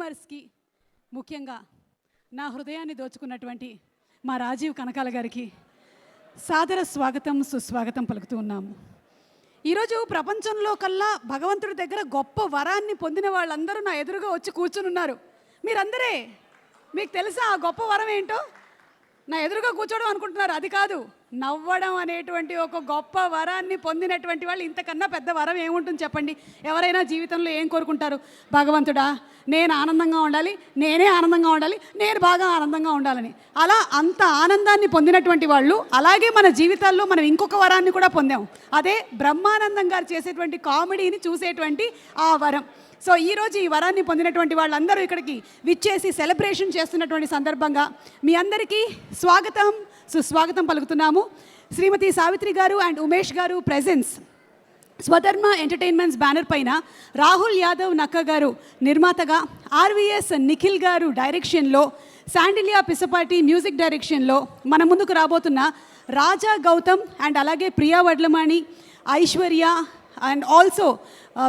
డ్రీమర్స్కి, ముఖ్యంగా నా హృదయాన్ని దోచుకున్నటువంటి మా రాజీవ్ కనకాల గారికి సాదర స్వాగతం సుస్వాగతం పలుకుతూ ఉన్నాము. ఈరోజు ప్రపంచంలో కల్లా భగవంతుడి దగ్గర గొప్ప వరాన్ని పొందిన వాళ్ళందరూ నా ఎదురుగా వచ్చి కూర్చుని ఉన్నారు. మీరందరే, మీకు తెలుసా ఆ గొప్ప వరం ఏంటో? నా ఎదురుగా కూర్చోవడం అనుకుంటున్నారు, అది కాదు, నవ్వడం అనేటువంటి ఒక గొప్ప వరాన్ని పొందినటువంటి వాళ్ళు ఇంతకన్నా పెద్ద వరం ఏముంటుంది చెప్పండి? ఎవరైనా జీవితంలో ఏం కోరుకుంటారు? భగవంతుడా, నేను ఆనందంగా ఉండాలి, నేనే ఆనందంగా ఉండాలి, నేను బాగా ఆనందంగా ఉండాలని. అలా అంత ఆనందాన్ని పొందినటువంటి వాళ్ళు, అలాగే మన జీవితాల్లో మనం ఇంకొక వరాన్ని కూడా పొందాం. అదే బ్రహ్మానందం గారు చేసేటువంటి కామెడీని చూసేటువంటి ఆ వరం. సో ఈరోజు ఈ వరాన్ని పొందినటువంటి వాళ్ళందరూ ఇక్కడికి విచ్చేసి సెలబ్రేషన్ చేస్తున్నటువంటి సందర్భంగా మీ అందరికీ స్వాగతం సుస్వాగతం పలుకుతున్నాము. శ్రీమతి సావిత్రి గారు అండ్ ఉమేష్ గారు ప్రెజెన్స్. స్వధర్మ ఎంటర్టైన్మెంట్స్ బ్యానర్ పైన రాహుల్ యాదవ్ నక్క గారు నిర్మాతగా, ఆర్వీఎస్ నిఖిల్ గారు డైరెక్షన్లో, శాండిలియా పిసపాటి మ్యూజిక్ డైరెక్షన్లో మన ముందుకు రాబోతున్న రాజా గౌతమ్ అండ్ అలాగే ప్రియా వడ్లమాణి, ఐశ్వర్య అండ్ ఆల్సో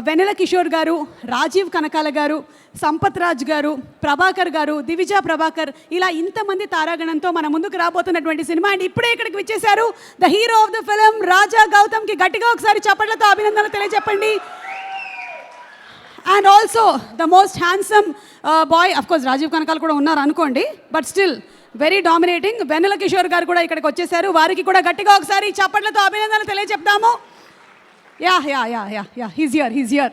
వెన్నెల కిషోర్ గారు, రాజీవ్ కనకాల గారు, సంపత్ రాజ్ గారు, ప్రభాకర్ గారు, దివిజా ప్రభాకర్, ఇలా ఇంతమంది తారాగణంతో మన ముందుకు రాబోతున్నటువంటి సినిమా. అండ్ ఇప్పుడే ఇక్కడికి విచ్చేశారు the hero of the film Raja గౌతమ్కి గట్టిగా ఒకసారి చప్పట్లతో అభినందనలు తెలియజెప్పండి. And also the most handsome boy, of course Rajeev Kanakala కూడా ఉన్నారు అనుకోండి, but still very dominating Vennela Kishore గారు కూడా ఇక్కడికి వచ్చేసారు. వారికి కూడా గట్టిగా ఒకసారి చప్పట్లతో అభినందనలు తెలియజెప్తాము. He's here.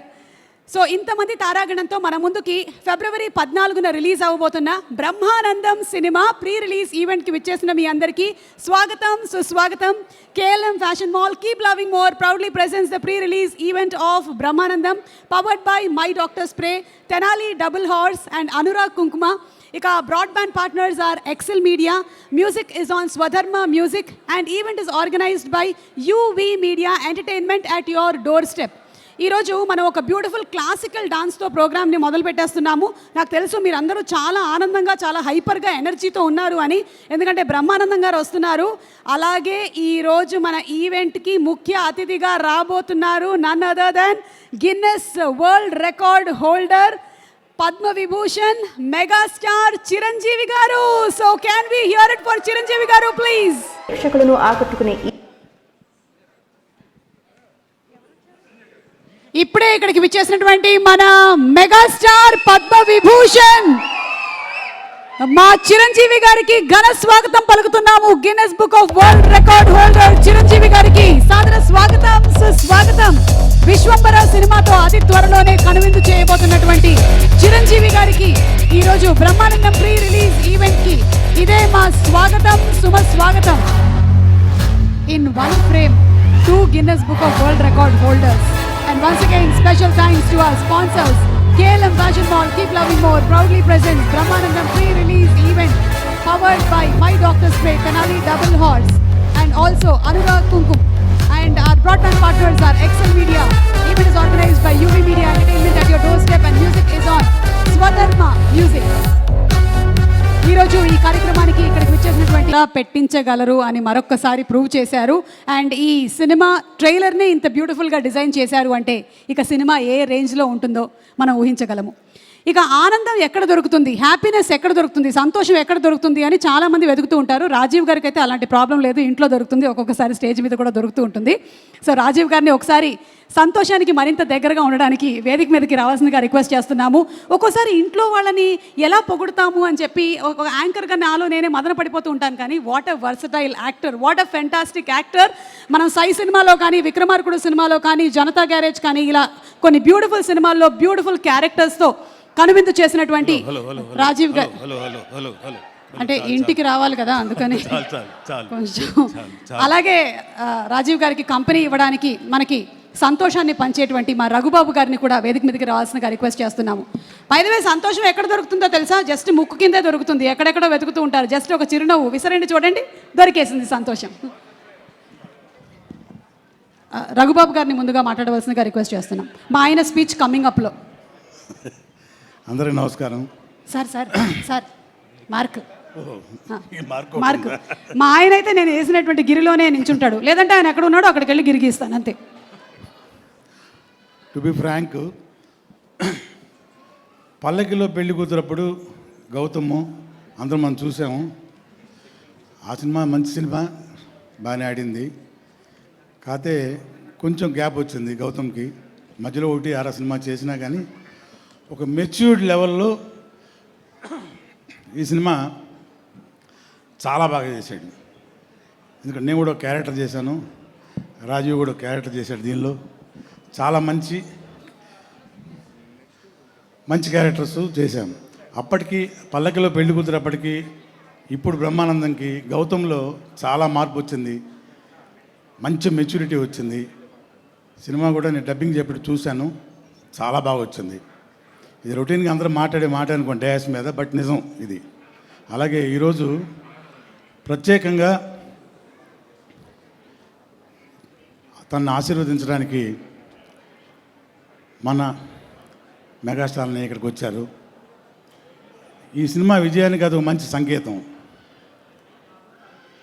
సో ఇంతమంది తారాగణంతో మన ముందుకి ఫిబ్రవరి 14న రిలీజ్ అవ్వబోతున్న బ్రహ్మానందం సినిమా ప్రీ రిలీజ్ ఈవెంట్కి విచ్చేసిన మీ అందరికీ స్వాగతం సుస్వాగతం. KLM fashion mall keep loving more proudly presents the pre release event of Brahmanandam, powered by my doctor spray, Tenali double horse and Anurag Kumkuma. ఇక broadband partners are excel media, music is on Swadharma music and event is organised by UV media entertainment at your door step. ఈరోజు మనం ఒక beautiful classical డాన్స్తో ప్రోగ్రామ్ని మొదలు పెట్టేస్తున్నాము. నాకు తెలుసు మీరందరూ చాలా ఆనందంగా, చాలా హైపర్గా, ఎనర్జీతో ఉన్నారు అని, ఎందుకంటే బ్రహ్మానందం గారు వస్తున్నారు. అలాగే ఈరోజు మన ఈవెంట్కి ముఖ్య అతిథిగా రాబోతున్నారు none other than Guinness world record holder, Padma Vibhushan megastar Chiranjeevi గారు. So can we hear it for Chiranjeevi గారు ప్లీజ్. ప్రేక్షకులను ఆకట్టుకునే ఇప్పుడే ఇక్కడికి విచ్చేసినటువంటి మన మెగాస్టార్ పద్మ విభూషణ్ మా చిరంజీవి గారికి ఘన స్వాగతం పలుకుతున్నాము. Guinness book of world record holder Chiranjeevi గారికి సాదర స్వాగతం సుస్వాగతం. విశ్వంబర సినిమాతో అతి త్వరలోనే కనువిందు చేయబోతున్నటువంటి చిరంజీవి గారికి ఈరోజు బ్రహ్మానందం ప్రీ రిలీజ్ ఈవెంట్కి ఇదే మా స్వాగతం సుమస్వాగతం. In one frame 2 Guinness book of world record holders. And once again, special thanks to our sponsors, KLM Fashion Mall, Keep Loving More, proudly presents Brahmanandam pre-release event, powered by My Doctor Spray, Tenali Double Horse, and also Anurag Kunkum. And our broadband partners are Excel Media. Event is organized by UV Media Entertainment at your doorstep, and music is on Swadharma Music. ఈరోజు ఈ కార్యక్రమానికి ఇక్కడికి వచ్చేసినటువంటి పెట్టించగలరు అని మరొక్కసారి prove చేశారు. And ఈ cinema ట్రైలర్ని ఇంత బ్యూటిఫుల్గా డిజైన్ చేశారు అంటే ఇక సినిమా ఏ రేంజ్లో ఉంటుందో మనం ఊహించగలము. ఇక ఆనందం ఎక్కడ దొరుకుతుంది, హ్యాపీనెస్ ఎక్కడ దొరుకుతుంది, సంతోషం ఎక్కడ దొరుకుతుంది అని చాలామంది వెతుకుతూ ఉంటారు. రాజీవ్ గారికి అయితే అలాంటి ప్రాబ్లం లేదు, ఇంట్లో దొరుకుతుంది, ఒక్కొక్కసారి స్టేజ్ మీద కూడా దొరుకుతూ ఉంటుంది. సో రాజీవ్ గారిని ఒకసారి సంతోషానికి మరింత దగ్గరగా ఉండడానికి వేదిక మీదకి రావాల్సిందిగా రిక్వెస్ట్ చేస్తున్నాము. ఒక్కోసారి ఇంట్లో వాళ్ళని ఎలా పొగుడుతాము అని చెప్పి ఒక యాంకర్గా నాలో నేనే మదన పడిపోతూ ఉంటాను. కానీ what a versatile actor, what a fantastic actor. మనం సై సినిమాలో కానీ, విక్రమార్కుడు సినిమాలో కానీ, జనతా గ్యారేజ్ కానీ, ఇలా కొన్ని బ్యూటిఫుల్ సినిమాల్లో బ్యూటిఫుల్ క్యారెక్టర్స్తో కనువిందు చేసినటువంటి రాజీవ్ గారు. అంటే ఇంటికి రావాలి కదా, అందుకని కొంచెం. అలాగే రాజీవ్ గారికి కంపెనీ ఇవ్వడానికి మనకి సంతోషాన్ని పంచేటువంటి మా రఘుబాబు గారిని కూడా వేదిక మీదకి రావాల్సిందిగా రిక్వెస్ట్ చేస్తున్నాము. పైదవే సంతోషం ఎక్కడ దొరుకుతుందో తెలుసా? జస్ట్ ముక్కు కిందే దొరుకుతుంది, ఎక్కడెక్కడో వెతుకుతూ ఉంటారు. జస్ట్ ఒక చిరునవ్వు విసరండి, చూడండి, దొరికేసింది సంతోషం. రఘుబాబు గారిని ముందుగా మాట్లాడవలసిందిగా రిక్వెస్ట్ చేస్తున్నాం. మా ఆయన స్పీచ్ కమింగ్ అప్లో. అందరికీ నమస్కారం. Sir sir sir mark mark మా ఆయన అయితే నేను వేసినటువంటి గిరిలోనే నించుంటాడు, లేదంటే ఆయన ఎక్కడ ఉన్నాడో అక్కడికి వెళ్ళి గిరికి ఇస్తాను అంతే. టు బి ఫ్రాంక్, పల్లకిలో పెళ్లి కూతురప్పుడు గౌతము అందరం మనం చూసాము. ఆ సినిమా మంచి సినిమా, బాగానే ఆడింది. కాకపోతే కొంచెం గ్యాప్ వచ్చింది గౌతమ్కి. మధ్యలో 1-6 సినిమా చేసినా కానీ ఒక మెచ్యూర్డ్ లెవెల్లో ఈ సినిమా చాలా బాగా చేశాడు. ఎందుకంటే నేను కూడా ఒక క్యారెక్టర్ చేశాను, రాజీవ్ కూడా ఒక క్యారెక్టర్ చేశాడు. దీనిలో చాలా మంచి క్యారెక్టర్స్ చేశాము. అప్పటికి పల్లకిలో పెళ్లి కూతురప్పటికి ఇప్పుడు బ్రహ్మానందంకి గౌతంలో చాలా మార్పు వచ్చింది, మంచి మెచ్యూరిటీ వచ్చింది. సినిమా కూడా నేను డబ్బింగ్ చెప్పి చూశాను, చాలా బాగా వచ్చింది. ఇది రొటీన్గా అందరూ మాట్లాడే మాట అనుకోండి డ్యాష్ మీద, బట్ నిజం ఇది. అలాగే ఈరోజు ప్రత్యేకంగా తనను ఆశీర్వదించడానికి మన మెగాస్టార్ని ఇక్కడికి వచ్చారు. ఈ సినిమా విజయానికి అది ఒక మంచి సంకేతం.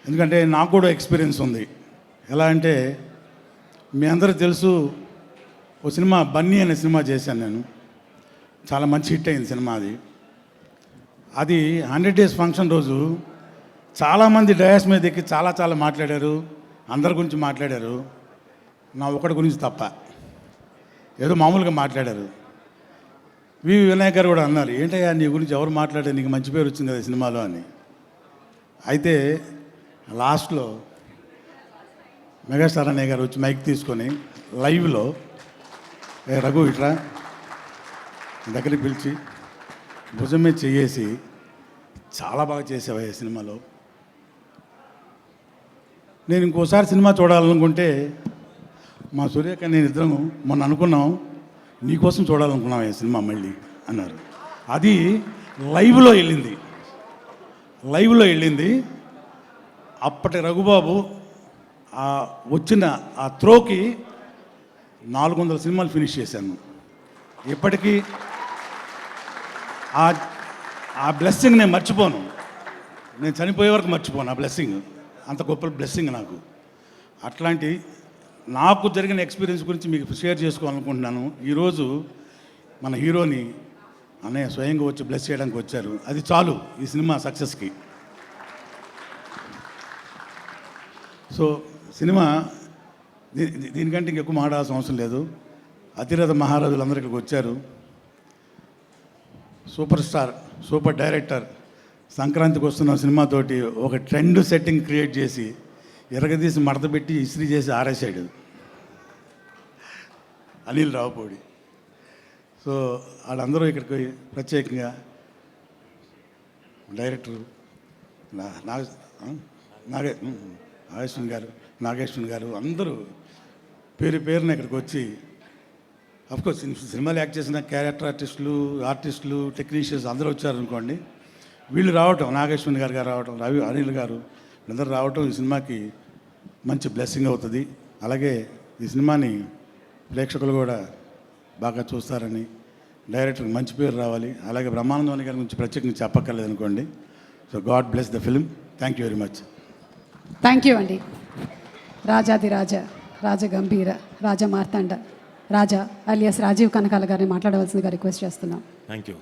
ఎందుకంటే నాకు కూడా ఎక్స్పీరియన్స్ ఉంది. ఎలా అంటే మీ అందరూ తెలుసు, ఓ సినిమా బన్నీ అనే సినిమా చేశాను నేను. చాలా మంచి హిట్ అయింది సినిమా. అది 100 days ఫంక్షన్ రోజు చాలామంది డయాస్ మీద ఎక్కి చాలా మాట్లాడారు, అందరి గురించి మాట్లాడారు. నా ఒకటి గురించి తప్ప ఏదో మామూలుగా మాట్లాడారు. వినాయక్ గారు కూడా అన్నారు, ఏంటయ్యా నీ గురించి ఎవరు మాట్లాడారు, నీకు మంచి పేరు వచ్చింది కదా సినిమాలో అని. అయితే లాస్ట్లో మెగాస్టార్ అన్నయ్య గారు వచ్చి మైక్ తీసుకొని లైవ్లో, ఏ రఘు ఇట్రా దగ్గరికి పిలిచి భుజం మీద చేసి చాలా బాగా చేసావా ఈ సినిమాలో. నేను ఇంకోసారి సినిమా చూడాలనుకుంటే మా సూర్యక నేను ఇద్దరం మొన్న అనుకున్నాం, నీకోసం చూడాలనుకున్నాం ఈ సినిమా మళ్ళీ అన్నారు. అది లైవ్లో వెళ్ళింది. అప్పటి రఘుబాబు వచ్చిన ఆ త్రోకి 400 సినిమాలు ఫినిష్ చేశాను. ఇప్పటికీ ఆ బ్లెస్సింగ్ నేను మర్చిపోను. నేను చనిపోయే వరకు మర్చిపోను ఆ బ్లెస్సింగ్. అంత గొప్ప బ్లెస్సింగ్ నాకు. అట్లాంటి నాకు జరిగిన ఎక్స్పీరియన్స్ గురించి మీకు షేర్ చేసుకోవాలనుకుంటున్నాను. ఈరోజు మన హీరోని అన్నయ్య స్వయంగా వచ్చి బ్లెస్ చేయడానికి వచ్చారు. అది చాలు ఈ సినిమా సక్సెస్కి. సో సినిమా దీనికంటే ఇంకెక్కువ మాట్లాడాల్సిన అవసరం లేదు. అతిరథ మహారాజులు అందరూ ఇక్కడికి వచ్చారు. సూపర్ స్టార్, సూపర్ డైరెక్టర్ సంక్రాంతికి వస్తున్న సినిమాతోటి ఒక ట్రెండ్ సెట్టింగ్ క్రియేట్ చేసి ఎరగదీసి మడత పెట్టి ఇస్త్రీ చేసి ఆరేసాడు అనిల్ రావుపూడి. సో వాళ్ళందరూ ఇక్కడికి ప్రత్యేకంగా డైరెక్టర్ నాగేశ్వన్ గారు అందరూ పేరున ఇక్కడికి వచ్చి, అఫ్కోర్స్ సినిమాలు యాక్ట్ చేసిన క్యారెక్టర్ ఆర్టిస్టులు టెక్నీషియన్స్ అందరూ వచ్చారనుకోండి. వీళ్ళు రావటం, నాగేశ్వన్ గారు రావటం, అనిల్ గారు అందరూ రావటం ఈ సినిమాకి మంచి బ్లెస్సింగ్ అవుతుంది. అలాగే ఈ సినిమాని ప్రేక్షకులు కూడా బాగా చూస్తారని, డైరెక్టర్కి మంచి పేరు రావాలి. అలాగే బ్రహ్మానందం గారి గురించి ప్రత్యేకంగా చెప్పక్కర్లేదు అనుకోండి. So God bless the film. Thank you very much. Thank you అండి. రాజాదిరాజ, రాజగంభీర, రాజ మార్తాండ, రాజా అలియాస్ రాజీవ్ కనకాల గారిని మాట్లాడవలసిందిగా రిక్వెస్ట్ చేస్తున్నాం. Thank you.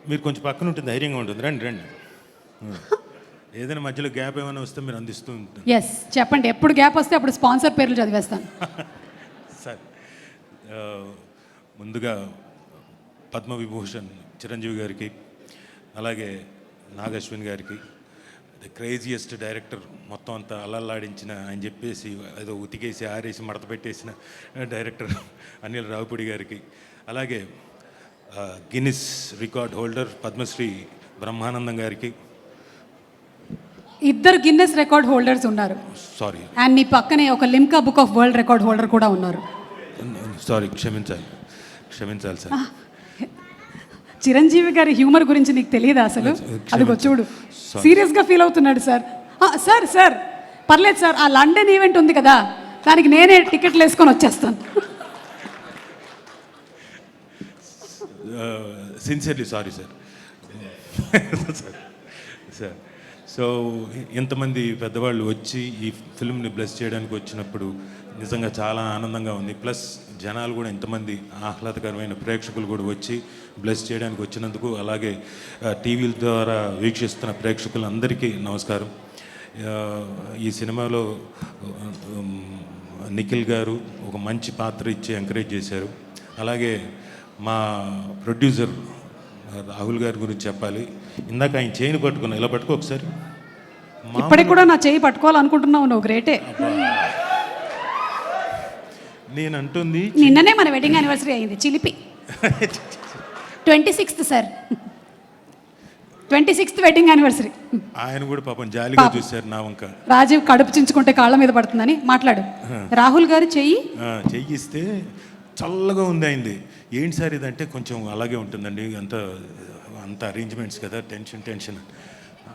మీరు కొంచెం పక్కన ఉంటుంది, ధైర్యంగా ఉంటుంది. రండి. ఏదైనా మధ్యలో గ్యాప్ ఏమైనా వస్తే మీరు అందిస్తూ ఉంటుంది. ఎస్ చెప్పండి, ఎప్పుడు గ్యాప్ వస్తే అప్పుడు స్పాన్సర్ పేర్లు చదివేస్తాను. సార్, ముందుగా పద్మవిభూషణ్ చిరంజీవి గారికి, అలాగే నాగశ్విన్ గారికి, ద క్రేజియస్ట్ డైరెక్టర్, మొత్తం అంతా అల్లల్లాడించిన అని చెప్పేసి ఏదో ఉతికేసి ఆరేసి మడత పెట్టేసిన డైరెక్టర్ అనిల్ రావుపూడి గారికి, అలాగే Guinness record holder Padmashri Brahmanandam గారికి. ఇద్దరు గిన్నెస్ రికార్డ్ హోల్డర్స్ ఉన్నారు. సారీ. అండ్ నీ పక్కనే ఒక Limca book of world record holder కూడా ఉన్నారు. సారీ, క్షమించాలి సార్. చిరంజీవి గారి హ్యూమర్ గురించి నీకు తెలియదా అసలు? అదిగో చూడు, సీరియస్గా ఫీల్ అవుతున్నాడు సార్. సార్ పర్లేదు సార్, ఆ లండన్ ఈవెంట్ ఉంది కదా, దానికి నేనే టికెట్లు వేసుకొని వచ్చేస్తాను. Sincerely sorry sir. సో ఇంతమంది పెద్దవాళ్ళు వచ్చి ఈ ఫిల్మ్ని బ్లెస్ చేయడానికి వచ్చినప్పుడు నిజంగా చాలా ఆనందంగా ఉంది. ప్లస్ జనాలు కూడా ఇంతమంది ఆహ్లాదకరమైన ప్రేక్షకులు కూడా వచ్చి బ్లెస్ చేయడానికి వచ్చినందుకు, అలాగే టీవీల ద్వారా వీక్షిస్తున్న ప్రేక్షకులందరికీ నమస్కారం. ఈ సినిమాలో నిఖిల్ గారు ఒక మంచి పాత్ర ఇచ్చి ఎంకరేజ్ చేశారు. అలాగే మా ప్రొడ్యూసర్ రాహుల్ గారి గురించి చెప్పాలి. ఇందాక ఆయన చేయిని పట్టుకున్నా, ఇలా పట్టుకో ఒకసారి. ఇప్పటికి కూడా నా చేయి పట్టుకోవాలనుకుంటున్నావు, నువ్వు గ్రేటే. నేను అంటుంది నిన్ననే మన వెడ్డింగ్ యానివర్సరీ అయింది, చిలిపి. 26th sir, 26th wedding anniversary. ఆయన కూడా పాపం జాలిగా చూశారు నా వంక. రాజీవ్ కడుపు చించుకుంటే కాళ్ళ మీద పడుతుందని మాట్లాడు. రాహుల్ గారు చెయ్యిస్తే చల్లగా ఉంది అయింది. ఏంటి సార్ ఇదంటే కొంచెం అలాగే ఉంటుందండి, అంత అరేంజ్మెంట్స్ కదా, టెన్షన్.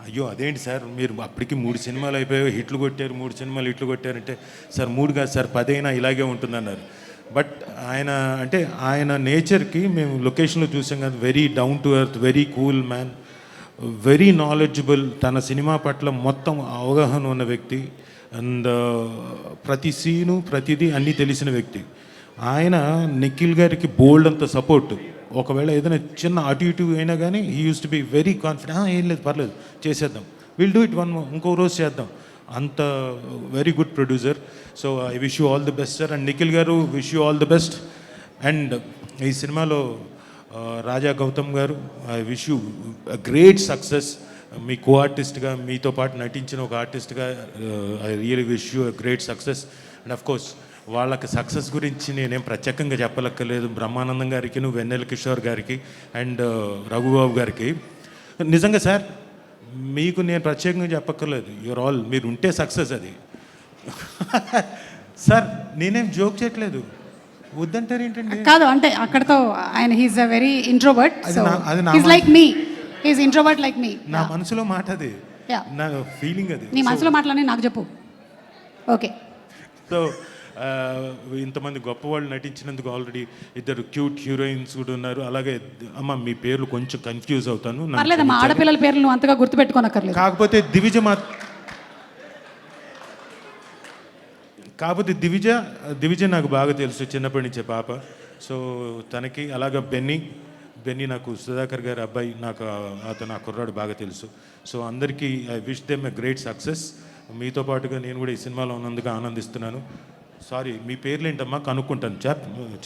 అయ్యో అదేంటి సార్, మీరు అప్పటికి 3 సినిమాలు అయిపోయాయి, హిట్లు కొట్టారు, 3 సినిమాలు హిట్లు కొట్టారంటే, సార్ 3 కాదు సార్ 10 అయినా ఇలాగే ఉంటుందన్నారు. బట్ ఆయన నేచర్కి మేము లొకేషన్లో చూసాం కదా, very down to earth, very cool man, very knowledgeable, తన సినిమా పట్ల మొత్తం అవగాహన ఉన్న వ్యక్తి, అండ్ ప్రతి సీను ప్రతిదీ అన్నీ తెలిసిన వ్యక్తి. ఆయన నిఖిల్ గారికి బోల్డ్ అంత సపోర్ట్. ఒకవేళ ఏదైనా చిన్న అటు ఇటు అయినా కానీ he use to be very confident. ఏం లేదు, పర్లేదు, చేసేద్దాం, విల్ డూ ఇట్ ఇంకో రోజు చేద్దాం, అంత very good producer. So I wish you all the best sir. And Nikhil గారు, wish you all the best. And ఈ సినిమాలో రాజా గౌతమ్ గారు, I wish you great success. మీ కో ఆర్టిస్ట్గా, మీతో పాటు నటించిన ఒక ఆర్టిస్ట్గా I really wish you great success. And of course వాళ్ళకి సక్సెస్ గురించి నేనేం ప్రత్యేకంగా చెప్పలక్కర్లేదు. బ్రహ్మానందం గారికి, వెన్నెల కిషోర్ గారికి, అండ్ రఘుబాబు గారికి. నిజంగా సార్ మీకు నేను ప్రత్యేకంగా చెప్పక్కర్లేదు, యూఆర్ ఆల్, మీరు ఉంటే సక్సెస్ అది. సార్ నేనేం జోక్ చేయట్లేదు, వద్దంటారు ఏంటండి? కాదు అంటే అక్కడతో ఆయన he's a very introvert, he's like me, he's introvert like me. నా మనసులో మాట అది, నా ఫీలింగ్ అది. నీ మనసులో మాటలని నాకు చెప్పు. ఓకే. సో ఇంతమంది గొప్ప వాళ్ళు నటించినందుకు ఆల్రెడీ 2 క్యూట్ హీరోయిన్స్ కూడా ఉన్నారు. అలాగే అమ్మ మీ పేర్లు కొంచెం కన్ఫ్యూజ్ అవుతాను, మా ఆడపిల్లల పేర్లు నువ్వు అంతగా గుర్తుపెట్టుకోనక్కర్లేదు. కాకపోతే దివిజ నాకు బాగా తెలుసు, చిన్నప్పటి నుంచే పాప. సో తనకి, అలాగే బెన్నీ నాకు సుధాకర్ గారి అబ్బాయి, నాకు అతను ఆ కుర్రాడు బాగా తెలుసు. సో అందరికీ I wish them a great success. మీతో పాటుగా నేను కూడా ఈ సినిమాలో ఉన్నందుకు ఆనందిస్తున్నాను. సారీ, మీ పేర్లు ఏంటమ్మా? కనుక్కుంటాను.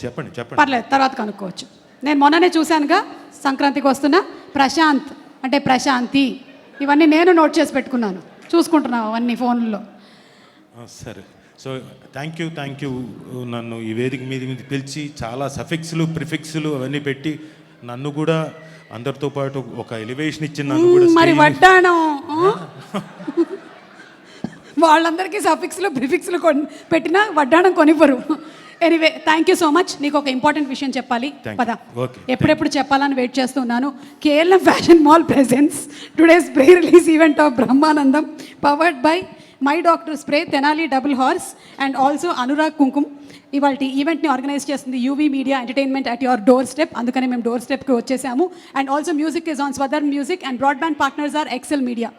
చెప్పండి. పర్లేదు, తర్వాత కనుక్కోవచ్చు. నేను మొన్ననే చూశానుగా, సంక్రాంతికి వస్తున్న ప్రశాంత్ అంటే ప్రశాంతి, ఇవన్నీ నేను నోట్ చేసి పెట్టుకున్నాను, చూసుకుంటున్నావు అవన్నీ ఫోన్లో. సరే. సో థ్యాంక్ యూ నన్ను ఈ వేదిక మీద పిలిచి చాలా సఫిక్స్లు ప్రిఫిక్స్లు అవన్నీ పెట్టి నన్ను కూడా అందరితో పాటు ఒక ఎలివేషన్ ఇచ్చి నన్ను కూడా మరి వడ్డాణం వాళ్ళందరికీ సఫిక్స్లు ప్రిఫిక్స్లు పెట్టినా వడ్డాణం కొనివ్వరు. Anyway, thank you so much. నీకు ఒక ఇంపార్టెంట్ విషయం చెప్పాలి, పద. ఎప్పుడెప్పుడు చెప్పాలని వెయిట్ చేస్తున్నాను. KLM fashion mall presents today's pre release event of Brahmanandam, powered by my doctor spray, Tenali double horse, and also Anurag Kumkum. ఇవాళ ఈవెంట్ని ఆర్గనైజ్ చేస్తుంది UV media entertainment at your door step. అందుకని మేము డోర్ స్టెప్కి వచ్చేసాము. And also music is on Swadhar music, and broadband partners are excel media.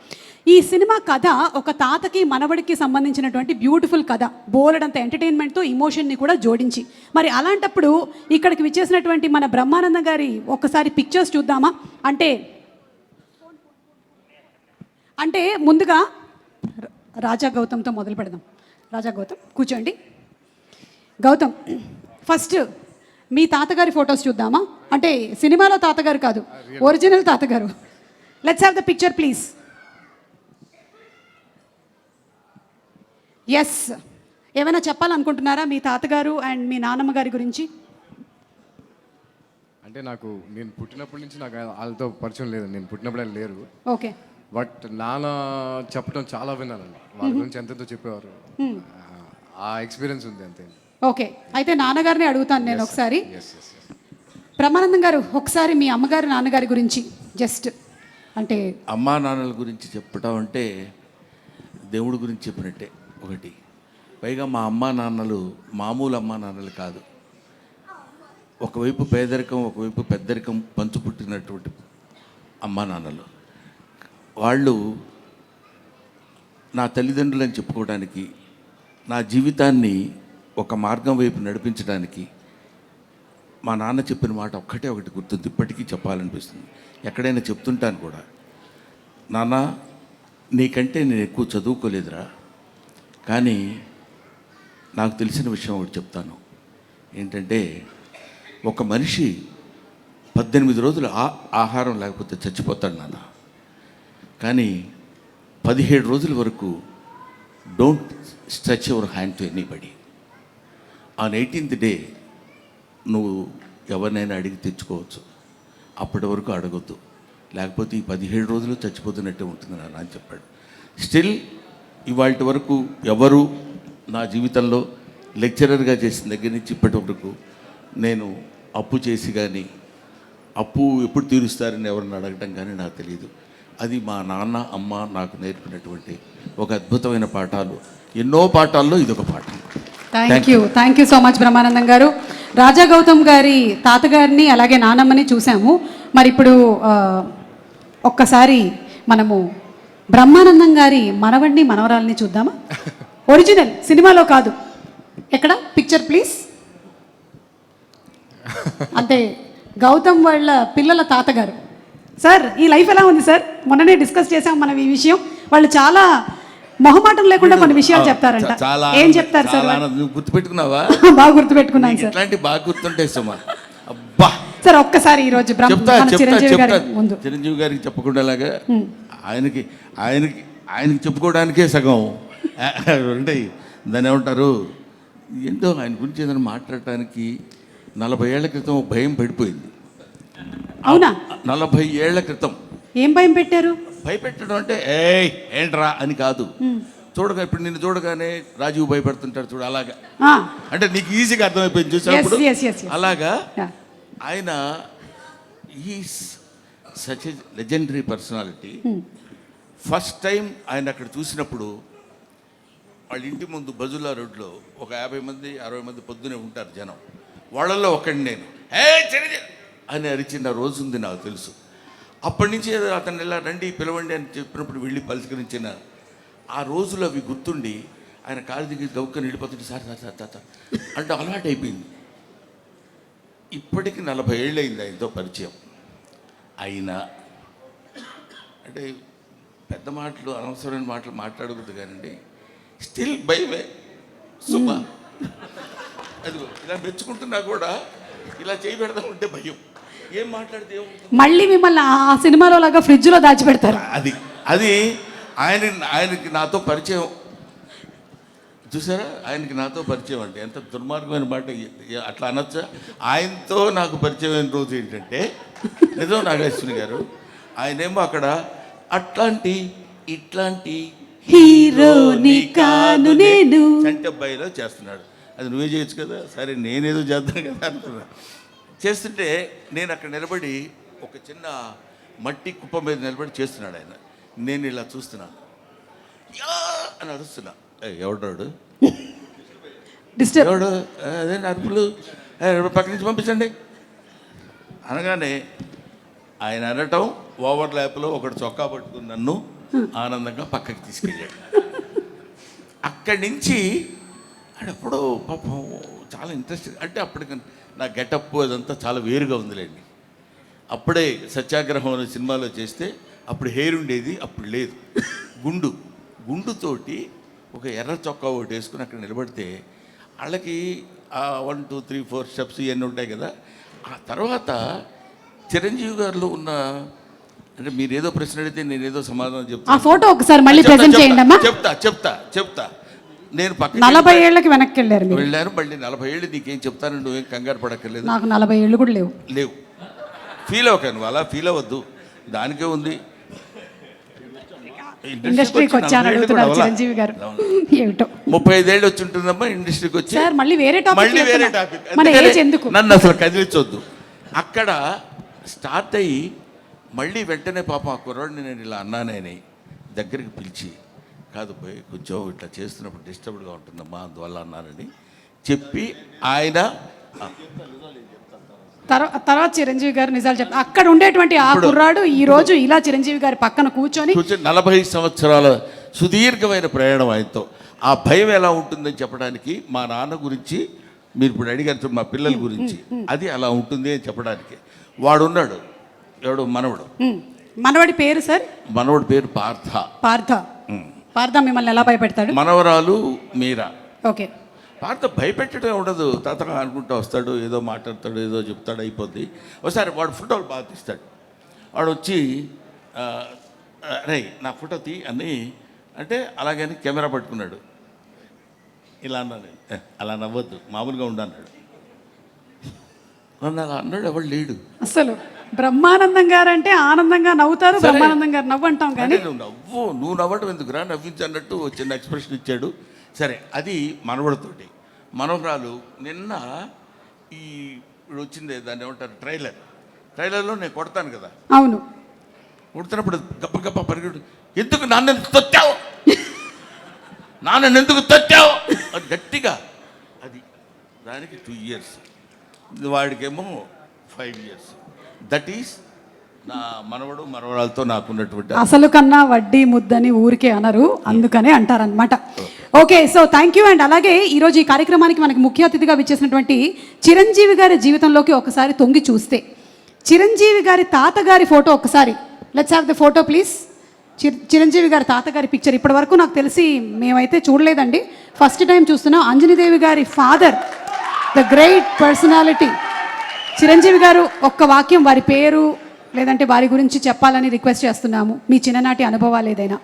ఈ cinema కథ ఒక తాతకి మనవడికి సంబంధించినటువంటి బ్యూటిఫుల్ కథ, బోలెడంత ఎంటర్టైన్మెంట్తో ఇమోషన్ని కూడా జోడించి. మరి అలాంటప్పుడు ఇక్కడికి విచ్చేసినటువంటి మన బ్రహ్మానందం గారి ఒకసారి పిక్చర్స్ చూద్దామా? అంటే ముందుగా రాజా గౌతమ్తో మొదలు పెడదాం. రాజా గౌతమ్ కూర్చోండి. గౌతమ్, ఫస్ట్ మీ తాతగారి ఫొటోస్ చూద్దామా? అంటే సినిమాలో తాతగారు కాదు, ఒరిజినల్ తాతగారు. Let's have the picture please. Yes, ఏమైనా చెప్పాలనుకుంటున్నారా మీ తాతగారు అండ్ మీ నాన్నమ్మ గారి గురించి? అంటే నేను పుట్టినప్పటి నుంచి నాకు వాళ్ళతో పరిచయం లేదు, నేను పుట్టినప్పుడే లేరు. ఓకే. బట్ నాన్న చెప్పడం చాలా విన్నానండి, వాళ్ళ గురించి ఎంతెంతో చెప్పేవారు, ఆ ఎక్స్పీరియన్స్ ఉంది అంతే. ఓకే, అయితే నాన్నగారిని అడుగుతాను నేను ఒకసారి. బ్రహ్మానందం గారు, ఒకసారి మీ అమ్మగారు నాన్నగారి గురించి జస్ట్ అంటే. అమ్మా నాన్నల గురించి చెప్పడం అంటే దేవుడి గురించి చెప్పినట్టే ఒకటి. పైగా మా అమ్మా నాన్నలు మామూలు అమ్మా నాన్నలు కాదు, ఒకవైపు పేదరికం ఒకవైపు పెద్దరికం పంచుపుట్టినటువంటి అమ్మా నాన్నలు. వాళ్ళు నా తల్లిదండ్రులని చెప్పుకోవడానికి, నా జీవితాన్ని ఒక మార్గం వైపు నడిపించడానికి మా నాన్న చెప్పిన మాట ఒక్కటే ఒకటి గుర్తుంది, ఇప్పటికీ చెప్పాలనిపిస్తుంది. ఎక్కడైనా చెప్తుంటాను కూడా, నాన్న నీకంటే నేను ఎక్కువ చదువుకోలేదురా, కానీ నాకు తెలిసిన విషయం ఒకటి చెప్తాను. ఏంటంటే ఒక మనిషి 18 రోజులు ఆహారం లేకపోతే చచ్చిపోతాడు నాన్న, కానీ 17 రోజుల వరకు don't stretch your hand to anybody. On 18th day నువ్వు ఎవరినైనా అడిగి తెచ్చుకోవచ్చు, అప్పటి వరకు అడగొద్దు, లేకపోతే ఈ 17 రోజులు చచ్చిపోతున్నట్టే ఉంటుంది నాన్న అని చెప్పాడు. స్టిల్ ఇవాళ వరకు ఎవరు నా జీవితంలో లెక్చరర్గా చేసిన దగ్గర నుంచి ఇప్పటి వరకు నేను అప్పు చేసి కానీ, అప్పు ఎప్పుడు తీరుస్తారని ఎవరిని అడగటం కానీ నాకు తెలియదు. అది మా నాన్న అమ్మ నాకు నేర్పినటువంటి ఒక అద్భుతమైన పాఠాలు. ఎన్నో పాఠాల్లో ఇదొక పాఠం. Thank you so much Brahmanandam గారు. రాజా గౌతమ్ గారి తాతగారిని అలాగే నానమ్మని చూసాము. మరి ఇప్పుడు ఒక్కసారి మనము బ్రహ్మానందం గారి మనవడిని మనవరాల్ని చూద్దామా? ఒరిజినల్ సినిమాలో కాదు, ఎక్కడ పిక్చర్ ప్లీజ్. అంటే గౌతమ్ వాళ్ళ పిల్లల తాతగారు. సార్ ఈ లైఫ్ ఎలా ఉంది సార్? మొన్ననే డిస్కస్ చేసాం మనం ఈ విషయం. వాళ్ళు చాలా మొహమాటం లేకుండా కొన్ని విషయాలు చెప్తారంట. ఏం చెప్తారు సార్? గుర్తుపెట్టుకున్నావా? బాగా గుర్తుపెట్టుకున్నాను సార్. ఇట్లాంటి బాగా గుర్తుంటే సుమా. అబ్బా సార్ ఒక్కసారి ఈ రోజు చిరంజీవి గారి ముందు, చిరంజీవి గారికి చెప్పకుండా లాగా ఆయనకి చెప్పుకోవడానికే సగం ఉంటాయి. దాన్ని ఏమంటారు, ఏంటో ఆయన గురించి ఏదైనా మాట్లాడటానికి 40 ఏళ్ల క్రితం భయం పడిపోయింది. అవునా? 40 ఏళ్ల క్రితం ఏం భయం పెట్టారు? భయపెట్టడం అంటే ఏంట్రా అని కాదు. చూడగా ఇప్పుడు నిన్ను చూడగానే రాజీవ్ భయపడుతుంటాడు చూడు, అలాగా. అంటే నీకు ఈజీగా అర్థమైపోయింది చూసినప్పుడు. అలాగా ఆయన is such a legendary personality. First time ఆయన అక్కడ చూసినప్పుడు వాళ్ళ ఇంటి ముందు బజుల్లా రోడ్లో ఒక 50 మంది 60 మంది పొద్దునే ఉంటారు జనం. వాళ్ళల్లో ఒకడిని నేను అని అరిచిన రోజు ఉంది నాకు తెలుసు. అప్పటి నుంచి అతను ఇలా రండి పిలవండి అని చెప్పినప్పుడు వెళ్ళి పలకరించిన ఆ రోజులు అవి గుర్తుండి ఆయన కాలు దిగి గౌక్కని వెళ్ళిపోతుంటే సార్ అంటే అలవాటు అయిపోయింది. ఇప్పటికి 40 ఏళ్ళు అయింది ఆయనతో పరిచయం. అయినా అంటే పెద్ద మాటలు అనవసరమైన మాటలు మాట్లాడకూడదు కానండి, స్టిల్ భయమే సుమా. అది ఇలా మెచ్చుకుంటున్నా కూడా ఇలా చేయి పెడదాం ఉంటే భయం. ఏం మాట్లాడితే మళ్ళీ మిమ్మల్ని ఆ సినిమాలో లాగా ఫ్రిడ్జ్లో దాచిపెడతారు. అది ఆయనకి నాతో పరిచయం చూసారా? ఆయనకి నాతో పరిచయం అంటే ఎంత దుర్మార్గమైన మాట అట్లా అనొచ్చా? ఆయనతో నాకు పరిచయమైన రోజు ఏంటంటే నిజం నాగేశ్వరి గారు, ఆయనేమో అక్కడ అట్లాంటి ఇట్లాంటి హీరోని కాను నేను చంటి అబ్బాయిలో చేస్తున్నాడు. అది నువ్వే చేయొచ్చు కదా, సరే నేనేదో చేద్దాం కదా అనుకున్నా. చేస్తుంటే నేను అక్కడ నిలబడి ఒక చిన్న మట్టి కుప్ప మీద నిలబడి చేస్తున్నాడు ఆయన. నేను ఇలా చూస్తున్నాను, అని అరుస్తున్నా, ఎవడాడు ఎవడు అదే అరుపులు, పక్క నుంచి పంపించండి అనగానే ఆయన అనటం ఓవర్ ల్యాప్లో ఒకటి చొక్కా పట్టుకుని నన్ను ఆనందంగా పక్కకి తీసుకెళ్ళాడు. అక్కడి నుంచి అప్పుడు పాపం చాలా ఇంట్రెస్ట్. అంటే అప్పటికి నా గెటప్ అదంతా చాలా వేరుగా ఉందిలేండి. అప్పుడే సత్యాగ్రహం అనే సినిమాలో చేస్తే అప్పుడు హెయిర్ ఉండేది, అప్పుడు లేదు. గుండుతోటి ఒక ఎర్ర చొక్కా ఒకటి వేసుకుని అక్కడ నిలబడితే వాళ్ళకి 1 2 3 4 స్టెప్స్ ఇవన్నీ ఉంటాయి కదా. ఆ తర్వాత చిరంజీవి గారిలో ఉన్న, అంటే మీరు ఏదో ప్రశ్న అడిగితే నేను ఏదో సమాధానం చెప్తాను. ఆ ఫోటో ఒకసారి మళ్ళీ ప్రెజెంట్ చేయండి అమ్మా. చెప్తా. నేను పక్కన 40 ఏళ్ళకి వెనక్కి వెళ్ళాను. మళ్ళీ 40 ఏళ్ళు నీకేం చెప్తాను, నువ్వేం కంగారు పడక్కర్లేదు. నాకు 40 ఏళ్ళు కూడా లేవు. ఫీల్ అవ్వక, నువ్వు అలా ఫీల్ అవ్వద్దు, దానికే ఉంది. ఇండస్ట్రీకి వచ్చాను అడుగుతున్నారు చిరంజీవి గారు. ఏమిటో 35 ఏళ్ళు వచ్చి ఉంటుందమ్మా ఇండస్ట్రీకి వచ్చి. సార్ మళ్ళీ వేరే టాపిక్, నన్ను అసలు కదిలించొద్దు. అక్కడ స్టార్ట్ అయ్యి మళ్ళీ వెంటనే పాపం ఆ కుర్రాడిని నేను ఇలా అన్నానని దగ్గరికి పిలిచి, కాదు పోయి కొంచెం ఇట్లా చేస్తున్నప్పుడు డిస్టర్బ్డ్గా ఉంటుందమ్మా అందువల్ల అన్నానని చెప్పి ఆయన తర్వాత చిరంజీవి గారు నిజాలు చెప్తారు. అక్కడ ఉండేటువంటి ఆ కుర్రాడు ఈ రోజు ఇలా చిరంజీవి గారి పక్కన కూర్చొని 40 సంవత్సరాల సుదీర్ఘమైన ప్రయాణం ఆయనతో. ఆ భయం ఎలా ఉంటుందని చెప్పడానికి మా నాన్న గురించి మీరు ఇప్పుడు అడిగారు మా పిల్లల గురించి, అది అలా ఉంటుంది అని చెప్పడానికి. వాడున్నాడు ఎవడు మనవడు, మనవడి పేరు సార్? మనవడి పేరు పార్థ. పార్థ. పార్థ మిమ్మల్ని ఎలా భయపెడతాడు? మనవరాలు మీరా. ఓకే. పార్థ భయపెట్టడం ఉండదు, తాత అనుకుంటూ వస్తాడు, ఏదో మాట్లాడతాడు, ఏదో చెప్తాడు, అయిపోద్ది. ఒకసారి వాడు ఫోటోలు బాగా తీస్తాడు. వాడు వచ్చి రే నా ఫోటో తీ అని అంటే అలాగని కెమెరా పట్టుకున్నాడు. ఇలా అన్నాను, అలా నవ్వద్దు, మామూలుగా ఉండన్నాడు. నన్ను అలా అన్నాడు, ఎవడు లేడు అసలు. బ్రహ్మానందం గారు అంటే ఆనందంగా నవ్వుతారు, బ్రహ్మానందం గారు నవ్వు అంటాం కానీ నువ్వు నవ్వడం ఎందుకురా, నవ్వించన్నట్టు చిన్న ఎక్స్ప్రెషన్ ఇచ్చాడు. సరే, అది మనవడితోటి. మనవరాలు నిన్న ఈ ఇప్పుడు వచ్చింది, దాన్ని ఏమంటారు, ట్రైలర్లో నేను కొడతాను కదా. అవును. కొడుతున్నప్పుడు గప్ప గప్ప పరిగెడు, ఎందుకు నాన్న తొత్తావు, నాన్న ఎందుకు తొత్తావు అది గట్టిగా. అది దానికి 2 years, వాడికేమో 5 years. దట్ ఈస్ నా మనవడు మనవరాలతో నాకున్నటువంటి. అసలు కన్నా వడ్డీ ముద్దని ఊరికే అనరు, అందుకనే అంటారనమాట. Okay, so thank you. And అలాగే ఈరోజు ఈ కార్యక్రమానికి మనకి ముఖ్య అతిథిగా విచ్చేసినటువంటి చిరంజీవి గారి జీవితంలోకి ఒకసారి తొంగి చూస్తే, చిరంజీవి గారి తాతగారి ఫోటో ఒకసారి let's have the photo please. Chiranjeevi గారి తాతగారి పిక్చర్ ఇప్పటి వరకు నాకు తెలిసి మేమైతే చూడలేదండి, ఫస్ట్ టైం చూస్తున్నాం. అంజనీదేవి గారి father, the great personality Chiranjeevi గారు. ఒక్క వాక్యం వారి పేరు లేదంటే వారి గురించి చెప్పాలని రిక్వెస్ట్ చేస్తున్నాము, మీ చిన్ననాటి అనుభవాలు ఏదైనా.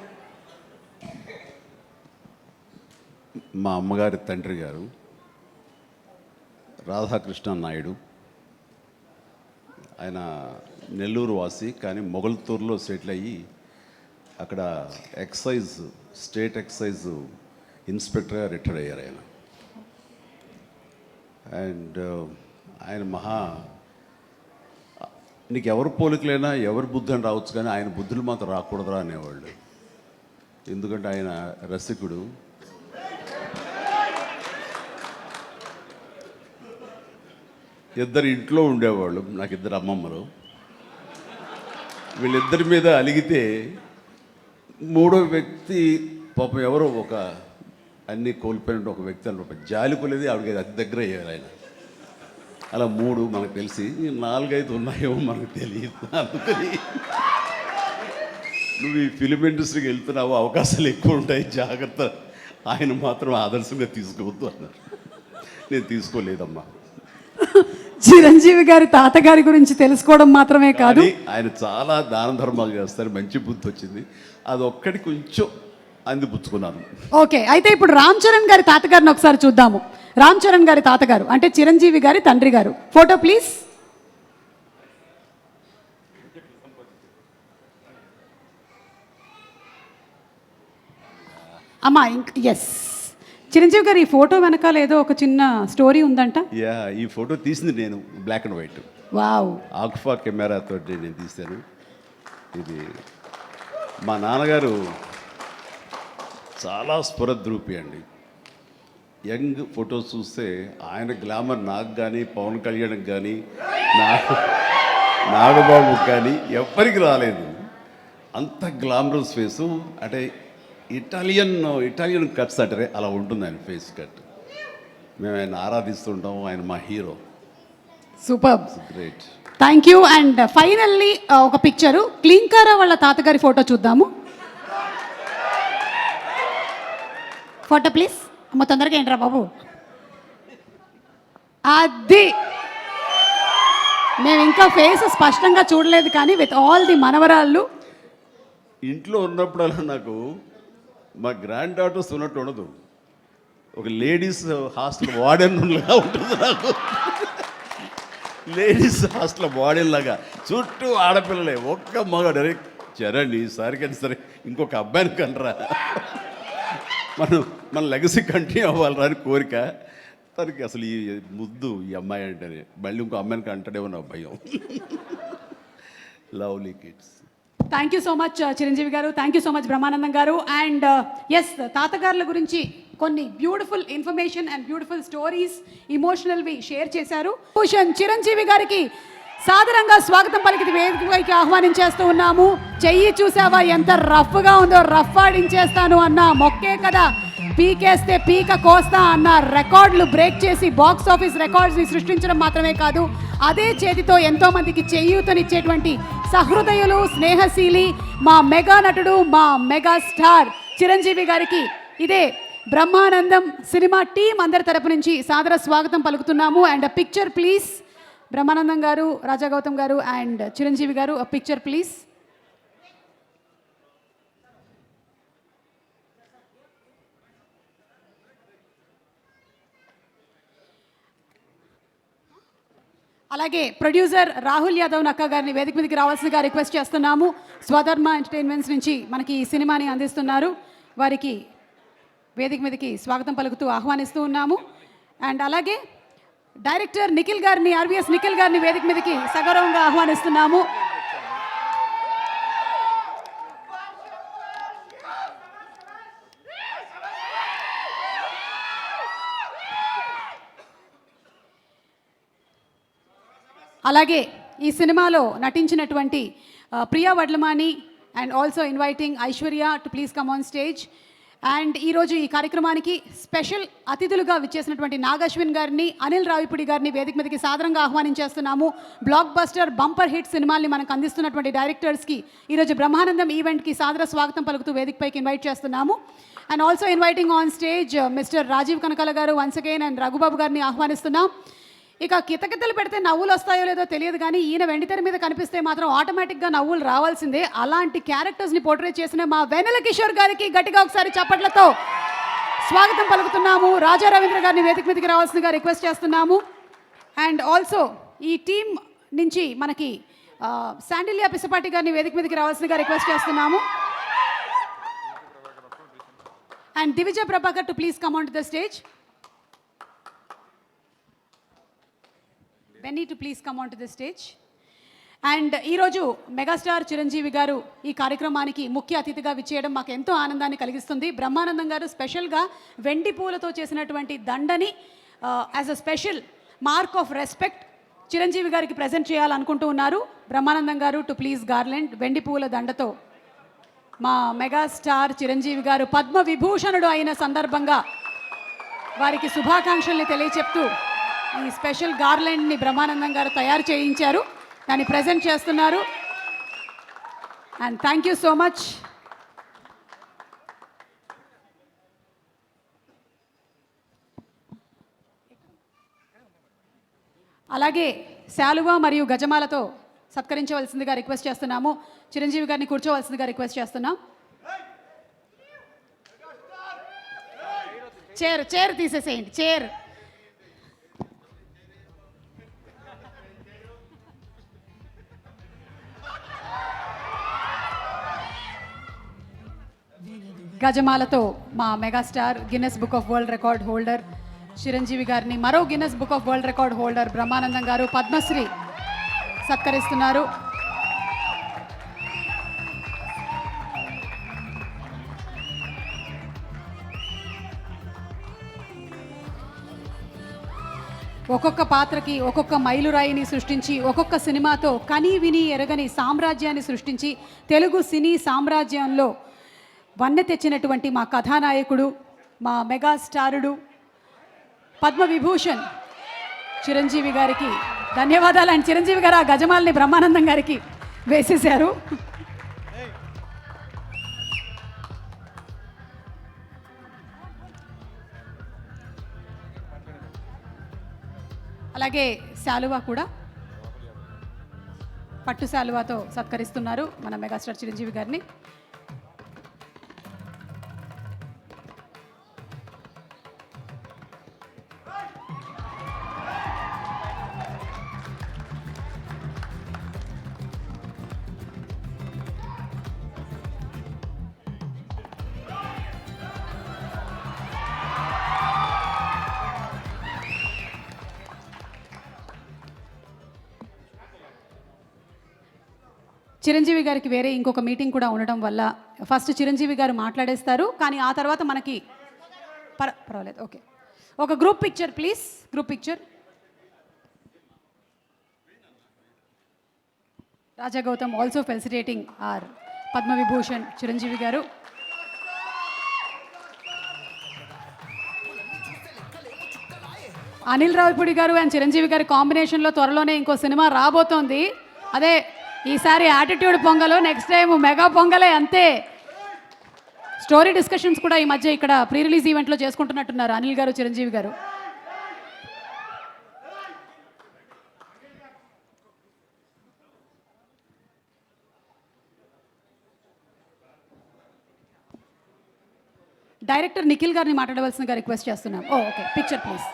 మా అమ్మగారి తండ్రి గారు రాధాకృష్ణ నాయుడు. ఆయన నెల్లూరు వాసి, కానీ మొగల్తూరులో సెటిల్ అయ్యి అక్కడ స్టేట్ ఎక్సైజ్ ఇన్స్పెక్టర్గా రిటైర్ అయ్యారు ఆయన. అండ్ ఆయన నీకు ఎవరు పోలికలైనా ఎవరి బుద్ధి అని రావచ్చు, కానీ ఆయన బుద్ధులు మాత్రం రాకూడదురా అనేవాళ్ళు. ఎందుకంటే ఆయన రసికుడు. ఇద్దరు ఇంట్లో ఉండేవాళ్ళు, నాకు 2 అమ్మమ్మలు. వీళ్ళిద్దరి మీద అలిగితే 3వ వ్యక్తి పాపం ఎవరో ఒక అన్నీ కోల్పోయిన ఒక వ్యక్తి అనమాట, జాలి కొలేది ఆవిడకి అతి దగ్గర అయ్యారు ఆయన. అలా 3 మనకు తెలిసి 4-5 ఉన్నాయేమో మనకు తెలియదు. అందుకని నువ్వు ఈ ఫిలిం ఇండస్ట్రీకి వెళ్తున్నావు, అవకాశాలు ఎక్కువ ఉంటాయి, జాగ్రత్త, ఆయన మాత్రం ఆదర్శంగా తీసుకోవద్దు అన్నారు. నేను తీసుకోలేదమ్మా. చిరంజీవి గారి తాతగారి గురించి తెలుసుకోవడం మాత్రమే కాదు, ఆయన చాలా దాన ధర్మాలు చేస్తారు, మంచి బుద్ధి వచ్చింది, అది ఒక్కటి కొంచెం అందిపుచ్చుకున్నాను. ఓకే, అయితే ఇప్పుడు రామ్ చరణ్ గారి తాతగారిని ఒకసారి చూద్దాము. రామ్ చరణ్ గారి తాతగారు అంటే చిరంజీవి గారి తండ్రి గారు. Photo please. అమ్మా ఎస్, చిరంజీవి గారు ఈ ఫోటో వెనకాల ఏదో ఒక చిన్న స్టోరీ ఉందంట. ఈ ఫోటో తీసింది నేను, బ్లాక్ అండ్ వైట్. వావ్. ఆక్ఫా కెమెరాతో నేను తీశాను. ఇది మా నాన్నగారు చాలా స్ఫురద్రూపి అండి. యంగ్ ఫొటోస్ చూస్తే ఆయన గ్లామర్ నాకు కానీ, పవన్ కళ్యాణ్కి కానీ, నాగబాబుకి కానీ ఎవ్వరికి రాలేదు. అంత గ్లామరస్ ఫేసు, అంటే ఇటాలియన్ కట్స్ అంటారే అలా ఉంటుంది ఆయన ఫేస్ కట్. మేము ఆయన ఆరాధిస్తుంటాం, ఆయన మా hero. Super, great. Thank you. And finally ఒక పిక్చరు, క్లీంకారా వాళ్ళ తాతగారి ఫోటో చూద్దాము. Photo please. అమ్మ తొందరగా ఏంట్రా బాబు. అది మేము ఇంకా ఫేస్ స్పష్టంగా చూడలేదు, కానీ విత్ ఆల్ ది మనవరాళ్ళు. ఇంట్లో ఉన్నప్పుడల్లా నాకు మా గ్రాండ్ డాటర్స్ ఉన్నట్టు ఉండదు, ఒక లేడీస్ హాస్టల్ వార్డెన్లాగా ఉంటుంది నాకు. లేడీస్ హాస్టల్ వార్డెన్ లాగా, చుట్టూ ఆడపిల్లలే, ఒక్క మగాడు. అరే చరణ్ ఈసారికైనా సరే ఇంకొక అబ్బాయిని కనరా, మన లెగసీ కంటిన్యూ అవ్వాలరా అని కోరిక. తనకి అసలు ఈ ముద్దు ఈ అమ్మాయి అంటేనే, మళ్ళీ ఇంకో అమ్మాయిని అంటాడేమో నా భయం. Lovely kids. Thank you so much Chiranjeevi గారు, thank you so much Brahmanandam గారు. అండ్ ఎస్, తాతగారుల గురించి కొన్ని beautiful information and beautiful stories, ఇమోషనల్వి షేర్ చేశారు. భూషణ్ చిరంజీవి గారికి సాదరంగా స్వాగతం పలికి వేదికపైకి ఆహ్వానించేస్తూ ఉన్నాము. చెయ్యి చూసావా ఎంత రఫ్గా ఉందో, రఫ్ ఆడించేస్తాను అన్న మొక్కే కదా, పీకేస్తే పీక కోస్తా అన్న రికార్డులు బ్రేక్ చేసి బాక్స్ ఆఫీస్ రికార్డ్స్ని సృష్టించడం మాత్రమే కాదు, అదే చేతితో ఎంతో మందికి చేయూతనిచ్చేటువంటి సహృదయులు, స్నేహశీలి మా మెగా నటుడు, మా మెగా స్టార్ చిరంజీవి గారికి ఇదే బ్రహ్మానందం సినిమా టీం అందరి తరపు నుంచి సాదర స్వాగతం పలుకుతున్నాము. And picture please. బ్రహ్మానందం గారు, రాజా గౌతమ్ గారు అండ్ చిరంజీవి గారు, పిక్చర్ ప్లీజ్. అలాగే ప్రొడ్యూసర్ రాహుల్ యాదవ్ నక్క గారిని వేదిక మీదకి రావాల్సిందిగా రిక్వెస్ట్ చేస్తున్నాము. స్వధర్మ ఎంటర్టైన్మెంట్స్ నుంచి మనకి ఈ సినిమాని అందిస్తున్నారు. వారికి వేదిక మీదకి స్వాగతం పలుకుతూ ఆహ్వానిస్తూ ఉన్నాము. అండ్ అలాగే డైరెక్టర్ నిఖిల్ గారిని, ఆర్వీఎస్ నిఖిల్ గారిని వేదిక మీదకి సగౌరవంగా ఆహ్వానిస్తున్నాము. అలాగే ఈ సినిమాలో నటించినటువంటి Priya Vadlamani and also inviting Aishwarya to please come on stage. And ఈరోజు ఈ కార్యక్రమానికి స్పెషల్ అతిథులుగా విచ్చేసినటువంటి నాగశ్విన్ గారిని, అనిల్ రావిపూడి గారిని వేదిక మీదకి సాదరంగా ఆహ్వానించేస్తున్నాము. బ్లాక్ బస్టర్ బంపర్ హిట్ సినిమాల్ని మనకు అందిస్తున్నటువంటి డైరెక్టర్స్కి ఈరోజు బ్రహ్మానందం ఈవెంట్కి సాదర స్వాగతం పలుకుతూ వేదికపైకి ఇన్వైట్ చేస్తున్నాము. And also inviting on stage mister Rajeev Kanakala గారు వన్స్ అగైన్ అండ్ రఘుబాబు గారిని ఆహ్వానిస్తున్నాం. ఇక కితకితలు పెడితే నవ్వులు వస్తాయో లేదో తెలియదు కానీ ఈయన వెండితెర మీద కనిపిస్తే మాత్రం ఆటోమేటిక్గా నవ్వులు రావాల్సిందే. అలాంటి క్యారెక్టర్స్ని పోర్ట్రే చేసిన మా వెన్నెల కిషోర్ గారికి గట్టిగా ఒకసారి చప్పట్లతో స్వాగతం పలుకుతున్నాము. రాజా రవీంద్ర గారిని వేదిక మీదకి రావాల్సిందిగా రిక్వెస్ట్ చేస్తున్నాము. అండ్ ఆల్సో ఈ టీం నుంచి మనకి శాండిల్యా పిసపాటి గారిని వేదిక మీదకి రావాల్సిందిగా రిక్వెస్ట్ చేస్తున్నాము. And Divijaya Prabhakar to please come on to the stage. Benny to please come on to the stage. And ఈరోజు మెగాస్టార్ చిరంజీవి గారు ఈ కార్యక్రమానికి ముఖ్య అతిథిగా విచ్చేయడం మాకు ఎంతో ఆనందాన్ని కలిగిస్తుంది. బ్రహ్మానందం గారు స్పెషల్గా వెండి పూలతో చేసినటువంటి దండని as a special mark of respect Chiranjeevi గారికి ప్రజెంట్ చేయాలనుకుంటూ ఉన్నారు. బ్రహ్మానందం గారు టు ప్లీజ్ గార్లెండ్ వెండి పూల దండతో మా మెగాస్టార్ చిరంజీవి గారు పద్మ విభూషణుడు అయిన సందర్భంగా వారికి శుభాకాంక్షల్ని తెలియచెప్తూ ఈ స్పెషల్ గార్లెండ్ని బ్రహ్మానందం గారు తయారు చేయించారు, దాన్ని ప్రజెంట్ చేస్తున్నారు. And thank you so much. అలాగే శాలువా మరియు గజమాలతో సత్కరించవలసిందిగా రిక్వెస్ట్ చేస్తున్నాము. చిరంజీవి గారిని కూర్చోవలసిందిగా రిక్వెస్ట్ చేస్తున్నాం. చైర్ తీసేసేయండి, చైర్. గజమాలతో మా megastar Guinness book of world record holder Chiranjeevi గారిని, మరో Guinness book of world record holder Brahmanandam గారు పద్మశ్రీ సత్కరిస్తున్నారు. ఒక్కొక్క పాత్రకి ఒక్కొక్క మైలురాయిని సృష్టించి, ఒక్కొక్క సినిమాతో కని విని ఎరగని సామ్రాజ్యాన్ని సృష్టించి తెలుగు సినీ సామ్రాజ్యంలో వన్నె తెచ్చినటువంటి మా కథానాయకుడు, మా మెగాస్టారుడు, పద్మవిభూషణ్ చిరంజీవి గారికి ధన్యవాదాలు. అండ్ చిరంజీవి గారు ఆ గజమాలని బ్రహ్మానందం గారికి వేసేశారు. అలాగే శాలువా కూడా, పట్టు శాలువాతో సత్కరిస్తున్నారు మన మెగాస్టార్ చిరంజీవి గారిని. చిరంజీవి గారికి వేరే ఇంకొక మీటింగ్ కూడా ఉండడం వల్ల ఫస్ట్ చిరంజీవి గారు మాట్లాడేస్తారు, కానీ ఆ తర్వాత మనకి పర్వాలేదు. ఓకే, ఒక group picture please. Group picture. Raja Gautham also felicitating our Padma Vibhushan Chiranjeevi గారు. అనిల్ రావిపూడి గారు అండ్ చిరంజీవి గారి కాంబినేషన్లో త్వరలోనే ఇంకో సినిమా రాబోతోంది. అదే ఈసారి attitude Pongal, next time mega పొంగలే అంతే. స్టోరీ డిస్కషన్స్ కూడా ఈ మధ్య ఇక్కడ ప్రీ రిలీజ్ ఈవెంట్లో చేసుకుంటున్నట్టున్నారు అనిల్ గారు, చిరంజీవి గారు. డైరెక్టర్ నిఖిల్ గారిని మాట్లాడవలసిందిగా రిక్వెస్ట్ చేస్తున్నాం. Okay, picture please.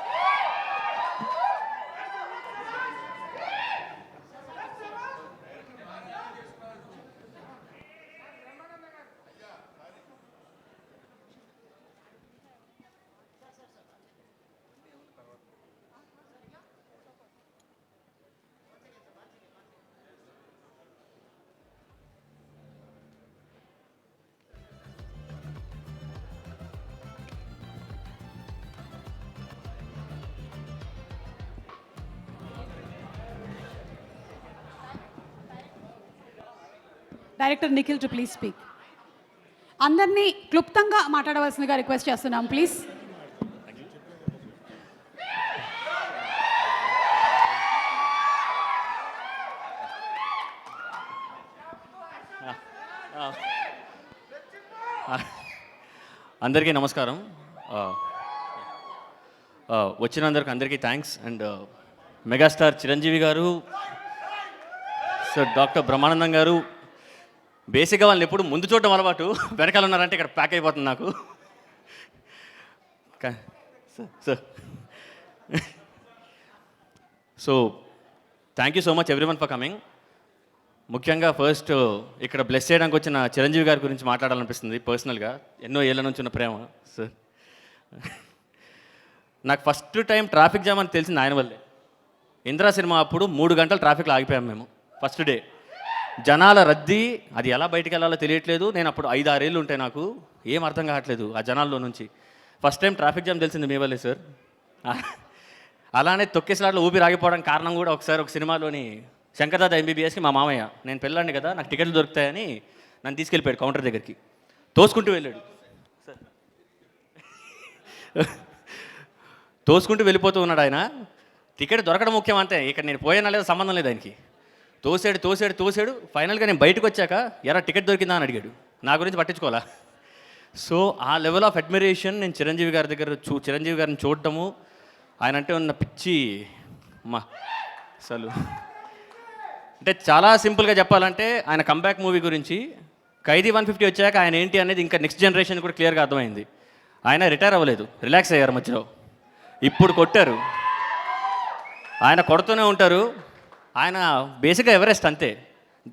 Director Nikhil to please speak. అందరినీ క్లుప్తంగా మాట్లాడవలసిందిగా రిక్వెస్ట్ చేస్తున్నాం ప్లీజ్. అందరికీ నమస్కారం. వచ్చినందరికి అందరికీ థ్యాంక్స్. అండ్ మెగాస్టార్ చిరంజీవి గారు, సార్ డాక్టర్ బ్రహ్మానందం గారు, బేసిక్గా వాళ్ళని ఎప్పుడు ముందు చూడడం అలవాటు, వెనకాల ఉన్నారంటే ఇక్కడ ప్యాక్ అయిపోతుంది నాకు. Sir so thank you so much every one for coming. ముఖ్యంగా ఫస్ట్ ఇక్కడ బ్లెస్ చేయడానికి వచ్చిన చిరంజీవి గారి గురించి మాట్లాడాలనిపిస్తుంది పర్సనల్గా. ఎన్నో ఏళ్ళ నుంచి ఉన్న ప్రేమ సార్. నాకు ఫస్ట్ టైం ట్రాఫిక్ జామ్ అని తెలిసింది ఆయన వల్లే. ఇందిరా సినిమా అప్పుడు 3 గంటలు ట్రాఫిక్లో ఆగిపోయాం మేము ఫస్ట్ డే. జనాల రద్దీ, అది ఎలా బయటికి వెళ్ళాలో తెలియట్లేదు. నేను అప్పుడు 5-6 ఏళ్ళు ఉంటాయి, నాకు ఏం అర్థం కావట్లేదు ఆ జనాల్లో నుంచి. ఫస్ట్ టైం ట్రాఫిక్ జామ్ తెలిసింది మీ వల్లే సార్. అలానే తొక్కేసలాట్లో ఊపిరి ఆగిపోవడానికి కారణం కూడా ఒకసారి ఒక సినిమాలోని శంకర్దాద ఎంబీబీఎస్కి మా మామయ్య, నేను పెళ్ళాండి కదా, నాకు టికెట్లు దొరుకుతాయని నన్ను తీసుకెళ్ళిపోయాడు కౌంటర్ దగ్గరికి. తోసుకుంటూ వెళ్ళాడు సార్, తోసుకుంటూ వెళ్ళిపోతూ ఉన్నాడు ఆయన. టికెట్ దొరకడం ముఖ్యం అంతే, ఇక్కడ నేను పోయినా లేదా సంబంధం లేదు ఆయనకి. తోసాడు. ఫైనల్గా నేను బయటకు వచ్చాక ఎరా టికెట్ దొరికిందా అని అడిగాడు. నా గురించి పట్టించుకోవాలా. సో ఆ లెవెల్ ఆఫ్ అడ్మిరేషన్ నేను చిరంజీవి గారి దగ్గర చిరంజీవి గారిని చూడటము, ఆయన అంటే ఉన్న పిచ్చి మా అసలు అంటే చాలా సింపుల్గా చెప్పాలంటే ఆయన కంబ్యాక్ మూవీ గురించి ఖైదీ 150 వచ్చాక ఆయన ఏంటి అనేది ఇంకా నెక్స్ట్ జనరేషన్ కూడా క్లియర్గా అర్థమైంది. ఆయన రిటైర్ అవ్వలేదు, రిలాక్స్ అయ్యారు మధ్యలో. ఇప్పుడు కొట్టారు, ఆయన కొడుతూనే ఉంటారు. ఆయన బేసిక్గా ఎవరెస్ట్ అంతే,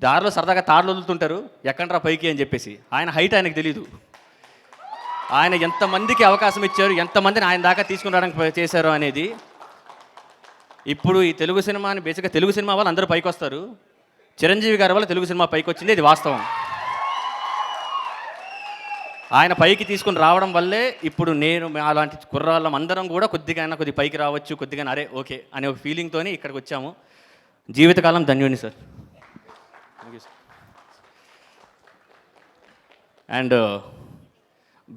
దారిలో సరదాగా తాళ్ళు వదులుతుంటారు, ఎక్కండ్రా పైకి అని చెప్పేసి. ఆయన హైట్ ఆయనకు తెలీదు. ఆయన ఎంతమందికి అవకాశం ఇచ్చారు, ఎంతమందిని ఆయన దాకా తీసుకుని రావడానికి చేశారు అనేది. ఇప్పుడు ఈ తెలుగు సినిమాని బేసిక్గా తెలుగు సినిమా వాళ్ళు అందరూ పైకి వస్తారు, చిరంజీవి గారి వల్ల తెలుగు సినిమా పైకి వచ్చింది, ఇది వాస్తవం. ఆయన పైకి తీసుకుని రావడం వల్లే ఇప్పుడు నేను అలాంటి కుర్రాళ్ళం అందరం కూడా కొద్దిగా పైకి రావచ్చు, కొద్దిగా అరే ఓకే అనే ఒక ఫీలింగ్తో ఇక్కడికి వచ్చాము. జీవితకాలం ధన్యుని sir. Thank you sir. And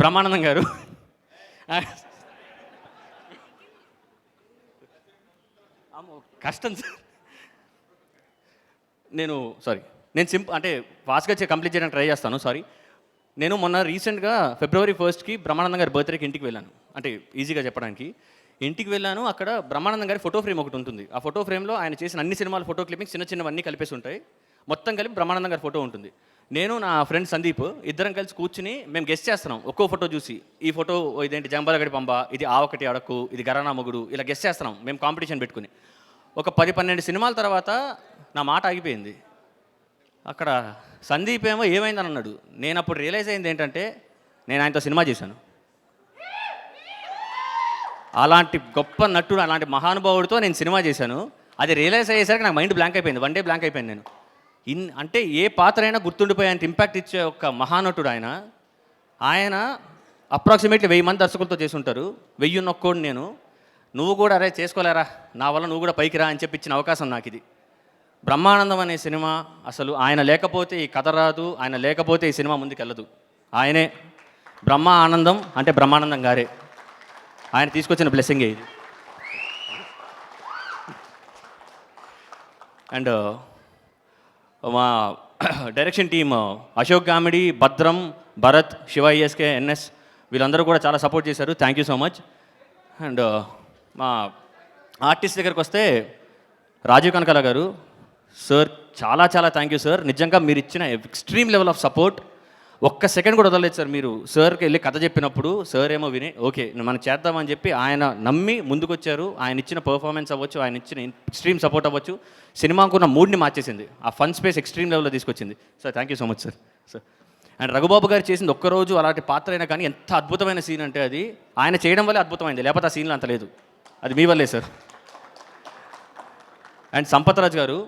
Brahmanandam గారు, కష్టం సార్. నేను అంటే ఫాస్ట్గా కంప్లీట్ చేయడానికి ట్రై చేస్తాను. నేను మొన్న రీసెంట్గా February 1st బ్రహ్మానందం గారి బర్త్డేకి ఇంటికి వెళ్ళాను. అంటే ఈజీగా చెప్పడానికి ఇంటికి వెళ్ళాను. అక్కడ బ్రహ్మానందం గారి ఫోటో ఫ్రేమ్ ఒకటి ఉంటుంది. ఆ ఫోటో ఫ్రేమ్లో ఆయన చేసిన అన్ని సినిమాల ఫోటో క్లిప్పింగ్స్ చిన్నవన్నీ కలిపేసి ఉంటాయి. మొత్తం కలిపి బ్రహ్మానందం గారి ఫోటో ఉంటుంది. నేను నా ఫ్రెండ్ సందీప్ ఇద్దరం కలిసి కూర్చుని మేము గెస్ట్ చేస్తున్నాం. ఒక్కో ఫోటో చూసి ఈ ఫోటో ఇదేంటి జంబాలగడి పంబ, ఇది ఆవకటి అడక్కు, ఇది గరానా మొగుడు, ఇలా గెస్ట్ చేస్తున్నాం మేము కాంపిటీషన్ పెట్టుకుని. ఒక 10-12 సినిమాల తర్వాత నా మాట ఆగిపోయింది. అక్కడ సందీప్ ఏమైందని అన్నాడు. నేను అప్పుడు రియలైజ్ అయింది ఏంటంటే నేను ఆయనతో సినిమా చేశాను. అలాంటి గొప్ప నటుడు, అలాంటి మహానుభావుడితో నేను సినిమా చేశాను. అది రియలైజ్ అయ్యేసరికి నాకు మైండ్ బ్లాంక్ అయిపోయింది. 1 డే బ్లాంక్ అయిపోయింది నేను. అంటే ఏ పాత్ర అయినా గుర్తుండిపోయేంత ఇంపాక్ట్ ఇచ్చే ఒక మహానటుడు ఆయన. ఆయన అప్రాక్సిమేట్లీ 1000 మంది దర్శకులతో చేసి ఉంటారు. 1000 ఒక్కోడు నేను. నువ్వు కూడా అరే చేసుకోలేరా, నా వల్ల నువ్వు కూడా పైకి రా అని చెప్పి ఇచ్చిన అవకాశం నాకు ఇది. బ్రహ్మానందం అనే సినిమా అసలు ఆయన లేకపోతే ఈ కథ రాదు, ఆయన లేకపోతే ఈ సినిమా ముందుకెళ్ళదు. ఆయనే బ్రహ్మ ఆనందం అంటే బ్రహ్మానందం గారే. ఆయన తీసుకొచ్చిన బ్లెస్సింగే ఇది. అండ్ మా డైరెక్షన్ టీమ్ అశోక్ గామిడి, భద్రం, భరత్, శివ ఈఎస్కే, ఎన్ఎస్ వీళ్ళందరూ కూడా చాలా సపోర్ట్ చేశారు. Thank you so much. And మా ఆర్టిస్ట్ దగ్గరికి వస్తే రాజీవ్ కనకాల గారు, సార్ చాలా చాలా థ్యాంక్ యూ సార్. నిజంగా మీరు ఇచ్చిన ఎక్స్ట్రీమ్ లెవెల్ ఆఫ్ సపోర్ట్ ఒక్క సెకండ్ కూడా వదలలేదు సార్. మీరు సార్కి వెళ్ళి కథ చెప్పినప్పుడు సార్ ఏమో విని ఓకే మనం చేద్దామని చెప్పి ఆయన నమ్మి ముందుకొచ్చారు. ఆయన ఇచ్చిన పర్ఫార్మెన్స్ అవ్వచ్చు, ఆయన ఇచ్చిన ఎక్స్ట్రీమ్ సపోర్ట్ అవ్వచ్చు, సినిమాకు ఉన్న మూడ్ని మార్చేసింది. ఆ ఫన్ స్పేస్ ఎక్స్ట్రీమ్ లెవెల్లో తీసుకొచ్చింది. Sir thank you so much sir. Sir and Raghubabu గారు చేసింది ఒక్కరోజు అలాంటి పాత్ర అయినా కానీ ఎంత అద్భుతమైన సీన్ అంటే అది ఆయన చేయడం వల్లే అద్భుతమైంది, లేకపోతే ఆ సీన్లో అంత లేదు. అది మీ వల్లే సార్. అండ్ సంపత్ రాజ్ గారు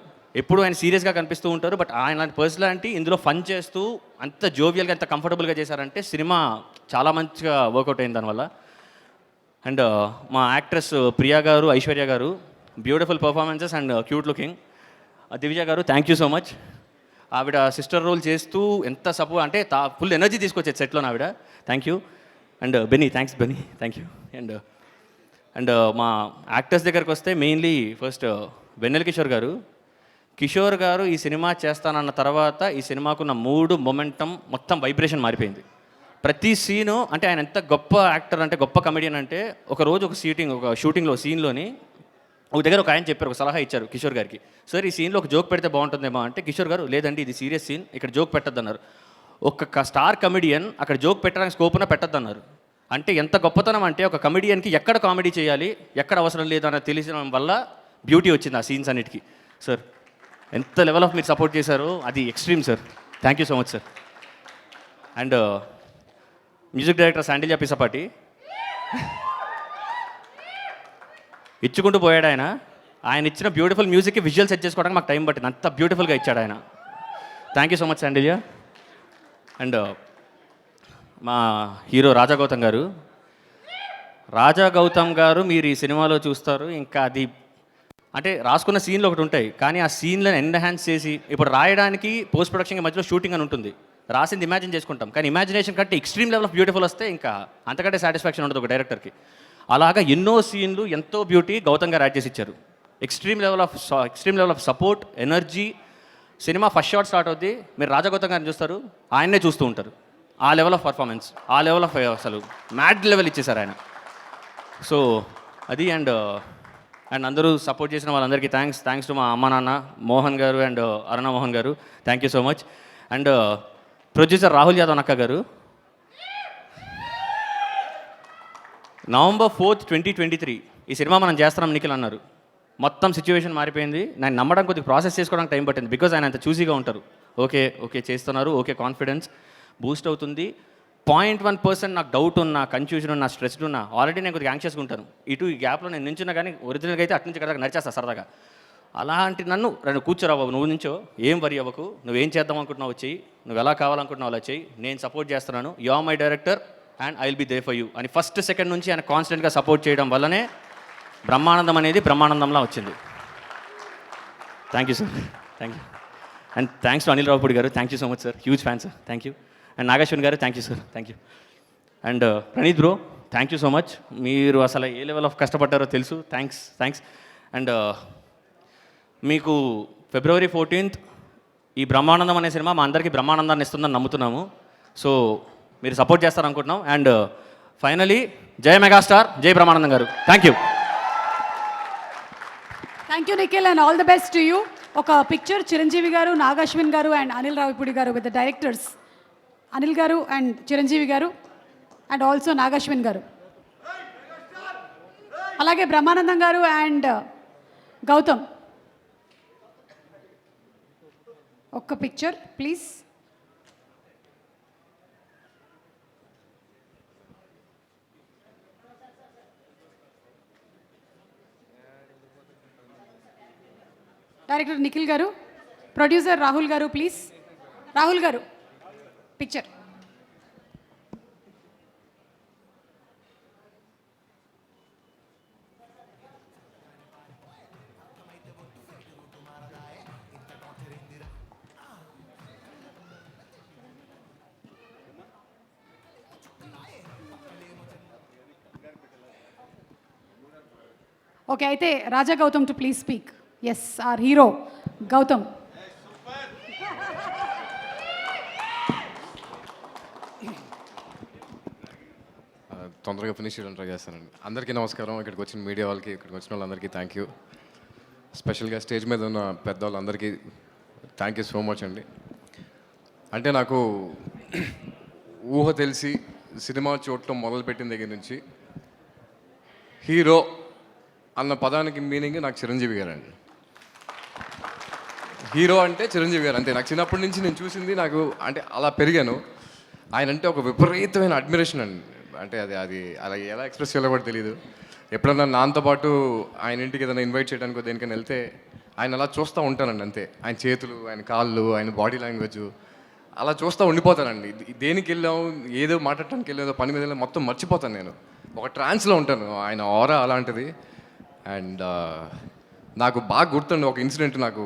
ఎప్పుడు ఆయన సీరియస్గా కనిపిస్తూ ఉంటారు, బట్ ఆయన పర్సనాలిటీ ఇందులో ఫన్ చేస్తూ అంత జోవియల్గా అంత కంఫర్టబుల్గా చేశారంటే సినిమా చాలా మంచిగా వర్కౌట్ అయింది దానివల్ల. అండ్ మా యాక్ట్రెస్ ప్రియా గారు, ఐశ్వర్య గారు beautiful performances and cute looking. Divya గారు థ్యాంక్ యూ సో మచ్. ఆవిడ సిస్టర్ రోల్ చేస్తూ ఎంత సపోర్ట్ అంటే ఫుల్ ఎనర్జీ తీసుకొచ్చేది సెట్లో ఆవిడ. Thank you. And Benny, thanks Benny, thank you. And మా యాక్టర్స్ దగ్గరికి వస్తే మెయిన్లీ ఫస్ట్ వెన్నెల కిషోర్ గారు ఈ సినిమా చేస్తానన్న తర్వాత ఈ సినిమాకున్న మూడు మొమెంటం మొత్తం వైబ్రేషన్ మారిపోయింది. ప్రతి సీను అంటే ఆయన ఎంత గొప్ప యాక్టర్ అంటే గొప్ప కమెడియన్ అంటే ఒకరోజు ఒక షూటింగ్లో సీన్లోని ఒక దగ్గర ఒక ఆయన చెప్పారు, ఒక సలహా ఇచ్చారు కిషోర్ గారికి, సార్ ఈ సీన్లో ఒక జోక్ పెడితే బాగుంటుందేమో అంటే కిషోర్ గారు లేదండి ఇది సీరియస్ సీన్, ఇక్కడ జోక్ పెట్టద్దు అన్నారు. ఒక స్టార్ కమెడియన్ అక్కడ జోక్ పెట్టడానికి స్కోప్ ఉన్న పెట్టద్దు అన్నారు. అంటే ఎంత గొప్పతనం అంటే ఒక కమెడియన్కి ఎక్కడ కామెడీ చేయాలి ఎక్కడ అవసరం లేదన్న తెలిసిన వల్ల బ్యూటీ వచ్చింది ఆ సీన్స్ అన్నిటికీ. సార్ ఎంత లెవెల్ ఆఫ్ మీరు సపోర్ట్ చేశారో అది extreme sir. Thank you so much sir. And music director Sandilya Pisapati ఇచ్చుకుంటూ పోయాడు ఆయన. ఆయన ఇచ్చిన బ్యూటిఫుల్ మ్యూజిక్కి విజువల్ సెట్ చేసుకోవడానికి మాకు టైం పట్టింది, అంత బ్యూటిఫుల్గా ఇచ్చాడు ఆయన. Thank you so much Sandilya. And మా హీరో రాజా గౌతమ్ గారు మీరు ఈ సినిమాలో చూస్తారు. ఇంకా అది అంటే రాసుకున్న సీన్లు ఒకటి ఉంటాయి, కానీ ఆ సీన్లను ఎన్హాన్స్ చేసి ఇప్పుడు రాయడానికి పోస్ట్ ప్రొడక్షన్కి మధ్యలో షూటింగ్ అని ఉంటుంది, రాసింది ఇమాజిన్ చేసుకుంటాం, కానీ ఇమాజినేషన్ కంటే ఎక్స్ట్రీమ్ లెవెల్ ఆఫ్ బ్యూటిఫుల్ వస్తే ఇంకా అంతకంటే సాటిస్ఫాక్షన్ ఉంటుంది ఒక డైరెక్టర్కి. అలాగా ఎన్నో సీన్లు ఎంతో బ్యూటీ గౌతమ్ గారు యాడ్ చేసి ఇచ్చారు. Extreme level of support, energy. Cinema first shot start అవుద్ది, మీరు రాజా గౌతమ్ గారిని చూస్తారు, ఆయన్నే చూస్తూ ఉంటారు. ఆ లెవెల్ ఆఫ్ పర్ఫార్మెన్స్, ఆ లెవెల్ ఆఫ్ అసలు మ్యాడ్ లెవెల్ ఇచ్చేసారు ఆయన. సో అది. అండ్ అందరూ సపోర్ట్ చేసిన వాళ్ళందరికీ థ్యాంక్స్ టు మా అమ్మ నాన్న మోహన్ గారు అండ్ అరుణ మోహన్ గారు, thank you so much. And producer Rahul Yadav అక్క గారు, November 4th, 2023 ఈ సినిమా మనం చేస్తున్నాం నిఖిల్ అన్నారు. మొత్తం సిచ్యువేషన్ మారిపోయింది. నేను నమ్మడం కొద్దిగా ప్రాసెస్ చేసుకోవడానికి టైం పట్టింది, బికాజ్ ఆయన అంత చూసీగా ఉంటారు. ఓకే చేస్తున్నారు, ఓకే కాన్ఫిడెన్స్ బూస్ట్ అవుతుంది. 0.1% నాకు డౌట్ ఉన్నా, కన్ఫ్యూజన్ ఉన్నా, స్ట్రెస్డ్ ఉన్నా, ఆల్రెడీ నేను కొద్దిగా యాంగ్షియస్గా ఉంటాను. ఈ గ్యాప్లో నేను నించున్నా కానీ ఒరిజినల్గా అయితే అటు నుంచి ఇక్కడ నడిచేస్తా సరదాగా. అలాంటి నన్ను కూర్చోరా బాబు, నువ్వు నుంచో, ఏం వరి అవ్వకు, నువ్వేం చేద్దాం అనుకుంటున్నావు చెయ్యి, నువ్వు ఎలా కావాలనుకుంటున్నావు అలా చెయ్యి, నేను సపోర్ట్ చేస్తున్నాను, you are my director and I will be there for you అని ఫస్ట్ సెకండ్ నుంచి ఆయన కాన్స్టెంట్గా సపోర్ట్ చేయడం వల్లనే బ్రహ్మానందం అనేది బ్రహ్మానందంలా వచ్చింది. Thank you sir, thank you. And thanks to Anil Ravipudi గారు, thank you so much sir, huge fan sir, thank you. And Nagashwin గారు, thank you sir, thank you. And Praneeth bro, thank you so much. మీరు అసలు ఏ level of కష్టపడ్డారో తెలుసు, thanks. And మీకు February 14th ఈ బ్రహ్మానందం అనే cinema మా అందరికీ బ్రహ్మానందాన్ని ఇస్తుందని నమ్ముతున్నాము. సో మీరు సపోర్ట్ చేస్తారనుకుంటున్నాం. అండ్ ఫైనలీ జై మెగాస్టార్, జై బ్రహ్మానందం గారు, thank you. Thank you Nikhil and all the best to you. ఒక పిక్చర్ చిరంజీవి గారు, నాగాశ్విన్ గారు అండ్ అనిల్ రావిపూడి గారు విత్ ద డైరెక్టర్స్ అనిల్ గారు అండ్ చిరంజీవి గారు అండ్ ఆల్సో నాగాశ్విన్ గారు, అలాగే బ్రహ్మానందం గారు అండ్ గౌతమ్. ఒక్క పిక్చర్ ప్లీజ్. డైరెక్టర్ నిఖిల్ గారు, ప్రొడ్యూసర్ రాహుల్ గారు ప్లీజ్. రాహుల్ గారు పిక్చర్. ఓకే, అయితే Raja Gautam to please speak. Yes, our hero Gautam. తొందరగా ఫినిష్ చేయడం ట్రై చేస్తానండి. అందరికీ నమస్కారం. ఇక్కడికి వచ్చిన మీడియా వాళ్ళకి, ఇక్కడికి వచ్చిన వాళ్ళందరికీ థ్యాంక్ యూ. స్పెషల్గా స్టేజ్ మీద ఉన్న పెద్దవాళ్ళందరికీ థ్యాంక్ యూ సో మచ్ అండి. అంటే నాకు ఊహ తెలిసి సినిమా చూడటం మొదలుపెట్టిన దగ్గర నుంచి హీరో అన్న పదానికి మీనింగ్ నాకు చిరంజీవి గారు అండి. హీరో అంటే చిరంజీవి గారు అంతే. నాకు చిన్నప్పటి నుంచి నేను చూసింది, నాకు అంటే అలా పెరిగాను. ఆయన అంటే ఒక విపరీతమైన అడ్మిరేషన్ అండి. అంటే అది అలా ఎలా ఎక్స్ప్రెస్ చేయాలో కూడా తెలియదు. ఎప్పుడన్నా నాతో పాటు ఆయన ఇంటికి ఏదైనా ఇన్వైట్ చేయడానికి దేనికైనా వెళ్తే ఆయన అలా చూస్తూ ఉంటానండి అంతే. ఆయన చేతులు, ఆయన కాళ్ళు, ఆయన బాడీ లాంగ్వేజ్ అలా చూస్తూ ఉండిపోతానండి. దేనికి వెళ్ళాం, ఏదో మాట్లాడటానికి వెళ్ళేదో పని మీద వెళ్ళాం, మొత్తం మర్చిపోతాను. నేను ఒక ట్రాన్స్లో ఉంటాను. ఆయన ఆరా అలాంటిది. అండ్ నాకు బాగా గుర్తుండి ఒక ఇన్సిడెంట్, నాకు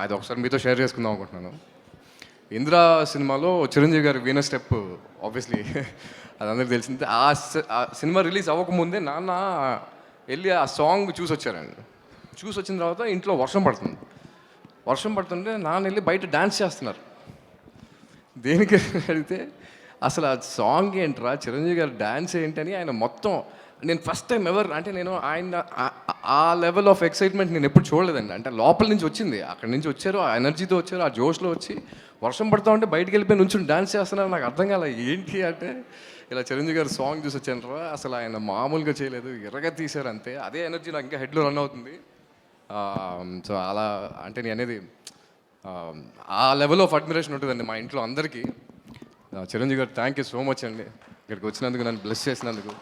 అది ఒకసారి మీతో షేర్ చేసుకుందాం అనుకుంటున్నాను. ఇంద్ర సినిమాలో చిరంజీవి గారి వీణ స్టెప్ ఆబ్వియస్లీ అది అందరికి తెలిసింది. ఆ సినిమా రిలీజ్ అవ్వకముందే నాన్న వెళ్ళి ఆ సాంగ్ చూసి వచ్చారండి. చూసి వచ్చిన తర్వాత ఇంట్లో వర్షం పడుతుంది. వర్షం పడుతుంటే నాన్న వెళ్ళి బయట డ్యాన్స్ చేస్తున్నారు. దేనికి అడిగితే అసలు ఆ సాంగ్ ఏంట్రా, చిరంజీవి గారు డ్యాన్స్ ఏంటని ఆయన మొత్తం, నేను ఫస్ట్ టైం ఎవరు అంటే నేను ఆయన ఆ లెవెల్ ఆఫ్ ఎక్సైట్మెంట్ నేను ఎప్పుడు చూడలేదండి. అంటే లోపల నుంచి వచ్చింది, అక్కడి నుంచి వచ్చారు, ఆ ఎనర్జీతో వచ్చారు, ఆ జోష్లో వచ్చి వర్షం పడతా ఉంటే బయటికి వెళ్ళిపోయి నుంచుని డ్యాన్స్ చేస్తున్నారు. నాకు అర్థం కాలే ఏంటి అంటే, ఇలా చిరంజీవి గారు సాంగ్ చూసి వచ్చాను రా, అసలు ఆయన మామూలుగా చేయలేదు, ఎర్రగా తీశారు అంతే. అదే ఎనర్జీ నాకు ఇంకా హెడ్లో రన్ అవుతుంది. సో అలా అంటే నేను అనేది ఆ లెవెల్ ఆఫ్ అడ్మిరేషన్ ఉంటుందండి మా ఇంట్లో అందరికీ. చిరంజీవి గారు థ్యాంక్ యూ సో మచ్ అండి, ఇక్కడికి వచ్చినందుకు, నన్ను బ్లెస్ చేసినందుకు.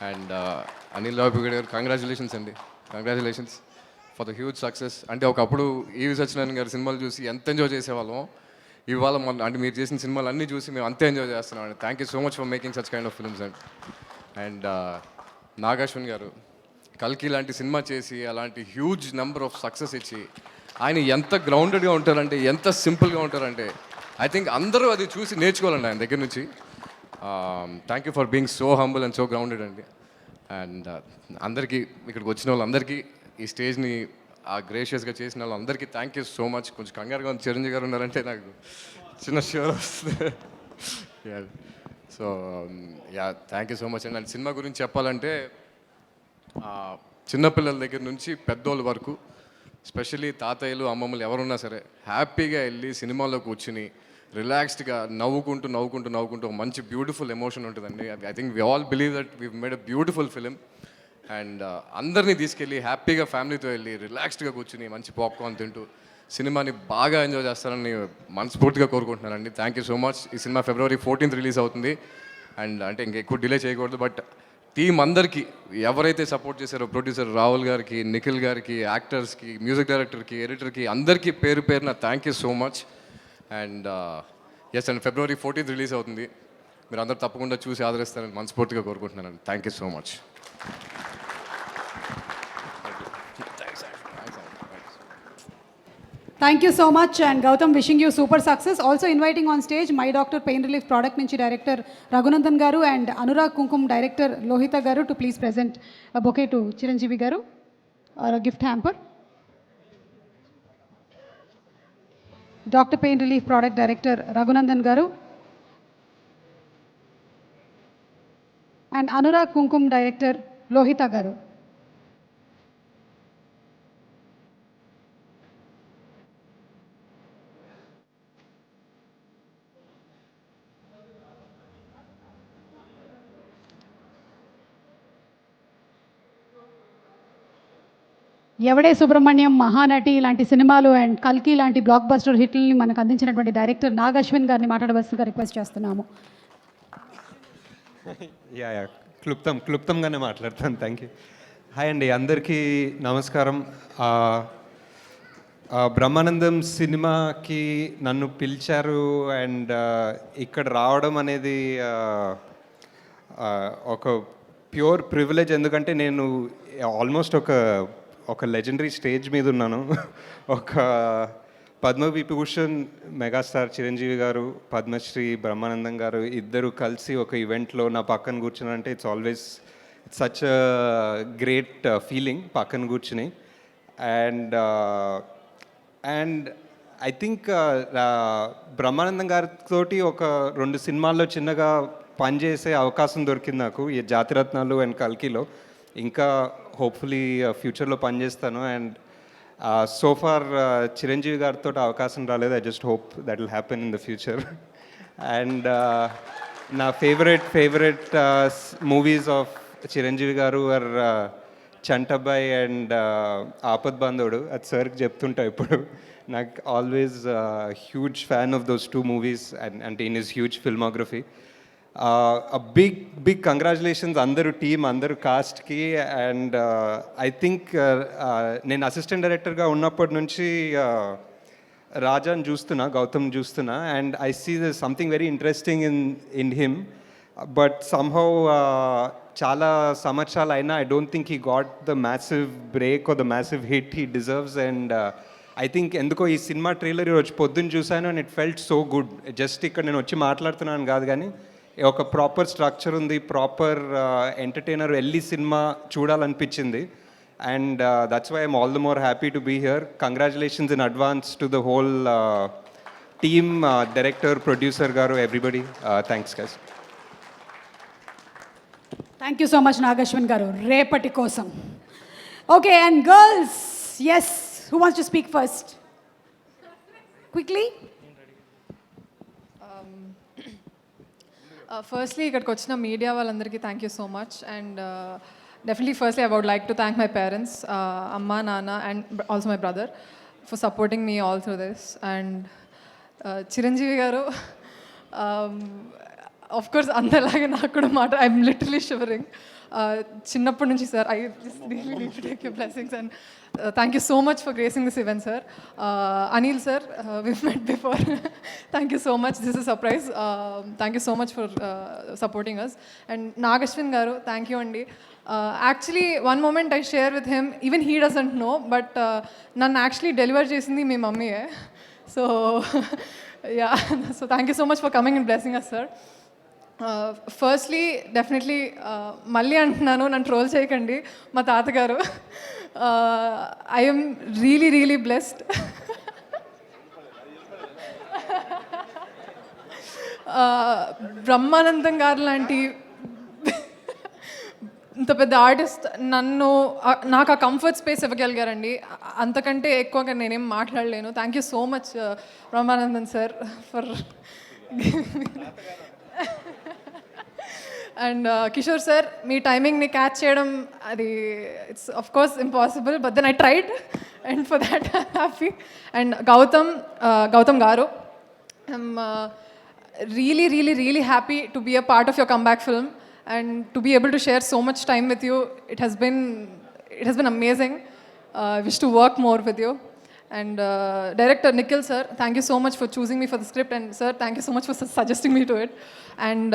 అండ్ అనిల్ రావిపూడి గారు కంగ్రాచులేషన్స్ అండి, congratulations for the huge success. అంటే ఒకప్పుడు ఈవి సత్యనారాయణ గారి సినిమాలు చూసి ఎంత ఎంజాయ్ చేసేవాళ్ళం, ఇవాళ అంటే మీరు చేసిన సినిమాలు అన్నీ చూసి మేము అంతే ఎంజాయ్ చేస్తున్నాం అండి. Thank you so much for making such kind of films and and Nag Ashwin గారు కల్కి లాంటి సినిమా చేసి అలాంటి హ్యూజ్ నెంబర్ ఆఫ్ సక్సెస్ ఇచ్చి ఆయన ఎంత గ్రౌండెడ్గా ఉంటారంటే, ఎంత సింపుల్గా ఉంటారంటే, ఐ థింక్ అందరూ అది చూసి నేర్చుకోవాలండి ఆయన దగ్గర నుంచి. Thank you for being so humble and so grounded అండి. అండ్ అందరికీ, ఇక్కడికి వచ్చిన వాళ్ళందరికీ, ఈ స్టేజ్ని గ్రేషియస్గా చేసిన వాళ్ళందరికీ థ్యాంక్ యూ సో మచ్. కొంచెం కంగారుగా ఉంది, చిరంజీవి గారు ఉన్నారంటే నాకు చిన్న షూర్ వస్తుంది. So yeah, thank you so much అండి. అండ్ సినిమా గురించి చెప్పాలంటే చిన్నపిల్లల దగ్గర నుంచి పెద్దోళ్ళ వరకు, స్పెషల్లీ తాతయ్యలు, అమ్మమ్మలు ఎవరున్నా సరే హ్యాపీగా వెళ్ళి సినిమాలో కూర్చుని రిలాక్స్డ్గా నవ్వుకుంటూ నవ్వుకుంటూ నవ్వుకుంటూ ఒక మంచి బ్యూటిఫుల్ ఎమోషన్ ఉంటుందండి. I think we all believe that we made a beautiful film. And అందరినీ తీసుకెళ్ళి హ్యాపీగా ఫ్యామిలీతో వెళ్ళి రిలాక్స్డ్గా కూర్చుని మంచి పాప్కార్న్ తింటూ సినిమాని బాగా ఎంజాయ్ చేస్తారని మనస్ఫూర్తిగా కోరుకుంటున్నానండి. Thank you so much. ఈ సినిమా February 14th రిలీజ్ అవుతుంది. అండ్ అంటే ఇంకెక్కువ డిలే చేయకూడదు. బట్ టీం అందరికీ ఎవరైతే సపోర్ట్ చేశారో, ప్రొడ్యూసర్ రాహుల్ గారికి, నిఖిల్ గారికి, యాక్టర్స్కి, మ్యూజిక్ డైరెక్టర్కి, ఎడిటర్కి, అందరికీ పేరు పేరున thank you so much. And yes and February 14th release అవుతుంది. మీరు అందరూ తప్పకుండా చూసి ఆదరిస్తారని మనస్ఫూర్తిగా కోరుకుంటున్నాను. Thank you so much. Thank you so much, and Gautam, wishing you super success. Also inviting on stage My Doctor Pain Relief product nunchi director Raghunandan garu and Anurag Kunkum director Lohita garu to please present a bouquet to Chiranjeevi garu or a gift hamper. Doctor Pain Relief product director Raghunandan garu and Anurag Kunkum director Lohita garu. ఎవడే సుబ్రహ్మణ్యం, మహానటి లాంటి సినిమాలు and కల్కి లాంటి block buster హిట్లని మనకు అందించినటువంటి director Nag Ashwin గారిని మాట్లాడవలసిందిగా request చేస్తున్నాము. Yeah క్లుప్తంగానే మాట్లాడతాను. Thank you. హాయ్ అండి, అందరికీ నమస్కారం. బ్రహ్మానందం సినిమాకి నన్ను పిలిచారు అండ్ ఇక్కడ రావడం అనేది ఒక ప్యూర్ ప్రివిలేజ్. ఎందుకంటే నేను ఆల్మోస్ట్ ఒక లెజెండరీ స్టేజ్ మీద ఉన్నాను. ఒక పద్మవిభూషణ్ మెగాస్టార్ చిరంజీవి గారు, పద్మశ్రీ బ్రహ్మానందం గారు ఇద్దరు కలిసి ఒక ఈవెంట్లో నా పక్కన కూర్చున్నారంటే ఇట్స్ సచ్ గ్రేట్ ఫీలింగ్ పక్కన కూర్చుని. And and I think Brahmanandam గారితో ఒక 2 సినిమాల్లో చిన్నగా పనిచేసే అవకాశం దొరికింది నాకు, ఈ జాతిరత్నాలు అండ్ కల్కిలో. ఇంకా హోప్ఫుల్లీ ఫ్యూచర్లో పనిచేస్తాను. అండ్ సో ఫార్ చిరంజీవి గారితో అవకాశం రాలేదు. I just hope that will happen in the future. And నా ఫేవరెట్ మూవీస్ ఆఫ్ చిరంజీవి గారు ఆర్ చంటబ్బాయ్ అండ్ ఆపద్ బాంధవుడు. అది సార్కి చెప్తుంటా ఇప్పుడు. నాకు always huge fan of those 2 movies and in his huge filmography. Big congratulations అందరూ టీమ్, అందరూ కాస్ట్కి. అండ్ ఐ థింక్ నేను అసిస్టెంట్ డైరెక్టర్గా ఉన్నప్పటి నుంచి రాజాని చూస్తున్నా, గౌతమ్ చూస్తున్నా. And I see the something very interesting in him. But somehow చాలా సంవత్సరాలు అయినా I don't think he got the massive break or the massive hit he deserves. And I think ఎందుకో ఈ సినిమా ట్రైలర్ ఈరోజు పొద్దున్న చూశాను and it felt so good. Just ఇక్కడ నేను వచ్చి మాట్లాడుతున్నాను కాదు, కానీ ఒక ప్రాపర్ స్ట్రక్చర్ ఉంది, ప్రాపర్ ఎంటర్టైనర్ వెళ్ళి సినిమా చూడాలనిపించింది. And that's why I'm all the more happy to be here. Congratulations in advance to the whole team, director, producer గారు, everybody. Thanks guys. Thank you so much Nagashwin గారు, రేపటి కోసం. Okay, and girls, yes, who wants to speak first? Quickly. Firstly ఇక్కడికి వచ్చిన media వాళ్ళందరికీ thank you so much. And definitely firstly I would like to thank my parents, అమ్మ, నాన్న, and also my brother for supporting me all through this. And Chiranjeevi గారు, of course అందరిలాగే నాకు కూడా I'm literally shivering. చిన్నప్పటి నుంచి sir, I really need to take your blessings. And thank you so much for gracing this event sir. Anil sir, we've met before. Thank you so much. This is a surprise. Thank you so much for supporting us. And Nagashwin garu, thank you andi. Actually one moment I share with him, even he doesn't know, but nannu actually deliver chesindi me mummy eh. So yeah, so thank you so much for coming and blessing us sir. Firstly definitely మళ్ళీ అంటున్నాను, నన్ను troll చేయకండి, మా తాతగారు. I'm really blessed. Brahmanandam గారు లాంటి ఇంత పెద్ద ఆర్టిస్ట్ నాకు ఆ కంఫర్ట్ స్పేస్ ఇవ్వగలిగారండి. అంతకంటే ఎక్కువగా నేనేం మాట్లాడలేను. Thank you so much Brahmanandam sir for. And Kishore sir, మీ టైమింగ్ని క్యాచ్ చేయడం అది it's of course impossible, but then I tried, and for that happy. And Gautam గారు, I'm really happy to be a part of your comeback film and to be able to share so much time with you. It has been amazing. I wish to work more with you. And director Nikhil sir, thank you so much for choosing me for the script, and sir, thank you so much for suggesting me to it. And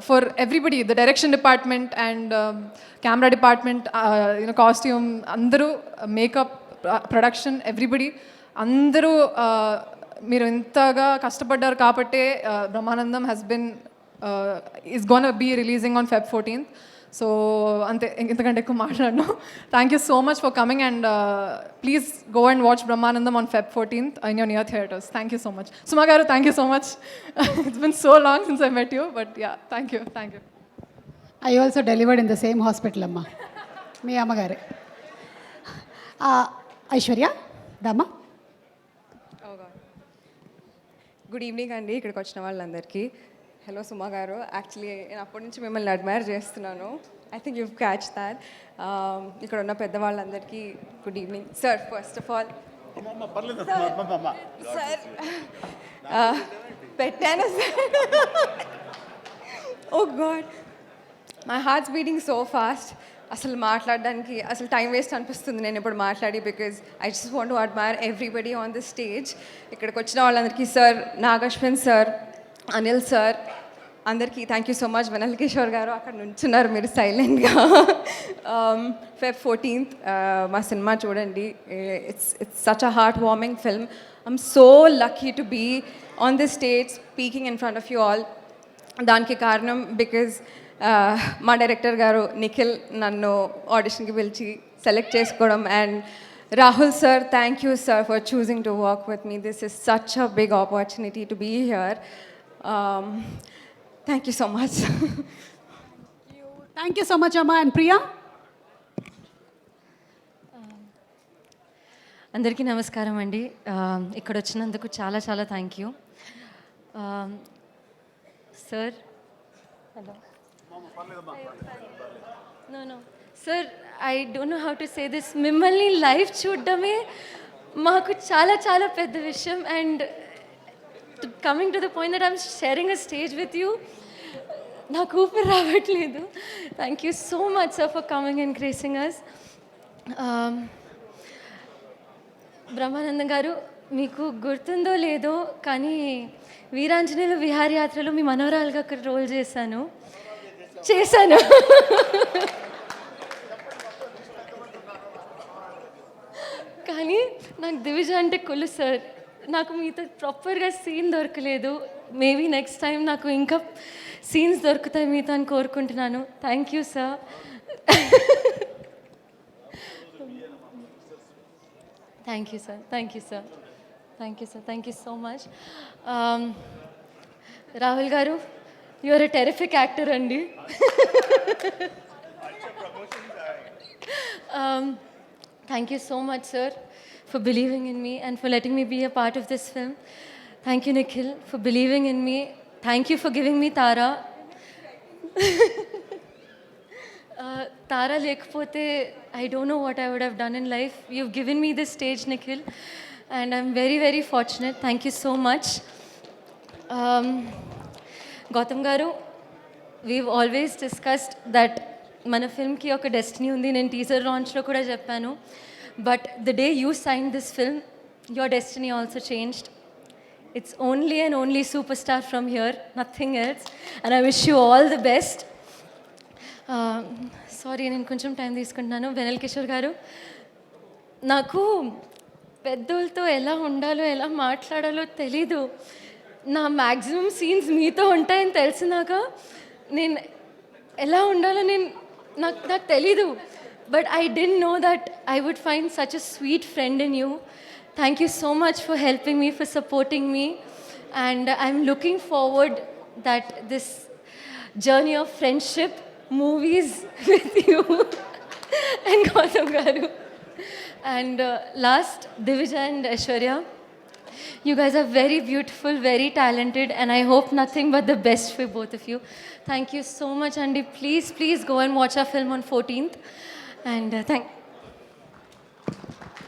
for everybody, the direction department and camera department, costume, andaru, makeup, production, everybody, andaru మీరు ఇంతగా కష్టపడ్డారు కాబట్టే Brahmanandam has been is gonna be releasing on Feb 14th. So అంతే, ఇంతకంటే ఎక్కువ మాట్లాడను. Thank you so much for coming, and please go and watch Brahmanandam on Feb 14th in your near theatres. Thank you so much. Suma garu, thank you so much. It's been so long since I met you, but yeah, thank you. I also delivered in the same hospital, amma. మీ అమ్మగారే. ఐశ్వర్య దమ్మా. Good evening అండి, ఇక్కడికి వచ్చిన వాళ్ళందరికీ. Hello సుమా గారు, actually నేను అప్పటి నుంచి మిమ్మల్ని అడ్మైర్ చేస్తున్నాను. I think you catch that. ఇక్కడ ఉన్న పెద్దవాళ్ళందరికీ good evening sir. First of all sir పెట్టాను sir. Oh god, my heart's beating so fast. అసలు మాట్లాడడానికి అసలు టైం వేస్ట్ అనిపిస్తుంది నేను ఇప్పుడు మాట్లాడి, because I just want to admire everybody on this stage. ఇక్కడికి వచ్చిన వాళ్ళందరికీ sir, Nagashwin sir, Anil sir, అందరికీ thank you so much. Vennela Kishore గారు అక్కడ నుంచున్నారు మీరు సైలెంట్గా. Feb 14th మా సినిమా చూడండి. It's such a heart warming film. I'm so lucky to be on this stage speaking in front of you all. దానికి కారణం బికాజ్ మా డైరెక్టర్ గారు నిఖిల్ నన్ను ఆడిషన్కి పిలిచి సెలెక్ట్ చేసుకోవడం, and Rahul sir, thank you sir for choosing to work with me. This is such a big opportunity to be here. Thank you so much. Thank you so much అమ్మా. And Priya? అందరికీ నమస్కారం అండి. ఇక్కడ వచ్చినందుకు చాలా చాలా thank you sir. Hello, no sir, I don't know how to say this. మిమ్మల్ని live చూడడమే మాకు చాలా చాలా పెద్ద విషయం. And coming to the point that I'm sharing a stage with you, నాకు ఊపిరి రావట్లేదు. Thank you so much sir for coming and gracing us. Brahmanandam గారు, మీకు గుర్తుందో లేదో కానీ వీరాంజనేయులు విహారయాత్రలో మీ మనవరాలుగా అక్కడ రోల్ చేశాను. కానీ నాకు దివిజ అంటే కులు సార్. నాకు మీతో ప్రాపర్గా సీన్ దొరకలేదు. మేబీ నెక్స్ట్ టైం నాకు ఇంకా సీన్స్ దొరుకుతాయి మీతో అని కోరుకుంటున్నాను. Thank you sir. Thank you sir, thank you sir, thank you sir, thank you so much. Rahul గారు, you are a terrific actor అండి. Thank you so much sir for believing in me and for letting me be a part of this film. Thank you, Nikhil, for believing in me. Thank you for giving me Tara. Tara lekapothe I don't know what I would have done in life. You've given me this stage, Nikhil, and I'm very, very fortunate. Thank you so much. Gautam garu, we've always discussed that mana film ki oka destiny undi. Nen teaser launch lo kuda cheppanu. But the day you signed this film, your destiny also changed. It's only and only superstar from here, nothing else. And I wish you all the best. Sorry, నేను కొంచెం time తీసుకుంటున్నాను. వెనల్ కిషోర్ గారు, నాకు పెద్దోళ్ళతో ఎలా ఉండాలో ఎలా మాట్లాడాలో తెలీదు. నా మ్యాక్సిమం సీన్స్ మీతో ఉంటాయని తెలిసినాక నేను ఎలా ఉండాలో నాకు తెలీదు. But I didn't know that I would find such a sweet friend in you. Thank you so much for helping me, for supporting me. And I'm looking forward that this journey of friendship, movies with you and Gautam garu. And last, Divija and Aishwarya. You guys are very beautiful, very talented, and I hope nothing but the best for both of you. Thank you so much, Andy. Please, please go and watch our film on 14th. And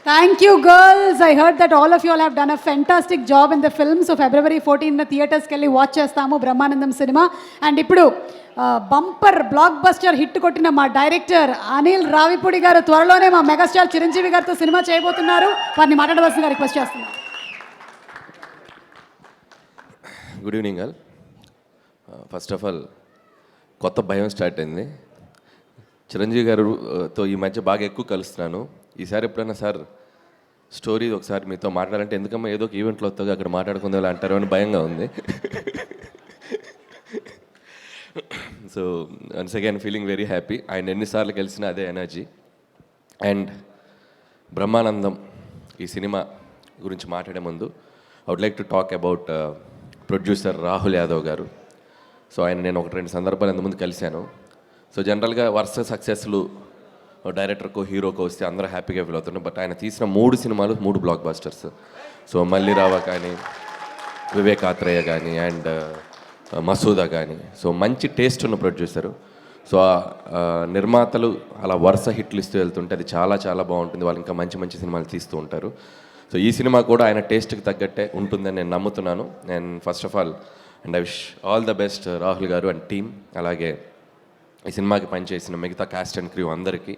Thank you, girls. I heard that all of you all have done a fantastic job in the film. So February 14th theaters కి వెళ్ళి watch చేస్తాము Brahmanandam cinema. And ఇప్పుడు bumper block buster hit కొట్టిన మా director Anil Ravipudi గారు త్వరలోనే మా megastar Chiranjeevi గారితో సినిమా చేయబోతున్నారు. వారిని మాట్లాడవలసిందిగా రిక్వెస్ట్ చేస్తున్నాను. Good evening all. First of all కొత్త భయం స్టార్ట్ అయింది. చిరంజీవి గారితో ఈ మధ్య బాగా ఎక్కువ కలుస్తున్నాను. ఈసారి ఎప్పుడైనా సార్ స్టోరీ ఒకసారి మీతో మాట్లాడాలంటే ఎందుకమ్మా ఏదో ఒక ఈవెంట్లో వస్తుంది అక్కడ మాట్లాడుకుందా అంటారు అని భయంగా ఉంది. So once again feeling very happy. ఆయన ఎన్నిసార్లు కలిసినా అదే ఎనర్జీ. అండ్ బ్రహ్మానందం ఈ సినిమా గురించి మాట్లాడే ముందు I would like to talk about producer Rahul Yadav గారు. సో ఆయన నేను 1-2 సందర్భాలు ఇంతకుముందు కలిశాను. సో జనరల్గా వరుస సక్సెస్లు డైరెక్టర్కో హీరోకో వస్తే అందరూ హ్యాపీగా ఫీల్ అవుతున్నారు. బట్ ఆయన తీసిన 3 సినిమాలు 3 బ్లాక్ బస్టర్స్. సో మల్లిరావ కానీ, వివేకాత్రేయ కానీ, అండ్ మసూదా కానీ. సో మంచి టేస్ట్ ఉన్న ప్రొడ్యూసరు. సో నిర్మాతలు అలా వరుస హిట్లు ఇస్తూ వెళ్తుంటే అది చాలా చాలా బాగుంటుంది. వాళ్ళు ఇంకా మంచి మంచి సినిమాలు తీస్తూ ఉంటారు. సో ఈ సినిమా కూడా ఆయన టేస్ట్కి తగ్గట్టే ఉంటుందని నేను నమ్ముతున్నాను. And first of all and I wish all the best Rahul గారు అండ్ టీమ్, అలాగే ఈ సినిమాకి పనిచేసిన మిగతా కాస్ట్ అండ్ క్రూ అందరికీ.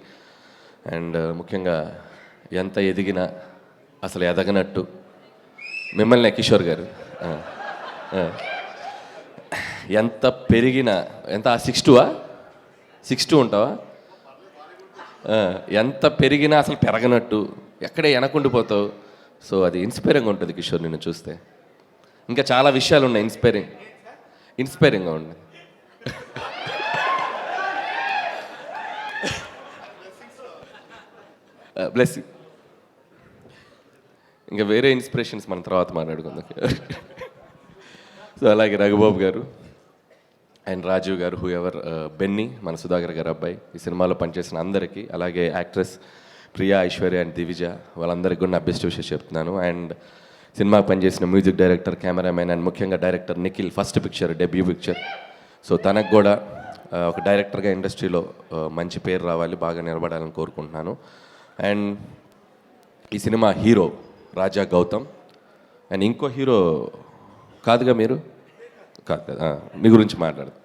అండ్ ముఖ్యంగా ఎంత ఎదిగినా అసలు ఎదగనట్టు మిమ్మల్ని కిషోర్ గారు ఎంత పెరిగినా ఎంత 6'2" ఉంటావా? ఎంత పెరిగినా అసలు పెరగనట్టు ఎక్కడే వెనకుండిపోతావు. సో అది ఇన్స్పైరింగ్గా ఉంటుంది కిషోర్ నిన్ను చూస్తే. ఇంకా చాలా విషయాలు ఉన్నాయి ఇన్స్పైరింగ్గా ఉంది. Bless you. ఇంకా వేరే ఇన్స్పిరేషన్స్ మన తర్వాత మాట్లాడుకుందాం. సో అలాగే రఘుబాబు గారు అండ్ రాజీవ్ గారు, హూ ఎవర్, బెన్నీ, మన సుధాకర్ గారు అబ్బాయి, ఈ సినిమాలో పనిచేసిన అందరికీ, అలాగే యాక్ట్రెస్ ప్రియా, ఐశ్వర్య అండ్ దివిజ, వాళ్ళందరికీ కూడా నా బెస్ట్ విషెస్ చెప్తున్నాను. అండ్ సినిమాకి పనిచేసిన మ్యూజిక్ డైరెక్టర్, కెమెరామెన్ అండ్ ముఖ్యంగా director Nikhil, first picture, debut picture. So తనకు కూడా ఒక డైరెక్టర్గా ఇండస్ట్రీలో మంచి పేరు రావాలి, బాగా నిలబడాలని కోరుకుంటున్నాను. అండ్ ఈ సినిమా హీరో రాజా గౌతమ్, అండ్ ఇంకో హీరో కాదుగా మీరు, కాదు కదా, మీ గురించి మాట్లాడదు.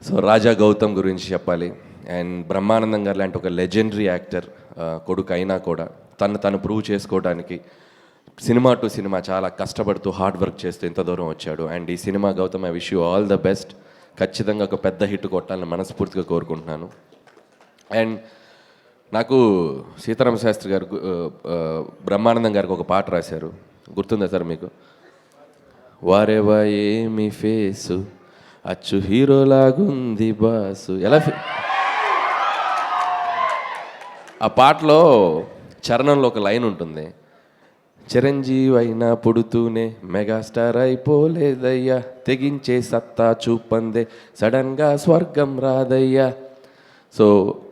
సో రాజా గౌతమ్ గురించి చెప్పాలి. అండ్ బ్రహ్మానందం గారు లాంటి ఒక లెజెండరీ యాక్టర్ కొడుకు అయినా కూడా తను ప్రూవ్ చేసుకోవడానికి సినిమా టు సినిమా చాలా కష్టపడుతూ హార్డ్ వర్క్ చేస్తూ ఇంత దూరం వచ్చాడు. అండ్ ఈ సినిమా Gautham, I wish you all the best. ఖచ్చితంగా ఒక పెద్ద హిట్ కొట్టాలని మనస్ఫూర్తిగా కోరుకుంటున్నాను. అండ్ నాకు సీతారామ శాస్త్రి గారు బ్రహ్మానందం గారికి ఒక పాట రాశారు, గుర్తుందా సార్ మీకు? వారేవా ఏమి ఫేసు, అచ్చు హీరోలాగుంది బాసు. ఎలా ఆ పాటలో చరణంలో ఒక లైన్ ఉంటుంది, చిరంజీవి అయినా పుడుతూనే మెగాస్టార్ అయిపోలేదయ్యా, తెగించే సత్తా చూపందే సడన్గా స్వర్గం రాదయ్యా. సో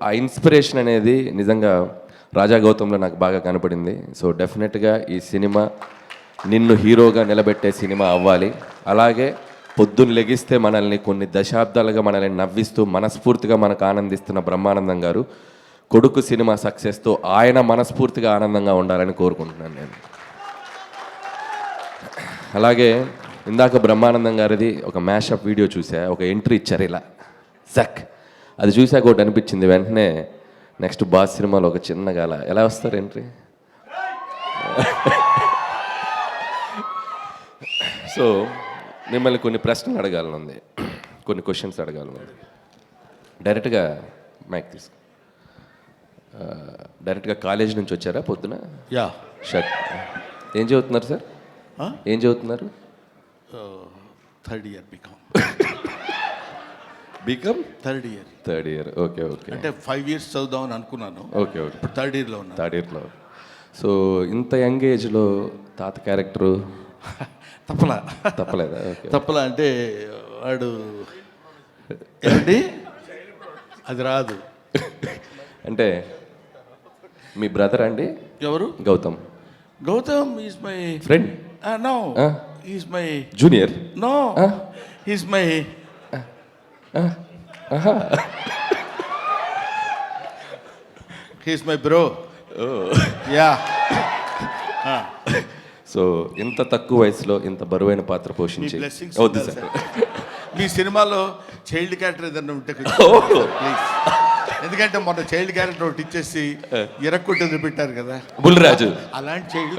ఆ ఇన్స్పిరేషన్ అనేది నిజంగా రాజా గౌతంలో నాకు బాగా కనపడింది. సో డెఫినెట్గా ఈ సినిమా నిన్ను హీరోగా నిలబెట్టే సినిమా అవ్వాలి. అలాగే పొద్దున్న లెగిస్తే మనల్ని కొన్ని దశాబ్దాలుగా మనల్ని నవ్విస్తూ మనస్ఫూర్తిగా మనకు ఆనందిస్తున్న బ్రహ్మానందం గారు కొడుకు సినిమా సక్సెస్తో ఆయన మనస్ఫూర్తిగా ఆనందంగా ఉండాలని కోరుకుంటున్నాను నేను. అలాగే ఇందాక బ్రహ్మానందం గారిది ఒక మ్యాషప్ వీడియో చూసా, ఒక ఎంట్రీ ఇచ్చారు ఇలా జక్, అది చూసాక ఒకటి అనిపించింది, వెంటనే నెక్స్ట్ బాస్ సినిమాలో ఒక చిన్నగా అలా ఎలా వస్తారు ఎంట్రీ. సో మిమ్మల్ని కొన్ని ప్రశ్నలు అడగాలనుంది, కొన్ని క్వశ్చన్స్ అడగాలనుంది. డైరెక్ట్గా మైక్ తీసుకో. డైరెక్ట్గా కాలేజ్ నుంచి వచ్చారా పొద్దున? యా. షర్ట్ ఏం చదువుతున్నారు సార్? ఏం చదువుతున్నారు? Third year BCom. BCom third year. Okay okay. అంటే 5 years చదువుదామని అనుకున్నాను. Okay okay. ఇప్పుడు థర్డ్ ఇయర్లో ఉన్నాను. థర్డ్ ఇయర్లో. సో ఇంత యంగ్ ఏజ్లో తాత క్యారెక్టరు తప్పలేదా? ఓకే. తప్పలా అంటే వాడు ఏంటి అది రాదు. అంటే మీ బ్రదర్ అండి? ఎవరు? Gautham. Gautham is my friend. No, is my junior. No, is my his my bro. Yeah. So ఇంత తక్కువ వయసులో ఇంత బరువైన పాత్ర పోషించి వద్దు సార్. మీ సినిమాలో చైల్డ్ క్యారెక్టర్ ఏదైనా ఉంటే ప్లీజ్. ఎందుకంటే మొన్న చైల్డ్ క్యారెక్టర్ ఒకటి ఇచ్చేసి ఎరక్కొట్టేది పెట్టారు కదా, బుల్లిరాజు, అలాంటి child.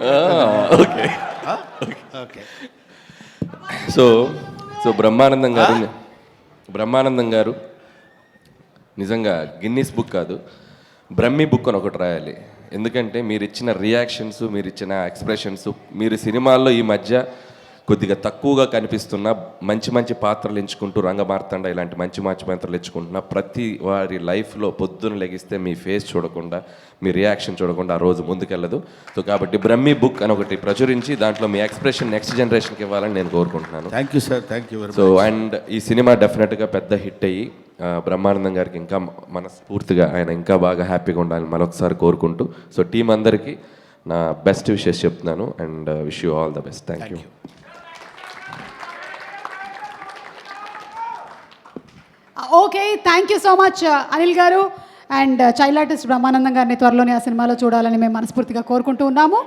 Okay okay. So so Brahmanandam గారు నిజంగా గిన్నీస్ బుక్ కాదు, బ్రహ్మీ బుక్ అని ఒకటి రాయాలి. ఎందుకంటే మీరు ఇచ్చిన రియాక్షన్స్, మీరు ఇచ్చిన ఎక్స్ప్రెషన్స్, మీరు సినిమాల్లో ఈ మధ్య కొద్దిగా తక్కువగా కనిపిస్తున్న మంచి మంచి పాత్రలు ఎంచుకుంటూ, రంగమార్తాండ ఇలాంటి మంచి పాత్రలు ఎంచుకుంటున్న ప్రతి వారి లైఫ్లో పొద్దున్న లెగిస్తే మీ ఫేస్ చూడకుండా, మీ రియాక్షన్ చూడకుండా ఆ రోజు ముందుకెళ్ళదు. సో కాబట్టి బ్రహ్మీ బుక్ అని ఒకటి ప్రచురించి దాంట్లో మీ ఎక్స్ప్రెషన్ నెక్స్ట్ జనరేషన్కి ఇవ్వాలని నేను కోరుకుంటున్నాను. Thank you sir, thank you. So and ఈ సినిమా డెఫినెట్గా పెద్ద హిట్ అయ్యి బ్రహ్మానందం గారికి ఇంకా మనస్ఫూర్తిగా ఆయన ఇంకా బాగా హ్యాపీగా ఉండాలని మరొకసారి కోరుకుంటూ, సో టీం అందరికీ నా బెస్ట్ విషెస్ చెప్తున్నాను and wish you all the best. Thank you. Okay, thank you so much Anil గారు. అండ్ చైల్డ్ ఆర్టిస్ట్ బ్రహ్మానందం గారిని త్వరలోనే ఆ సినిమాలో చూడాలని మేము మనస్ఫూర్తిగా కోరుకుంటూ ఉన్నాము.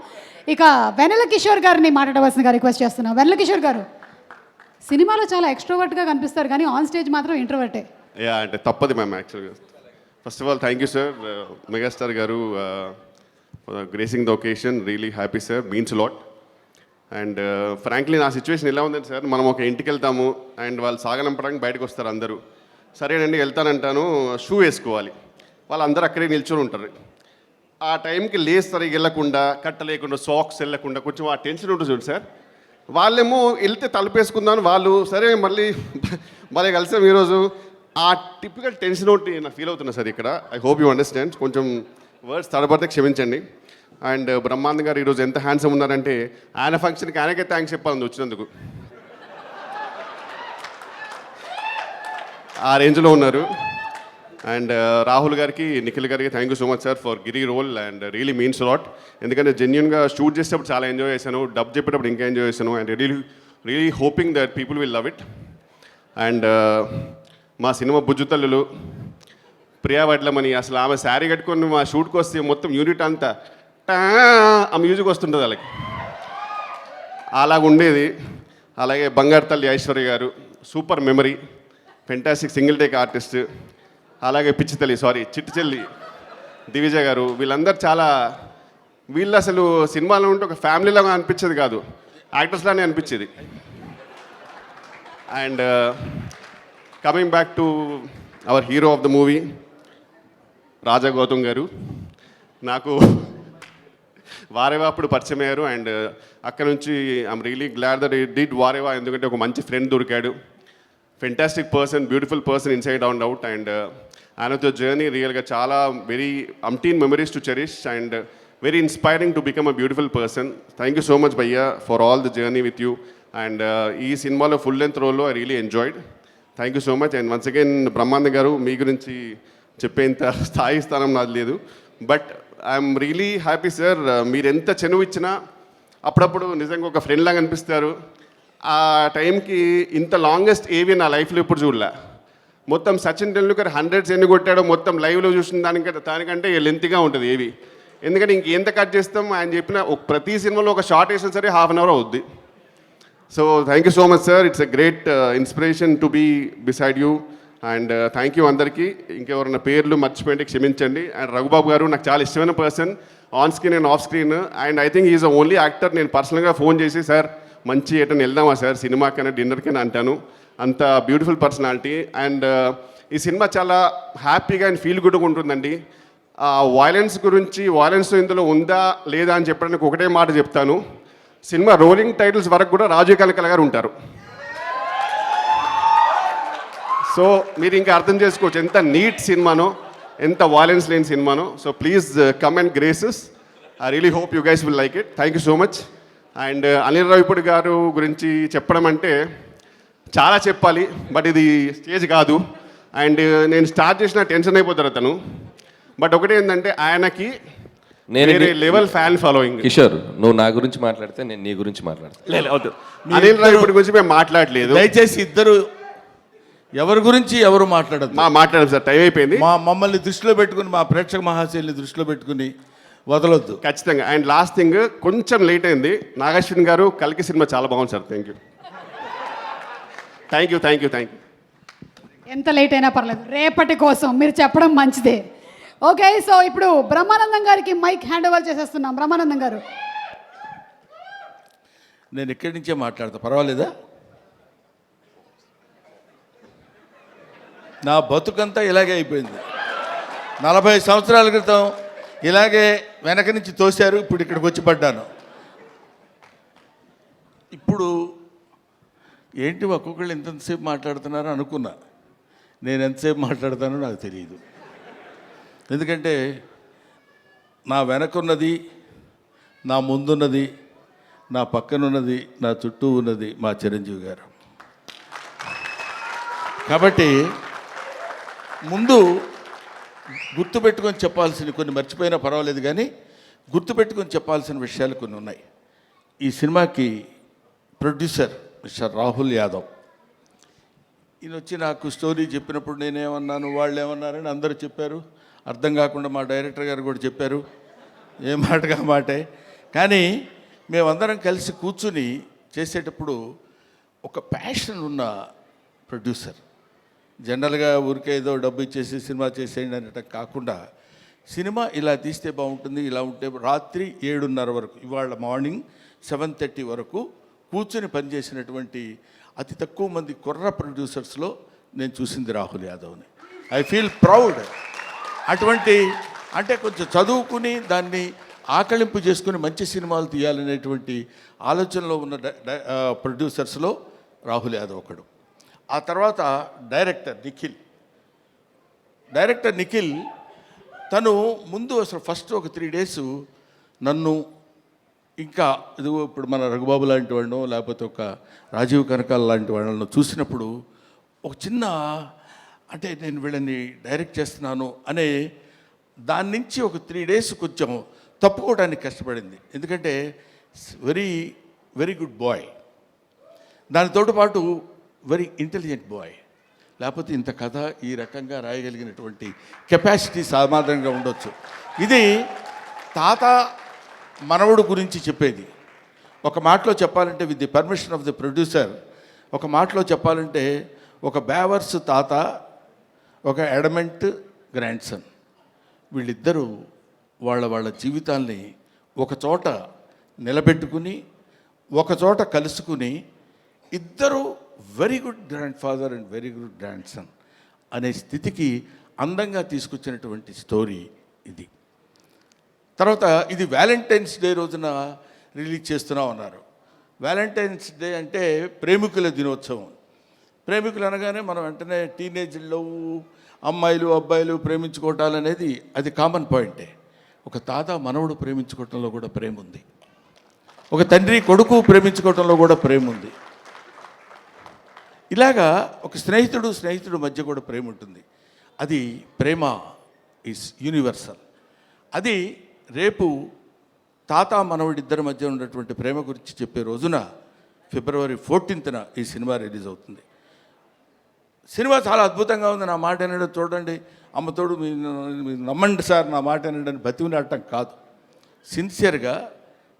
ఇక వెన్నెల కిషోర్ గారిని మాట్లాడవలసిందిగా రిక్వెస్ట్ చేస్తున్నాం. వెన్నెల కిషోర్ గారు సినిమాలో చాలా ఎక్స్ట్రోవర్ట్గా కనిపిస్తారు, కానీ ఆన్ స్టేజ్ మాత్రం ఇంట్రోవర్టే. యా, అంటే తప్పదు మ్యామ్. యాక్చువల్గా first of all thank you sir, megastar గారు, gracing the occasion. Really happy sir, means lot. And frankly నా సిచ్యువేషన్ ఎలా ఉందండి సార్, మనం ఒక ఇంటికి వెళ్తాము అండ్ వాళ్ళు సాగనంపడానికి బయటకు వస్తారు అందరూ. సరేనండి వెళ్తానంటాను, షూ వేసుకోవాలి, వాళ్ళందరూ అక్కడే నిల్చొని ఉంటారు. ఆ టైంకి లేస్ సరిగ్గా వెళ్ళకుండా, కట్ట లేకుండా, సాక్స్ వెళ్ళకుండా కొంచెం ఆ టెన్షన్ ఉంటుంది చూడు సార్. వాళ్ళేమో వెళ్తే తలుపేసుకుందామని వాళ్ళు, సరే మళ్ళీ కలిసాం ఈరోజు. ఆ టిపికల్ టెన్షన్ ఒకటి నాకు ఫీల్ అవుతున్నా సార్ ఇక్కడ. I hope you understand. కొంచెం వర్డ్స్ తడబడితే క్షమించండి. అండ్ బ్రహ్మానందం గారు ఈరోజు ఎంత హ్యాండ్సమ్ ఉన్నారంటే ఆయన ఫంక్షన్కి ఆయనకే థ్యాంక్స్ చెప్పాలని వచ్చినందుకు. ఆ రేంజ్లో ఉన్నారు. అండ్ రాహుల్ గారికి, నిఖిల్ గారికి thank you so much sir for Giri role and really means lot. ఎందుకంటే జెన్యున్గా షూట్ చేసేటప్పుడు చాలా ఎంజాయ్ చేశాను, డబ్ చెప్పేటప్పుడు ఇంకా ఎంజాయ్ చేశాను. And really hoping that people will love it. And మా సినిమా బుజ్జుతల్లులు ప్రియా వడ్లమని, అసలు ఆమె శారీ కట్టుకొని మా షూట్కి వస్తే మొత్తం యూనిట్ అంతా ఆ మ్యూజిక్ వస్తుంటుంది వాళ్ళకి, అలాగ ఉండేది. అలాగే బంగారు తల్లి ఐశ్వర్య గారు, super memory, fantastic single take artist. అలాగే చిట్టి చెల్లి దివిజ గారు, వీళ్ళందరూ చాలా, వీళ్ళు అసలు సినిమాలో ఉంటే ఒక ఫ్యామిలీలాగా అనిపించేది కాదు, యాక్టర్స్లానే అనిపించేది. And coming back to our hero of the movie Raja Gautam గారు, నాకు వారేవా అప్పుడు పరిచయం అయ్యారు. అండ్ అక్కడ నుంచి I'm really glad that it did Vareva, ఎందుకంటే ఒక మంచి ఫ్రెండ్ దొరికాడు, fantastic person, beautiful person inside and out. And ఆయనతో జర్నీ రియల్గా చాలా వెరీ అంటీన్ memories to cherish and very inspiring to become a beautiful person. Thank you so much భయ్యా for all the journey with you. And ఈ సినిమాలో full length రోల్లో I really enjoyed. Thank you so much. And once again Brahmanandam గారు, మీ గురించి చెప్పేంత స్థాయి స్థానం నాది లేదు, but I'm really happy sir. మీరు ఎంత చెనువు ఇచ్చినా అప్పుడప్పుడు నిజంగా ఒక ఫ్రెండ్ లాగా అనిపిస్తారు. ఆ టైంకి ఇంత లాంగెస్ట్ ఏవి నా లైఫ్లో ఇప్పుడు చూడలే. మొత్తం సచిన్ టెండూల్కర్ 100s ఎన్ని కొట్టాడో మొత్తం లైవ్లో చూసిన దానికంటే లెంత్గా ఉంటుంది ఏవి, ఎందుకంటే ఇంకెంత కట్ చేస్తాం. ఆయన చెప్పిన ప్రతి సినిమాలో ఒక షార్ట్ వేసినా సరే ½ an hour అవుద్ది. So thank you so much sir, it's a great inspiration to be beside you. And thank you అందరికీ. ఇంకెవరైనా పేర్లు మర్చిపోయింటే క్షమించండి. అండ్ రఘుబాబు గారు నాకు చాలా ఇష్టమైన person, on screen and off screen. And I think is the only actor నేను పర్సనల్గా ఫోన్ చేసి సార్ మంచి ఎటని వెళ్దామా సార్ సినిమాకైనా డిన్నర్కైనా అంటాను, అంత బ్యూటిఫుల్ పర్సనాలిటీ. అండ్ ఈ సినిమా చాలా హ్యాపీగా అండ్ ఫీల్ గుడ్గా ఉంటుందండి. వైలెన్స్ గురించి, వైలెన్స్ ఇందులో ఉందా లేదా అని చెప్పడానికి ఒకటే మాట చెప్తాను, సినిమా రోలింగ్ టైటిల్స్ వరకు కూడా రాజీవ్ కనకాల గారు ఉంటారు. సో మీరు ఇంకా అర్థం చేసుకోవచ్చు ఎంత నీట్ సినిమానో, ఎంత వైలెన్స్ లేని సినిమానో. So please come and graces. I really hope you guys will like it. Thank you so much. And Anil Ravipudi గారు గురించి చెప్పడం అంటే చాలా చెప్పాలి, బట్ ఇది స్టేజ్ కాదు. అండ్ నేను స్టార్ట్ చేసిన టెన్షన్ అయిపోతారు అతను, బట్ ఒకటి ఏంటంటే ఆయనకి వేరే లెవెల్ ఫ్యాన్ ఫాలోయింగ్. కిషోర్, నువ్వు నా గురించి మాట్లాడితే నేను నీ గురించి మాట్లాడతాను. అనిల్ రావిపూడి గురించి మేము మాట్లాడలేదు, దయచేసి ఇద్దరు ఎవరి గురించి ఎవరు మాట్లాడదు. మాట్లాడాం సార్, టైం అయిపోయింది. మమ్మల్ని దృష్టిలో పెట్టుకుని, మా ప్రేక్షక మహాశైలిని దృష్టిలో పెట్టుకుని వదలొద్దు ఖచ్చితంగా. అండ్ లాస్ట్ థింగ్, కొంచెం లేట్ అయింది, నాగశ్విన్ గారు కల్కి సినిమా చాలా బాగుంది sir. Thank you, thank you, thank you, thank you. ఎంత లేట్ అయినా పర్లేదు, రేపటి కోసం మీరు చెప్పడం మంచిదే. ఓకే, సో ఇప్పుడు బ్రహ్మానందం గారికి మైక్ హ్యాండ్ ఓవర్ చేసేస్తున్నాం. బ్రహ్మానందం గారు, నేను ఇక్కడి నుంచే మాట్లాడతా, పర్వాలేదా? నా బతుకంతా ఇలాగే అయిపోయింది. 40 సంవత్సరాల క్రితం ఇలాగే వెనక నుంచి తోశారు, ఇప్పుడు ఇక్కడికి వచ్చి పడ్డాను. ఇప్పుడు ఏంటి ఒక్కొక్కళ్ళు ఎంతసేపు మాట్లాడుతున్నారో అనుకున్నా, నేను ఎంతసేపు మాట్లాడతానో నాకు తెలియదు. ఎందుకంటే నా వెనకున్నది, నా ముందున్నది, నా పక్కనున్నది, నా చుట్టూ ఉన్నది మా చిరంజీవి గారు. కాబట్టి ముందు గుర్తుపెట్టుకొని చెప్పాల్సిన, కొన్ని మర్చిపోయినా పర్వాలేదు కానీ గుర్తుపెట్టుకొని చెప్పాల్సిన విషయాలు కొన్ని ఉన్నాయి. ఈ సినిమాకి ప్రొడ్యూసర్ మిస్టర్ రాహుల్ యాదవ్. ఈయన వచ్చి నాకు స్టోరీ చెప్పినప్పుడు నేనేమన్నాను, వాళ్ళు ఏమన్నారని అందరూ చెప్పారు. అర్థం కాకుండా మా డైరెక్టర్ గారు కూడా చెప్పారు, ఏ మాటగా మాటే. కానీ మేమందరం కలిసి కూర్చుని చేసేటప్పుడు ఒక ప్యాషన్ ఉన్న ప్రొడ్యూసర్. జనరల్గా ఊరికే ఏదో డబ్బు ఇచ్చేసి సినిమా చేసేయండి అనటం కాకుండా, సినిమా ఇలా తీస్తే బాగుంటుంది, ఇలా ఉంటే, రాత్రి 7:30 వరకు, ఇవాళ మార్నింగ్ 7:30 వరకు కూర్చుని పనిచేసినటువంటి అతి తక్కువ మంది కుర్ర ప్రొడ్యూసర్స్లో నేను చూసింది రాహుల్ యాదవ్ని. I feel proud. అటువంటి, అంటే కొంచెం చదువుకుని దాన్ని ఆకళింపు చేసుకుని మంచి సినిమాలు తీయాలనేటువంటి ఆలోచనలో ఉన్న ప్రొడ్యూసర్స్లో రాహుల్ యాదవ్ ఒకడు. ఆ తర్వాత డైరెక్టర్ నిఖిల్ తను ముందు అసలు ఫస్ట్ ఒక 3 days నన్ను ఇంకా ఇదిగో ఇప్పుడు మన రఘుబాబు లాంటి వాళ్ళను లేకపోతే ఒక రాజీవ్ కనకాల లాంటి వాళ్ళను చూసినప్పుడు ఒక చిన్న అంటే నేను వీళ్ళని డైరెక్ట్ చేస్తున్నాను అనే దాని నుంచి ఒక 3 days కొంచెం తప్పుకోవడానికి కష్టపడింది. ఎందుకంటే వెరీ వెరీ గుడ్ బాయ్, దానితో పాటు వెరీ ఇంటెలిజెంట్ బాయ్, లేకపోతే ఇంత కథ ఈ రకంగా రాయగలిగినటువంటి కెపాసిటీ సామాన్యంగా ఉండొచ్చు. ఇది తాత మనవడు గురించి చెప్పేది. ఒక మాటలో చెప్పాలంటే with the permission of the producer, ఒక మాటలో చెప్పాలంటే ఒక బేవర్స్ తాత, ఒక ఎడమెంట్ గ్రాండ్ సన్, వీళ్ళిద్దరూ వాళ్ళ జీవితాల్ని ఒక చోట నిలబెట్టుకుని ఒక చోట కలుసుకుని ఇద్దరు very good grand father and very good grand son అనే స్థితికి అందంగా తీసుకొచ్చినటువంటి స్టోరీ ఇది. తర్వాత ఇది వ్యాలంటైన్స్ డే రోజున రిలీజ్ చేస్తున్నాం అన్నారు. వ్యాలంటైన్స్ డే అంటే ప్రేమికుల దినోత్సవం. ప్రేమికులు అనగానే మనం వెంటనే టీనేజ్లో అమ్మాయిలు అబ్బాయిలు ప్రేమించుకోవటాలు అనేది అది కామన్ పాయింటే. ఒక తాత మనవడు ప్రేమించుకోవటంలో కూడా ప్రేమ ఉంది, ఒక తండ్రి కొడుకు ప్రేమించుకోవటంలో కూడా ప్రేమ ఉంది. ఇలాగా ఒక స్నేహితుడు మధ్య కూడా ప్రేమ ఉంటుంది. అది ప్రేమ ఈజ్ యూనివర్సల్. అది రేపు తాత మనవడిద్దరి మధ్య ఉన్నటువంటి ప్రేమ గురించి చెప్పే రోజున February 14th ఈ సినిమా రిలీజ్ అవుతుంది. సినిమా చాలా అద్భుతంగా ఉంది. నా మాట వినడం చూడండి, అమ్మతోడు మీరు నమ్మండి సార్ నా మాట వినడని బతిమినాడటం కాదు. సిన్సియర్గా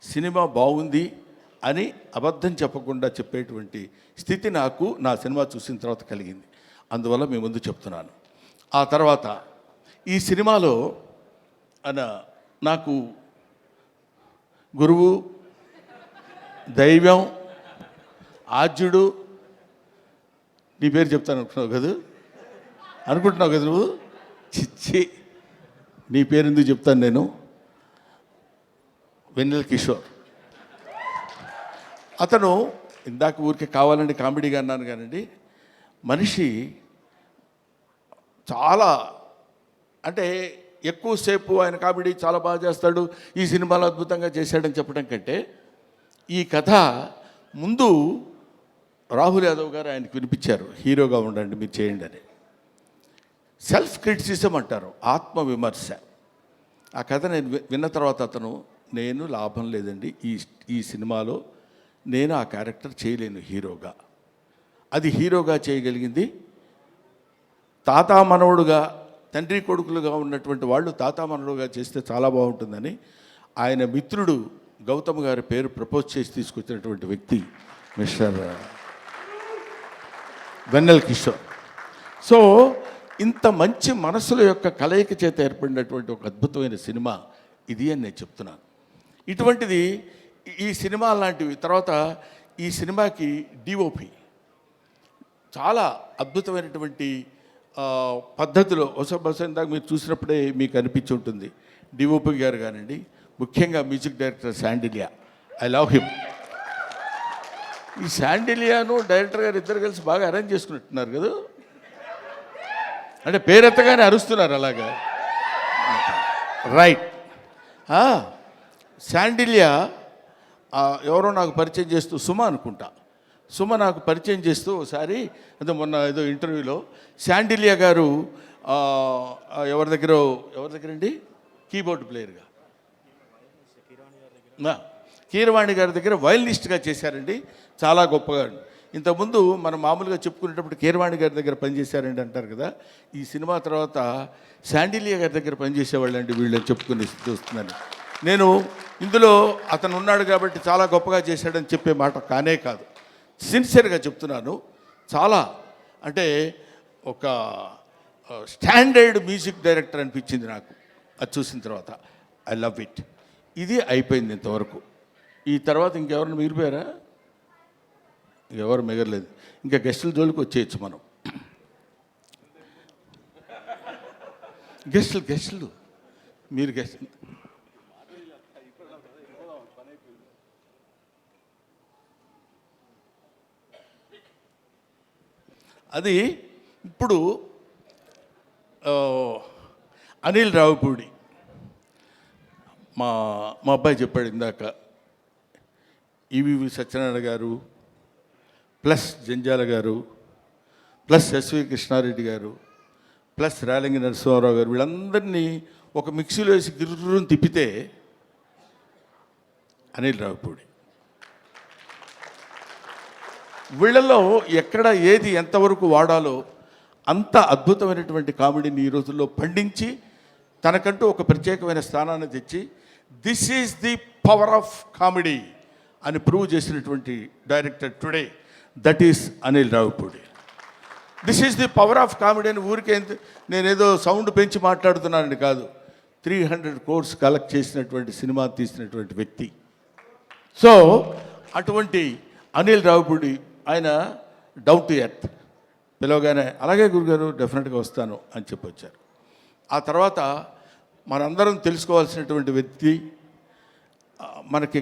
సినిమా బాగుంది అని అబద్ధం చెప్పకుండా చెప్పేటువంటి స్థితి నాకు నా సినిమా చూసిన తర్వాత కలిగింది. అందువల్ల మీ ముందు చెప్తున్నాను. ఆ తర్వాత ఈ సినిమాలో నాకు గురువు, దైవం, ఆద్యుడు, నీ పేరు చెప్తాను అనుకున్నావు కదా నువ్వు? చిచ్చి, నీ పేరు ఎందుకు చెప్తాను నేను? వెన్నెల కిషోర్. అతను ఇందాక ఊరికే కావాలండి కామెడీగా అన్నాను కానండి, మనిషి చాలా అంటే ఎక్కువసేపు ఆయన కామెడీ చాలా బాగా చేస్తాడు, ఈ సినిమాలో అద్భుతంగా చేశాడని చెప్పడం కంటే ఈ కథ ముందు రాహుల్ యాదవ్ గారు ఆయనకు వినిపించారు, హీరోగా ఉండండి మీరు చేయండి అని. సెల్ఫ్ క్రిటిసిజం అంటారు, ఆత్మవిమర్శ. ఆ కథ నేను విన్న తర్వాత అతను నేను లాభం లేదండి ఈ సినిమాలో నేను ఆ క్యారెక్టర్ చేయలేను హీరోగా. అది హీరోగా చేయగలిగింది తాత మనవడుగా, తండ్రి కొడుకులుగా ఉన్నటువంటి వాళ్ళు తాత మనవడుగా చేస్తే చాలా బాగుంటుందని ఆయన మిత్రుడు గౌతమ్ గారి పేరు ప్రపోజ్ చేసి తీసుకొచ్చినటువంటి వ్యక్తి మిస్టర్ వెన్నెల కిషోర్. సో ఇంత మంచి మనసుల యొక్క కలయిక చేత ఏర్పడినటువంటి ఒక అద్భుతమైన సినిమా ఇది అని నేను చెప్తున్నాను. ఇటువంటిది ఈ సినిమా లాంటివి. తర్వాత ఈ సినిమాకి డిఓపి చాలా అద్భుతమైనటువంటి పద్ధతిలో బహుశా ఇందాక మీరు చూసినప్పుడే మీకు అనిపించి ఉంటుంది. డిఓపి గారు కానివ్వండి, ముఖ్యంగా music director Sandilya, I love him. ఈ శాండిలియాను డైరెక్టర్ గారు ఇద్దరు కలిసి బాగా అరేంజ్ చేసుకున్నట్టున్నారు కదా, అంటే పేరెత్తగానే అరుస్తున్నారు అలాగా. రైట్. శాండిలియా ఎవరో నాకు పరిచయం చేస్తూ, సుమ నాకు పరిచయం చేస్తూ ఒకసారి అదే మొన్న ఏదో ఇంటర్వ్యూలో శాండిలియా గారు ఎవరి దగ్గరండి కీబోర్డ్ ప్లేయర్గా కీరవాణి గారి దగ్గర వయలినిస్ట్గా చేశారండి, చాలా గొప్పగా. ఇంతకుముందు మనం మామూలుగా చెప్పుకునేటప్పుడు కీరవాణి గారి దగ్గర పనిచేశారండి అంటారు కదా, ఈ సినిమా తర్వాత శాండిలియా గారి దగ్గర పనిచేసేవాళ్ళండి వీళ్ళని చెప్పుకుని చూస్తున్నాను నేను. ఇందులో అతను ఉన్నాడు కాబట్టి చాలా గొప్పగా చేశాడని చెప్పే మాట కానే కాదు, సిన్సియర్గా చెప్తున్నాను. చాలా అంటే ఒక స్టాండర్డ్ మ్యూజిక్ డైరెక్టర్ అనిపించింది నాకు అది చూసిన తర్వాత. I love it. ఇది అయిపోయింది ఇంతవరకు. ఈ తర్వాత ఇంకెవరిని మిగిలిపోయారా? ఎవరు మిగలలేదు. ఇంకా గెస్టుల జోలికి వచ్చేయచ్చు మనం. గెస్టులు మీరు గెస్ట్ అది ఇప్పుడు అనిల్ రావుపూడి, మా మా అబ్బాయి చెప్పాడు ఇందాక, ఈవీవి సత్యనారాయణ గారు ప్లస్ జంజాల గారు ప్లస్ ఎస్వి కృష్ణారెడ్డి గారు ప్లస్ రేలంగి నరసింహారావు గారు, వీళ్ళందరినీ ఒక మిక్సీలో వేసి గిర్రుని తిప్పితే అనిల్ రావుపూడి. వీళ్ళల్లో ఎక్కడ ఏది ఎంతవరకు వాడాలో అంత అద్భుతమైనటువంటి కామెడీని ఈ రోజుల్లో పండించి తనకంటూ ఒక ప్రత్యేకమైన స్థానాన్ని తెచ్చి this is the power of comedy అని ప్రూవ్ చేసినటువంటి director today, that is Anil Ravipudi. This is the power of comedy అని ఊరికే నేనేదో సౌండ్ పెంచి మాట్లాడుతున్నానని కాదు, 300 crores కలెక్ట్ చేసినటువంటి సినిమా తీసినటువంటి వ్యక్తి. సో అటువంటి అనిల్ రావుపూడి ఆయన డౌన్ టు ఎర్త్, పిలవగానే అలాగే గురుగారు డెఫినెట్గా వస్తాను అని చెప్పొచ్చారు. ఆ తర్వాత మనందరం తెలుసుకోవాల్సినటువంటి వ్యక్తి, మనకి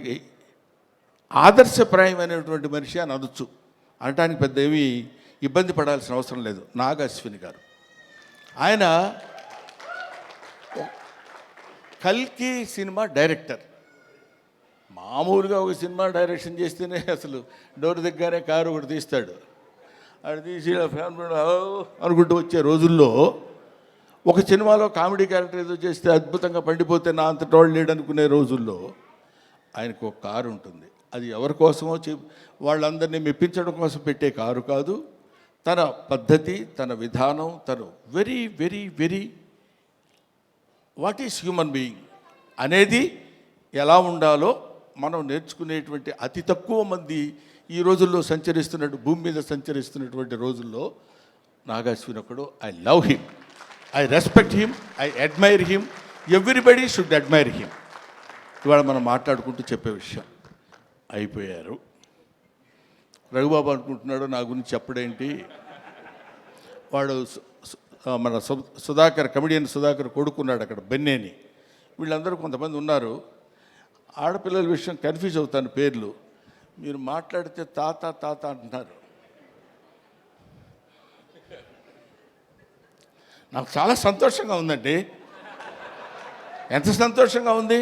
ఆదర్శప్రాయమైనటువంటి మనిషి అని అనొచ్చు, అనటానికి పెద్ద ఏమీ ఇబ్బంది పడాల్సిన అవసరం లేదు. నాగ అశ్విని గారు, ఆయన కల్కి సినిమా డైరెక్టర్. మామూలుగా ఒక సినిమా డైరెక్షన్ చేస్తేనే అసలు డోర్ దగ్గరే కారు ఒకటి తీస్తాడు, అది తీసి ఫ్యామిలీ అనుకుంటూ వచ్చే రోజుల్లో ఒక సినిమాలో కామెడీ క్యారెక్టర్ ఏదో చేస్తే అద్భుతంగా పండిపోతే నా అంత టోళ్ళు లేడనుకునే రోజుల్లో ఆయనకు ఒక కారు ఉంటుంది. అది ఎవరి కోసమో వాళ్ళందరినీ మెప్పించడం కోసం పెట్టే కారు కాదు, తన పద్ధతి, తన విధానం, తను very very very what is human being అనేది ఎలా ఉండాలో మనం నేర్చుకునేటువంటి అతి తక్కువ మంది ఈ రోజుల్లో భూమి మీద సంచరిస్తున్నటువంటి రోజుల్లో నాగాశ్విన్ ఒకడు. I love him, I respect him, I admire him, everybody should admire him. ఇవాళ మనం మాట్లాడుకుంటూ చెప్పే విషయం అయిపోయారు. రఘుబాబు అనుకుంటున్నాడు నా గురించి చెప్పడేంటి, వాడు మన సుధాకర్, కమెడియన్ సుధాకర్ కొడుకున్నాడు అక్కడ బెన్నేని. వీళ్ళందరూ కొంతమంది ఉన్నారు, ఆడపిల్లల విషయం కన్ఫ్యూజ్ అవుతాను పేర్లు, మీరు మాట్లాడితే తాత తాత అంటున్నారు. నాకు చాలా సంతోషంగా ఉందండి. ఎంత సంతోషంగా ఉంది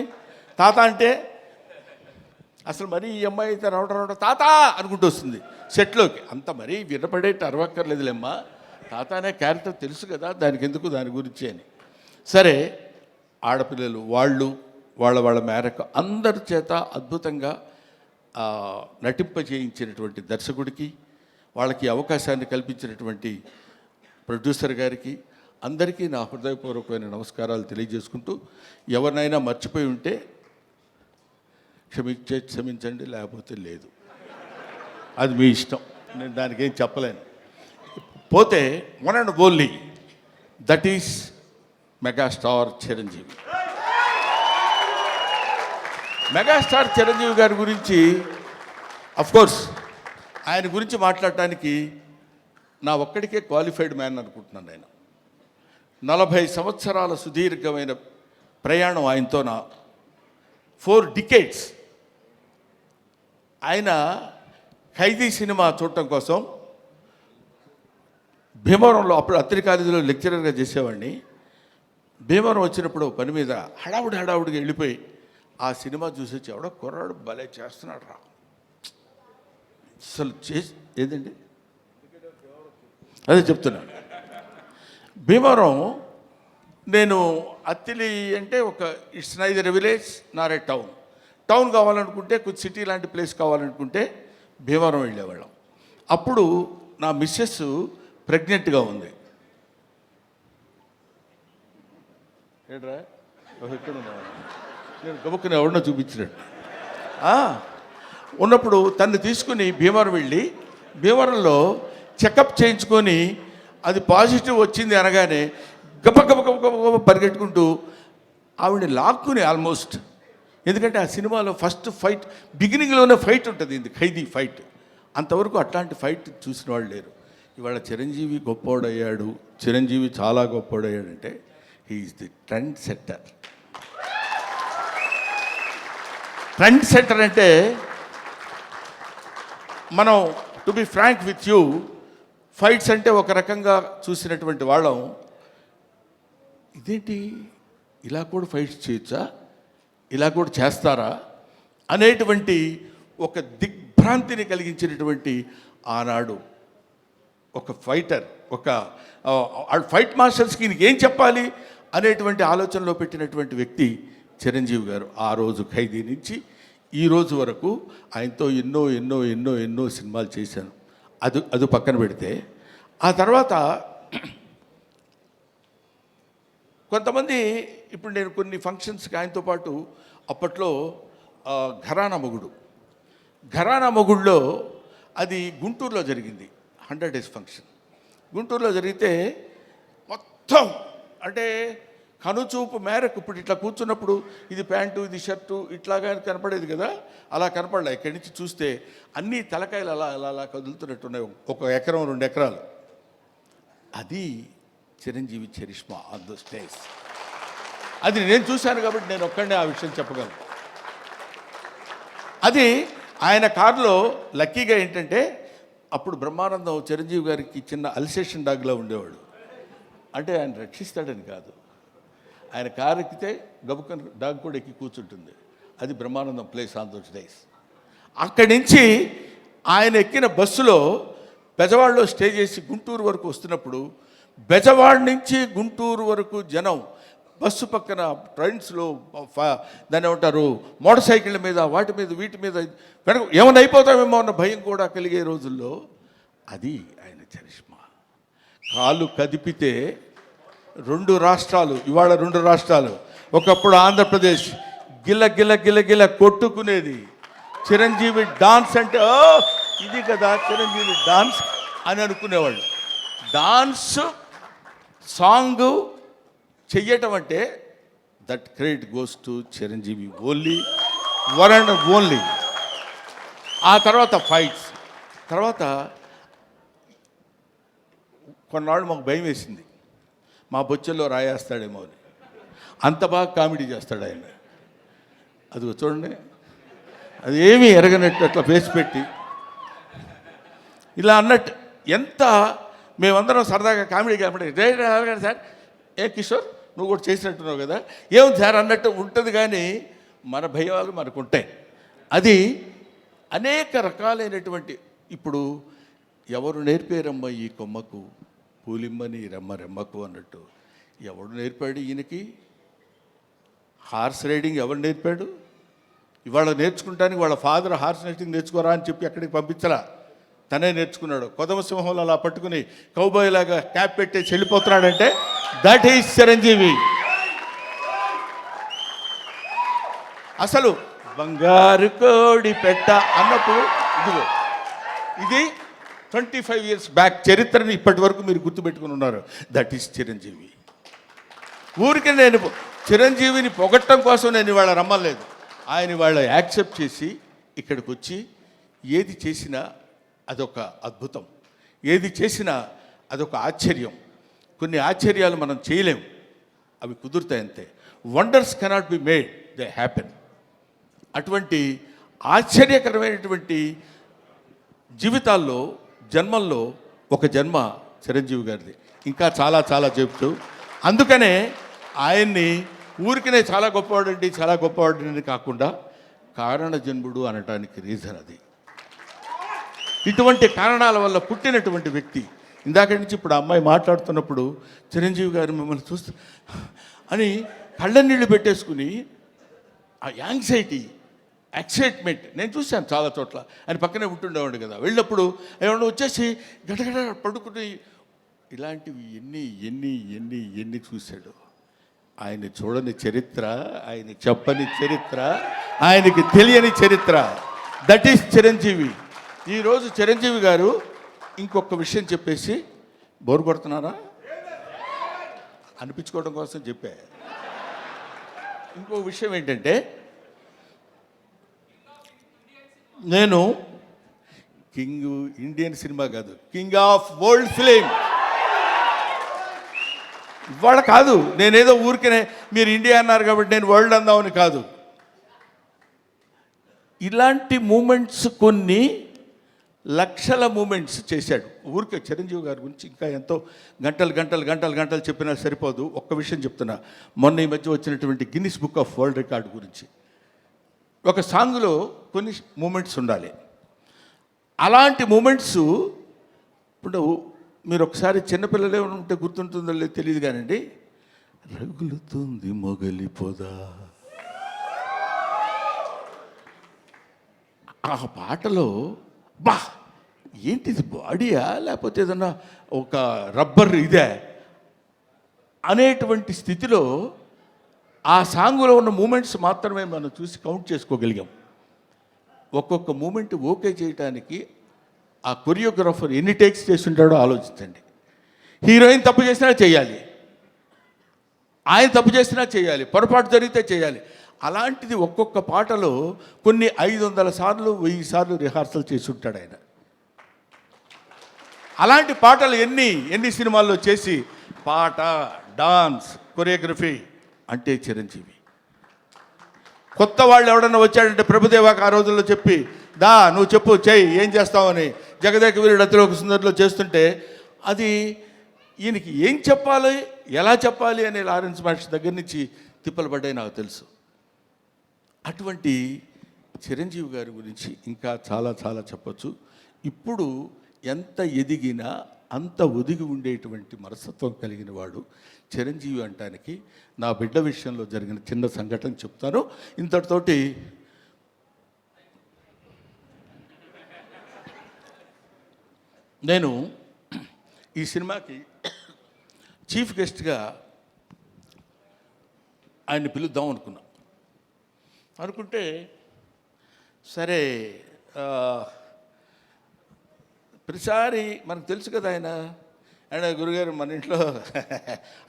తాత అంటే. అసలు మరీ ఈ అమ్మాయి అయితే రావడం తాత అనుకుంటూ వస్తుంది సెట్లోకి. అంత మరీ వినపడేట్టు అరవక్కర్లేదులేమ్మా, తాత అనే క్యారెక్టర్ తెలుసు కదా, దానికి ఎందుకు దాని గురించి అని. సరే, ఆడపిల్లలు వాళ్ళ మేరకు అందరి చేత అద్భుతంగా నటింపజేయించినటువంటి దర్శకుడికి, వాళ్ళకి అవకాశాన్ని కల్పించినటువంటి ప్రొడ్యూసర్ గారికి, అందరికీ నా హృదయపూర్వకమైన నమస్కారాలు తెలియజేసుకుంటూ, ఎవరినైనా మర్చిపోయి ఉంటే క్షమించండి, లేకపోతే లేదు, అది మీ ఇష్టం, నేను దానికి ఏం చెప్పలేను. పోతే one and only that is megastar Chiranjeevi. Megastar Chiranjeevi గారి గురించి అఫ్కోర్స్ ఆయన గురించి మాట్లాడటానికి నా ఒక్కడికే క్వాలిఫైడ్ మ్యాన్ అనుకుంటున్నాను. ఆయన 40 సంవత్సరాల సుదీర్ఘమైన ప్రయాణం ఆయనతో, నా 4 decades. ఆయన ఖైదీ సినిమా చూడటం కోసం భీమవరంలో, అప్పుడు అత్తిరి కాలేజీలో లెక్చరర్గా చేసేవాడిని, భీమవరం వచ్చినప్పుడు పని మీద హడావుడిగా వెళ్ళిపోయి ఆ సినిమా చూసి వచ్చి, ఎవడో కుర్రాడు భలే చేస్తున్నాడు రా అసలు ఏదండి అదే చెప్తున్నాను. భీమవరం నేను అత్తిలి అంటే ఒక it's neither village Nar A town కావాలనుకుంటే, కొంచెం సిటీ లాంటి ప్లేస్ కావాలనుకుంటే భీమవరం వెళ్ళేవాళ్ళం. అప్పుడు నా మిస్సెస్ ప్రెగ్నెంట్గా ఉంది. ఏడ్రా ఎక్కడ ఉన్నా, నేను గబుక్కుని ఎవరినో చూపించినట్టు ఉన్నప్పుడు తను తీసుకుని భీమవరం వెళ్ళి, భీమవరంలో చెకప్ చేయించుకొని అది పాజిటివ్ వచ్చింది అనగానే గబ పరిగెట్టుకుంటూ ఆవిడని లాక్కుని ఆల్మోస్ట్, ఎందుకంటే ఆ సినిమాలో ఫస్ట్ ఫైట్ బిగినింగ్లోనే ఫైట్ ఉంటుంది, ఇది ఖైదీ ఫైట్, అంతవరకు అట్లాంటి ఫైట్ చూసిన వాళ్ళు లేరు. ఇవాళ చిరంజీవి గొప్పోడయ్యాడు, చిరంజీవి చాలా గొప్పోడయ్యాడంటే he's the trend setter. Trend setter అంటే మనం to be frank with you, fights అంటే ఒక రకంగా చూసినటువంటి వాళ్ళం, ఇదేంటి ఇలా కూడా ఫైట్స్ చేయొచ్చా, ఇలా కూడా చేస్తారా అనేటువంటి ఒక దిగ్భ్రాంతిని కలిగించినటువంటి ఆనాడు ఒక ఫైటర్, ఒక ఫైట్ మాస్టర్స్కి ఈయనకి ఏం చెప్పాలి అనేటువంటి ఆలోచనలో పెట్టినటువంటి వ్యక్తి చిరంజీవి గారు. ఆ రోజు ఖైదీ నుంచి ఈ రోజు వరకు ఆయనతో ఎన్నో ఎన్నో ఎన్నో ఎన్నో సినిమాలు చేశాను. అది పక్కన పెడితే ఆ తర్వాత కొంతమంది, ఇప్పుడు నేను కొన్ని ఫంక్షన్స్కి ఆయనతో పాటు అప్పట్లో ఘరానా మొగుడులో అది గుంటూరులో జరిగింది, 100 days ఫంక్షన్ గుంటూరులో జరిగితే మొత్తం అంటే కనుచూపు మేరకు ఇప్పుడు ఇట్లా కూర్చున్నప్పుడు ఇది ప్యాంటు ఇది షర్టు ఇట్లాగా కనపడేది కదా, అలా కనపడలే. ఇక్కడి నుంచి చూస్తే అన్ని తలకాయలు అలా అలా అలా కదులుతున్నట్టున్నాయి, 1 ఎకరం 2 ఎకరాలు. అది Chiranjeevi charisma on the stage. అది నేను చూశాను కాబట్టి నేను ఒక్కడే ఆ విషయం చెప్పగలను. అది ఆయన కారులో లక్కీగా ఏంటంటే అప్పుడు బ్రహ్మానందం చిరంజీవి గారికి చిన్న అల్సేషన్ డాగ్లా ఉండేవాడు. అంటే ఆయన రక్షిస్తాడని కాదు, ఆయన కారు ఎక్కితే గబుకన్ డాగ్ కూడా ఎక్కి కూర్చుంటుంది. అది Brahmanandam place on those days. అక్కడి నుంచి ఆయన ఎక్కిన బస్సులో బెజవాడలో స్టే చేసి గుంటూరు వరకు వస్తున్నప్పుడు బెజవాడ నుంచి గుంటూరు వరకు జనం బస్సు పక్కన ట్రైన్స్లో దాన్ని ఏమంటారు మోటార్ సైకిళ్ళ మీద వాటి మీద వీటి మీద వెనక ఏమైనా అయిపోతామేమో అన్న భయం కూడా కలిగే రోజుల్లో అది ఆయన చరిష్మా. కాలు కదిపితే 2 రాష్ట్రాలు, ఇవాళ 2 రాష్ట్రాలు, ఒకప్పుడు ఆంధ్రప్రదేశ్ గిల్ల గిల్ల గిల్ల గిల్ల కొట్టుకునేది. చిరంజీవి డాన్స్ అంటే ఇది కదా చిరంజీవి డాన్స్ అని అనుకునేవాళ్ళు. డాన్స్ సాంగ్ చెయ్యటం అంటే that credit goes to Chiranjeevi only, one and only. ఆ తర్వాత ఫైట్స్, తర్వాత కొన్నాళ్ళు మాకు భయం వేసింది మా బొచ్చల్లో రాయేస్తాడేమో అని. అంత బాగా కామెడీ చేస్తాడు ఆయన. అది చూడండి, అది ఏమీ ఎరగనట్టు అట్లా ఫేస్ పెట్టి ఇలా అన్నట్టు ఎంత మేమందరం సరదాగా కామెడీ సార్ ఏ కిషోర్ నువ్వు కూడా చేసినట్టున్నావు కదా ఏం సార్ అన్నట్టు ఉంటుంది. కానీ మన భయాలు మనకు ఉంటాయి. అది అనేక రకాలైనటువంటి, ఇప్పుడు ఎవరు నేర్పారమ్మ ఈ కొమ్మకు పూలిమ్మని రెమ్మకు అన్నట్టు ఎవడు నేర్పాడు ఈయనకి? హార్స్ రైడింగ్ ఎవరు నేర్పాడు? ఇవాళ నేర్చుకుంటానికి వాళ్ళ ఫాదర్ హార్స్ రైడింగ్ నేర్చుకోరా అని చెప్పి అక్కడికి పంపించరా, తనే నేర్చుకున్నాడు. కొదమ సింహంలో అలా పట్టుకుని కౌబాయ్ లాగా క్యాప్ పెట్టేసి వెళ్ళిపోతున్నాడంటే దట్ ఈజ్ చిరంజీవి. అసలు బంగారు కోడి పెట్ట అన్నప్పుడు ఇదిగో ఇది 25 years బ్యాక్ చరిత్రని ఇప్పటి వరకు మీరు గుర్తుపెట్టుకుని ఉన్నారు. That is Chiranjeevi. ఊరికి నేను చిరంజీవిని పొగట్టడం కోసం నేను ఇవాళ రమ్మలేదు. ఆయన ఇవాళ యాక్సెప్ట్ చేసి ఇక్కడికి వచ్చి ఏది చేసినా అదొక అద్భుతం, ఏది చేసినా అదొక ఆశ్చర్యం. కొన్ని ఆశ్చర్యాలు మనం చేయలేం, అవి కుదురుతాయి అంతే. Wonders cannot be made, they happen. అటువంటి ఆశ్చర్యకరమైనటువంటి జీవితాల్లో జన్మల్లో ఒక జన్మ చిరంజీవి గారిది. ఇంకా చాలా చాలా చెప్తూ, అందుకనే ఆయన్ని ఊరికనే చాలా గొప్పవాడండి కాకుండా కారణ జన్ముడు అనటానికి రీజన్ అది. ఇటువంటి కారణాల వల్ల పుట్టినటువంటి వ్యక్తి. ఇందాక నుంచి ఇప్పుడు అమ్మాయి మాట్లాడుతున్నప్పుడు చిరంజీవి గారు మిమ్మల్ని చూస్తూ అని కళ్ళ నీళ్ళు పెట్టేసుకుని ఆ యాంగ్జైటీ, ఎక్సైట్మెంట్ నేను చూశాను చాలా చోట్ల. ఆయన పక్కనే ఉంటుండేవాడు కదా, వెళ్ళినప్పుడు ఏమన్నా వచ్చేసి గడగడ పడుకుని ఇలాంటివి ఎన్ని ఎన్ని ఎన్ని ఎన్ని చూశాడు. ఆయన చూడని చరిత్ర, ఆయన చెప్పని చరిత్ర, ఆయనకి తెలియని చరిత్ర. That is Chiranjeevi. ఈరోజు చిరంజీవి గారు ఇంకొక విషయం చెప్పేసి బోరు కొడుతున్నారా అనిపించుకోవడం కోసం చెప్పా. ఇంకో విషయం ఏంటంటే, నేను కింగ్ ఇండియన్ సినిమా కాదు, కింగ్ ఆఫ్ వరల్డ్ ఫిలిం. ఇవాళ కాదు, నేనేదో ఊరికనే మీరు ఇండియా అన్నారు కాబట్టి నేను వరల్డ్ అందామని కాదు. ఇలాంటి మూమెంట్స్ కొన్ని లక్షల మూమెంట్స్ చేశాడు. ఊరికే చిరంజీవి గారి గురించి ఇంకా ఎంతో గంటలు చెప్పినా సరిపోదు. ఒక్క విషయం చెప్తున్నా, మొన్న ఈ మధ్య వచ్చినటువంటి Guinness book of world record గురించి. ఒక సాంగ్లో కొన్ని మూమెంట్స్ ఉండాలి. అలాంటి మూమెంట్స్ ఇప్పుడు మీరు ఒకసారి చిన్నపిల్లలే ఉంటే గుర్తుంటుందో లేదో తెలియదు కానండి, రగులుతుంది మొగలి పొద, ఆ పాటలో బా ఏంటిది బాడీయా లేకపోతే ఏదన్నా ఒక రబ్బర్ ఇదే అనేటువంటి స్థితిలో ఆ సాంగులో ఉన్న మూమెంట్స్ మాత్రమే మనం చూసి కౌంట్ చేసుకోగలిగాం. ఒక్కొక్క మూమెంట్ ఓకే చేయడానికి ఆ కొరియోగ్రాఫర్ ఎన్ని టేక్స్ చేస్తుంటాడో ఆలోచించండి. హీరోయిన్ తప్పు చేసినా చేయాలి, ఆయన తప్పు చేసినా చేయాలి, పొరపాటు జరిగితే చేయాలి. అలాంటిది ఒక్కొక్క పాటలో కొన్ని 500 సార్లు 1000 సార్లు రిహార్సల్ చేసి ఉంటాడు ఆయన. అలాంటి పాటలు ఎన్ని సినిమాల్లో చేసి పాట, డాన్స్, కొరియోగ్రఫీ అంటే చిరంజీవి. కొత్త వాళ్ళు ఎవడన్నా వచ్చాడంటే ప్రభుదేవాకి ఆ రోజుల్లో చెప్పి దా నువ్వు చెప్పు చెయ్యి ఏం చేస్తావని జగదేక వీరుడు అతిలోక సుందరిలో చేస్తుంటే అది ఈయనకి ఏం చెప్పాలి ఎలా చెప్పాలి అనే లారెన్స్ మాస్టర్ దగ్గర నుంచి తిప్పలు పడ్డాయి నాకు తెలుసు. అటువంటి చిరంజీవి గారి గురించి ఇంకా చాలా చెప్పచ్చు. ఇప్పుడు ఎంత ఎదిగినా అంత ఒదిగి ఉండేటువంటి మనస్తత్వం కలిగిన వాడు చిరంజీవి అంటానికి నా బిడ్డ విషయంలో జరిగిన చిన్న సంఘటన చెప్తాను. ఇంతటితోటి నేను ఈ సినిమాకి చీఫ్ గెస్ట్గా ఆయన్ని పిలుద్దాం అనుకుంటే సరే ప్రతిసారి మనకు తెలుసు కదా ఆయన గురుగారు మన ఇంట్లో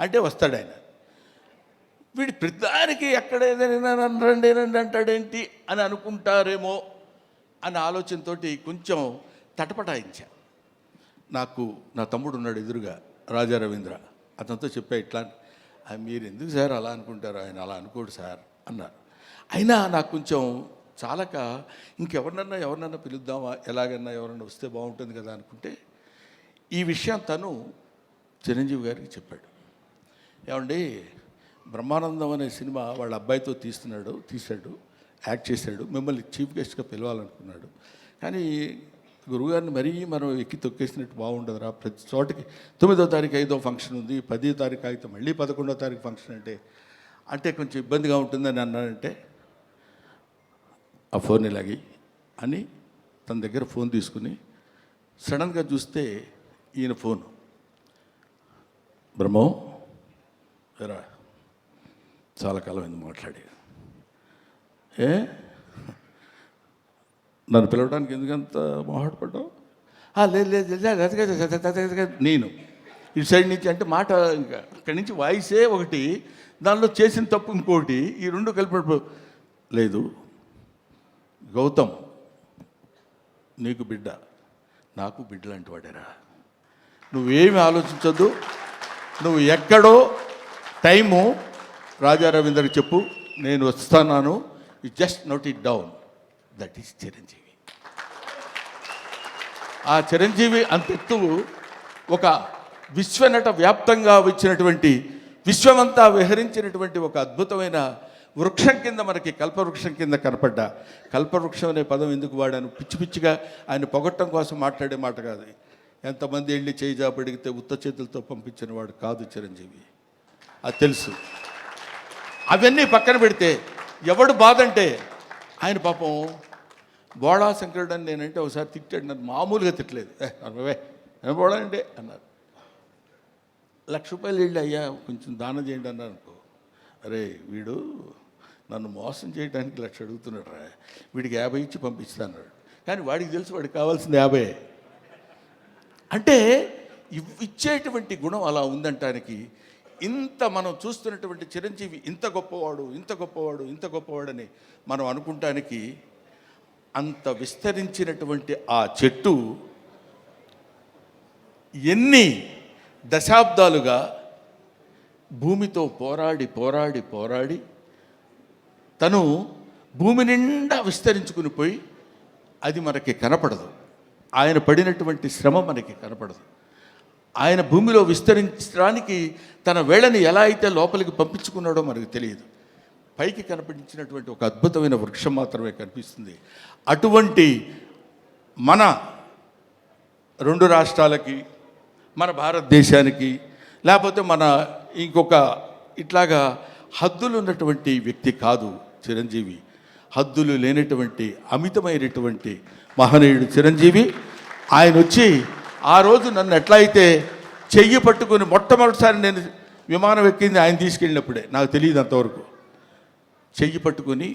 అంటే వస్తాడు ఆయన. వీడి ప్రతిదానికి ఎక్కడ ఏదైనా రండి అంటాడేంటి అని అనుకుంటారేమో అనే ఆలోచనతో కొంచెం తటపటాయించా. నాకు నా తమ్ముడు ఉన్నాడు ఎదురుగా, రాజా రవీంద్ర. అతనితో చెప్పా ఇట్లా, మీరు ఎందుకు సార్ అలా అనుకుంటారు, ఆయన అలా అనుకోడు సార్ అన్నారు. అయినా నాకు కొంచెం చాలక ఎవరినన్నా పిలుద్దామా, ఎలాగన్నా ఎవరన్నా వస్తే బాగుంటుంది కదా అనుకుంటే ఈ విషయం తను చిరంజీవి గారికి చెప్పాడు. ఏమండి బ్రహ్మానందం అనే సినిమా వాళ్ళ అబ్బాయితో తీశాడు, యాక్ట్ చేశాడు, మిమ్మల్ని చీఫ్ గెస్ట్గా పిలవాలనుకున్నాడు. కానీ గురువుగారిని మరీ మనం ఎక్కి తొక్కేసినట్టు బాగుండదురా, ప్రతి చోటకి 9వ తారీఖు 5వ ఫంక్షన్ ఉంది, 10వ తారీఖు అయితే మళ్ళీ 11వ తారీఖు ఫంక్షన్ అంటే కొంచెం ఇబ్బందిగా ఉంటుందని అన్నాడంటే ఆ ఫోన్ ఇలాగి అని తన దగ్గర ఫోన్ తీసుకుని సడన్గా చూస్తే ఈయన ఫోన్, బ్రహ్మో ఎరా చాలా కాలం అయింది మాట్లాడి, నన్ను పిలవడానికి ఎందుకంత మొహాటపడ్డావు? లేదు నేను ఇటు సైడ్ నుంచి అంటే మాట ఇంకా అక్కడి నుంచి వాయిసే ఒకటి, దానిలో చేసిన తప్పు ఇంకోటి, ఈ రెండు కలిపి లేదు. గౌతమ్ నీకు బిడ్డ, నాకు బిడ్డ లాంటి వాడేరా, నువ్వేమి ఆలోచించొద్దు, నువ్వు ఎక్కడో టైము రాజా రవీంద్రకి చెప్పు, నేను వస్తున్నాను, you just note it down. That is Chiranjeevi. ఆ చిరంజీవి అంతెత్తు ఒక విశ్వనట వ్యాప్తంగా వచ్చినటువంటి, విశ్వమంతా విహరించినటువంటి ఒక అద్భుతమైన వృక్షం కింద మనకి కల్పవృక్షం కింద కనపడ్డా. కల్పవృక్షం అనే పదం ఎందుకు వాడాను, పిచ్చిగా ఆయన పొగట్టం కోసం మాట్లాడే మాట కాదు. ఎంతమంది వెళ్ళి చేయి జాబడిగితే ఉత్త చేతులతో పంపించిన వాడు కాదు చిరంజీవి, అది తెలుసు. అవన్నీ పక్కన పెడితే ఎవడు బాధ అంటే ఆయన పాపం బోడా శంకరుడు అని నేనంటే ఒకసారి తిట్టాడు, నన్ను మామూలుగా తిట్టలేదు, ఏం బోడా అంటే అన్నారు. 1,00,000 రూపాయలు వెళ్ళి అయ్యా కొంచెం దానం చేయండి అన్నారు అనుకో, అరే వీడు నన్ను మోసం చేయడానికి 1,00,000 అడుగుతున్నాడు రా, వీడికి 50 ఇచ్చి పంపిస్తాను. కానీ వాడికి తెలుసు వాడికి కావాల్సింది 50. అంటే ఇచ్చేటువంటి గుణం అలా ఉందంటానికి ఇంత మనం చూస్తున్నటువంటి చిరంజీవి ఇంత గొప్పవాడని మనం అనుకుంటానికి అంత విస్తరించినటువంటి ఆ చెట్టు ఎన్ని దశాబ్దాలుగా భూమితో పోరాడి తను భూమి నిండా విస్తరించుకుని పోయి అది మనకి కనపడదు. ఆయన పడినటువంటి శ్రమ మనకి కనపడదు. ఆయన భూమిలో విస్తరించడానికి తన వేళని ఎలా అయితే లోపలికి పంపించుకున్నాడో మనకు తెలియదు. పైకి కనిపించినటువంటి ఒక అద్భుతమైన వృక్షం మాత్రమే కనిపిస్తుంది. అటువంటి మన 2 రాష్ట్రాలకి, మన భారతదేశానికి, లేకపోతే మన ఇంకొక ఇట్లాగా హద్దులు ఉన్నటువంటి వ్యక్తి కాదు చిరంజీవి. హద్దులు లేనటువంటి అమితమైనటువంటి మహనీయుడు చిరంజీవి. ఆయన వచ్చి ఆ రోజు నన్ను ఎట్లా అయితే చెయ్యి పట్టుకుని మొట్టమొదటిసారి నేను విమానం ఎక్కింది ఆయన తీసుకెళ్ళినప్పుడే, నాకు తెలియదు అంతవరకు. చెయ్యి పట్టుకొని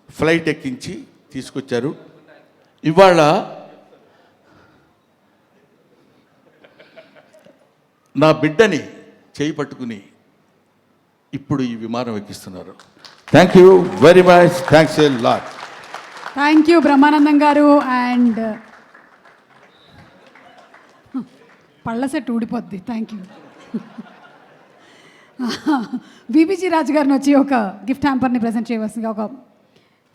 ఫ్లైట్ ఎక్కించి తీసుకొచ్చారు. ఇవాళ నా బిడ్డని చెయ్యి పట్టుకుని ఇప్పుడు ఈ విమానం ఎక్కిస్తున్నారు. Thank you very much. Thanks a lot. Thank you Brahmanandam గారు. అండ్ పళ్ళ సెట్ ఊడిపోద్ది. Thank you. బీబీజీ రాజు గారిని వచ్చి ఒక గిఫ్ట్ హ్యాంపర్ని ప్రజెంట్ చేయవలసిందిగా, ఒక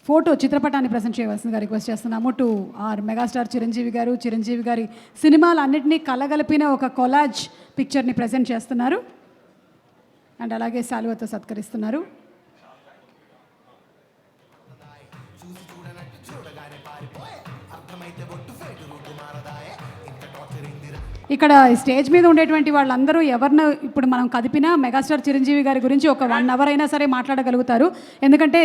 ఫోటో చిత్రపటాన్ని ప్రజెంట్ చేయవలసిందిగా రిక్వెస్ట్ చేస్తున్నాము. టు ఆర్ మెగాస్టార్ చిరంజీవి గారు. చిరంజీవి గారి సినిమాలన్నింటినీ కలగలిపిన ఒక కొలాజ్ పిక్చర్ని ప్రజెంట్ చేస్తున్నారు. అండ్ అలాగే శాలువతో సత్కరిస్తున్నారు. ఇక్కడ స్టేజ్ మీద ఉండేటువంటి వాళ్ళందరూ ఎవరిని ఇప్పుడు మనం కదిపినా మెగాస్టార్ చిరంజీవి గారి గురించి ఒక 1 అవర్ అయినా సరే మాట్లాడగలుగుతారు. ఎందుకంటే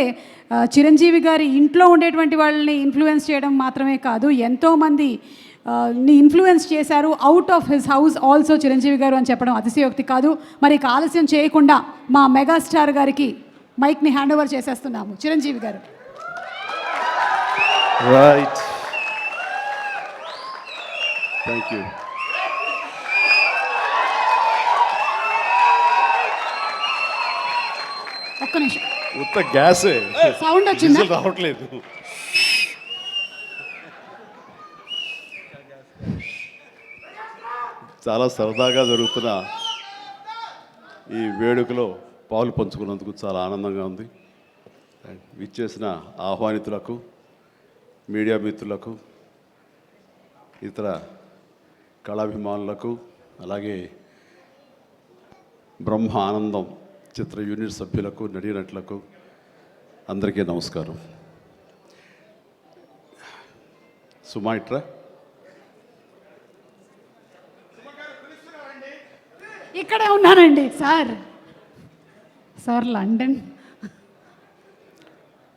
చిరంజీవి గారి ఇంట్లో ఉండేటువంటి వాళ్ళని ఇన్ఫ్లుయెన్స్ చేయడం మాత్రమే కాదు, ఎంతోమంది ఇన్ఫ్లుయెన్స్ చేశారు out of his house also Chiranjeevi గారు అని చెప్పడం అతిశయోక్తి కాదు. మరి ఆలస్యం చేయకుండా మా మెగాస్టార్ గారికి మైక్ని హ్యాండ్ ఓవర్ చేసేస్తున్నాము. చిరంజీవి గారు. Right, thank you. ఒక్క నిమిషం, ఉత్త గ్యాసే, సౌండ్ వచ్చిందా? రావట్లేదు. చాలా సరదాగా జరుగుతున్న ఈ వేడుకలో పాలు పంచుకున్నందుకు చాలా ఆనందంగా ఉంది. విచ్చేసిన ఆహ్వానితులకు, మీడియా మిత్రులకు, ఇతర కళాభిమానులకు, అలాగే బ్రహ్మ ఆనందం చిత్ర యూనిట్ సభ్యులకు, నటీనటులకు అందరికీ నమస్కారం. సుమాయిట్రా ఇక్కడే ఉన్నానండి సార్. సార్ లండన్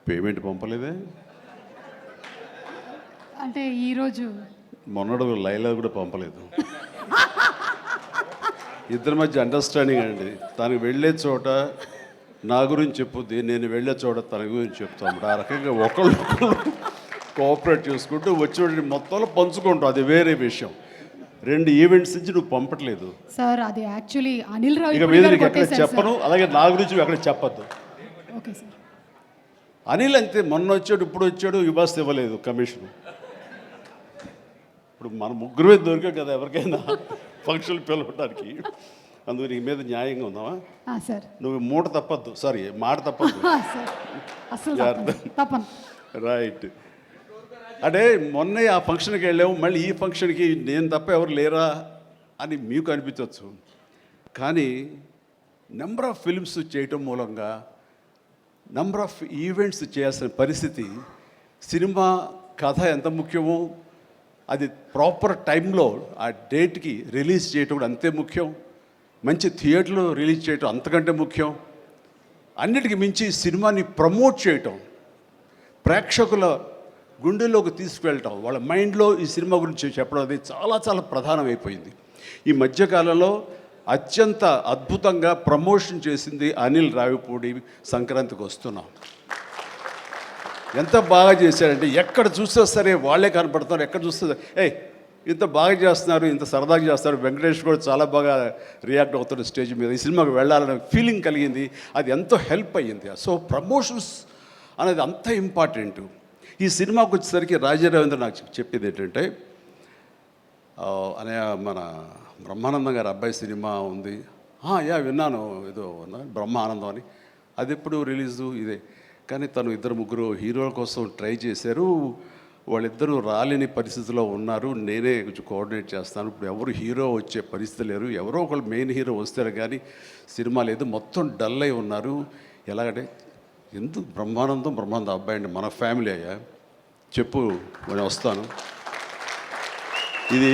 పేమెంట్ పంపలేదే? అంటే ఈరోజు మొన్నడు లైలా కూడా పంపలేదు. ఇద్దరి మధ్య అండర్స్టాండింగ్ అండి. తనకు వెళ్ళే చోట నా గురించి చెప్పుద్ది, నేను వెళ్ళే చోట తన గురించి చెప్తాను. ఆ రకంగా ఒకళ్ళు కోఆపరేట్ చేసుకుంటూ వచ్చి మొత్తంలో పంచుకుంటాం, అది వేరే విషయం. 2 ఈవెంట్స్ నుంచి నువ్వు పంపట్లేదు సార్. అది యాక్చువల్లీ అనిల్ రావు ఇక మీద నీకు ఎక్కడ చెప్పను, అలాగే నా గురించి నువ్వు ఎక్కడ చెప్పద్దు. Okay sir. అనిల్ అంతే, మొన్న వచ్చాడు, ఇప్పుడు వచ్చాడు, యుబాస్ ఇవ్వలేదు కమిషన్. ఇప్పుడు మన ముగ్గురే దొరికాం కదా ఎవరికైనా ఫంక్షన్లు పిలవడానికి. అందుకు నీ మీద న్యాయంగా ఉందామా సార్? నువ్వు మూట తప్పద్దు, సారీ మాట తప్పద్దు. తప్పను. రైట్. అంటే మొన్న ఆ ఫంక్షన్కి వెళ్ళాము, మళ్ళీ ఈ ఫంక్షన్కి నేను తప్ప ఎవరు లేరా అని మీకు అనిపించవచ్చు. కానీ నెంబర్ ఆఫ్ ఫిల్మ్స్ చేయటం మూలంగా నెంబర్ ఆఫ్ ఈవెంట్స్ చేయాల్సిన పరిస్థితి, సినిమా కథ ఎంత ముఖ్యమో అది ప్రాపర్ టైంలో ఆ డేట్కి రిలీజ్ చేయటం కూడా అంతే ముఖ్యం. మంచి థియేటర్లో రిలీజ్ చేయటం అంతకంటే ముఖ్యం. అన్నిటికీ మించి సినిమాని ప్రమోట్ చేయటం, ప్రేక్షకుల గుండెల్లోకి తీసుకువెళ్ళటం, వాళ్ళ మైండ్లో ఈ సినిమా గురించి చెప్పడం అది చాలా చాలా ప్రధానమైపోయింది. ఈ మధ్యకాలంలో అత్యంత అద్భుతంగా ప్రమోషన్ చేసింది అనిల్ రావిపూడి. సంక్రాంతికి వస్తున్నాం, ఎంత బాగా చేశారంటే ఎక్కడ చూస్తే సరే వాళ్ళే కనపడుతున్నారు. ఎక్కడ చూస్తే ఇంత బాగా చేస్తున్నారు, ఇంత సరదాగా చేస్తారు. వెంకటేష్ కూడా చాలా బాగా రియాక్ట్ అవుతారు స్టేజ్ మీద. ఈ సినిమాకి వెళ్ళాలనే ఫీలింగ్ కలిగింది, అది ఎంతో హెల్ప్ అయ్యింది. సో ప్రమోషన్స్ అనేది అంత ఇంపార్టెంట్. ఈ సినిమాకి వచ్చేసరికి రాజారవీంద్ర నాకు చెప్పేది ఏంటంటే, అనే మన బ్రహ్మానందం గారి అబ్బాయి సినిమా ఉంది. విన్నాను, ఏదో బ్రహ్మ ఆనందం అని. అది ఎప్పుడు రిలీజు ఇదే. కానీ తను 2-3 హీరోల కోసం ట్రై చేశారు. వాళ్ళిద్దరూ రాలేని పరిస్థితిలో ఉన్నారు. నేనే కొంచెం కోఆర్డినేట్ చేస్తాను. ఇప్పుడు ఎవరు హీరో వచ్చే పరిస్థితి లేరు. ఎవరో ఒకళ్ళు మెయిన్ హీరో వస్తారు కానీ సినిమా లేదు. మొత్తం డల్ అయి ఉన్నారు. ఎలాగంటే ఎందుకు బ్రహ్మానందం అబ్బాయి అండి, మన ఫ్యామిలీ అయ్యా, చెప్పు నేను వస్తాను. ఇది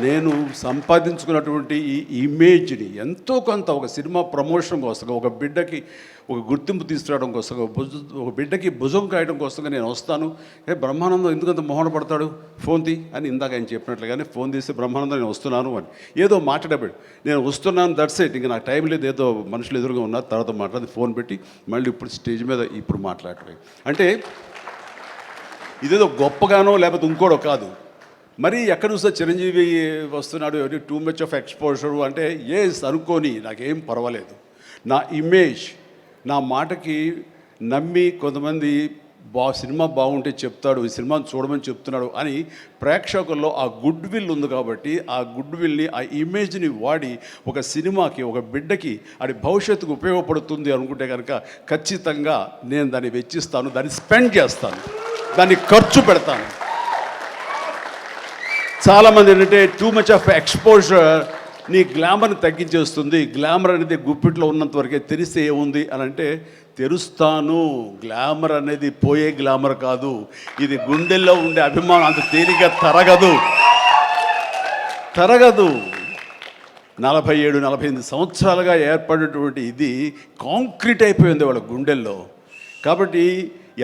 నేను సంపాదించుకున్నటువంటి ఈ ఇమేజ్ని ఎంతో కొంత ఒక సినిమా ప్రమోషన్ కోసం, ఒక బిడ్డకి ఒక గుర్తింపు తీసుకురావడం కోసం, ఒక బిడ్డకి భుజం కాయడం కోసంగా నేను వస్తాను. బ్రహ్మానందం ఎందుకంత మొహన పడతాడు, ఫోన్ తీ అని ఇందాక ఆయన చెప్పినట్లుగానే ఫోన్ తీసి బ్రహ్మానందం నేను వస్తున్నాను అని ఏదో మాట్లాడబడి నేను వస్తున్నాను, దట్స్ ఇట్, ఇంకా నాకు టైం లేదు, ఏదో మనుషులు ఎదురుగా ఉన్నారు, తర్వాత మాట్లాడి ఫోన్ పెట్టి మళ్ళీ ఇప్పుడు స్టేజ్ మీద ఇప్పుడు మాట్లాడటం అంటే ఇదేదో గొప్పగానో లేకపోతే ఇంకోటో కాదు. మరి ఎక్కడ చూస్తే చిరంజీవి వస్తున్నాడు, టూ మచ్ ఆఫ్ ఎక్స్పోజర్ అంటే అనుకోని నాకేం పర్వాలేదు. నా ఇమేజ్, నా మాటకి నమ్మి కొంతమంది సినిమా బాగుంటే చెప్తాడు, ఈ సినిమాని చూడమని చెప్తున్నాడు అని ప్రేక్షకుల్లో ఆ గుడ్ విల్ ఉంది. కాబట్టి ఆ గుడ్ విల్ని, ఆ ఇమేజ్ని వాడి ఒక సినిమాకి, ఒక బిడ్డకి అది భవిష్యత్తుకు ఉపయోగపడుతుంది అనుకుంటే కనుక ఖచ్చితంగా నేను దాన్ని వెచ్చిస్తాను, దాన్ని స్పెండ్ చేస్తాను, దాన్ని ఖర్చు పెడతాను. చాలామంది ఏంటంటే టూ మచ్ ఆఫ్ ఎక్స్పోజర్ నీ గ్లామర్ని తగ్గించేస్తుంది. గ్లామర్ అనేది గుప్పిట్లో ఉన్నంత వరకే, తెలిస్తే ఏముంది అని అంటే తెరుస్తాను. గ్లామర్ అనేది పోయే గ్లామర్ కాదు, ఇది గుండెల్లో ఉండే అభిమానం అంత తేలిగ్గా తరగదు. 47-48 సంవత్సరాలుగా ఏర్పడినటువంటి ఇది కాంక్రీట్ అయిపోయింది వాళ్ళ గుండెల్లో. కాబట్టి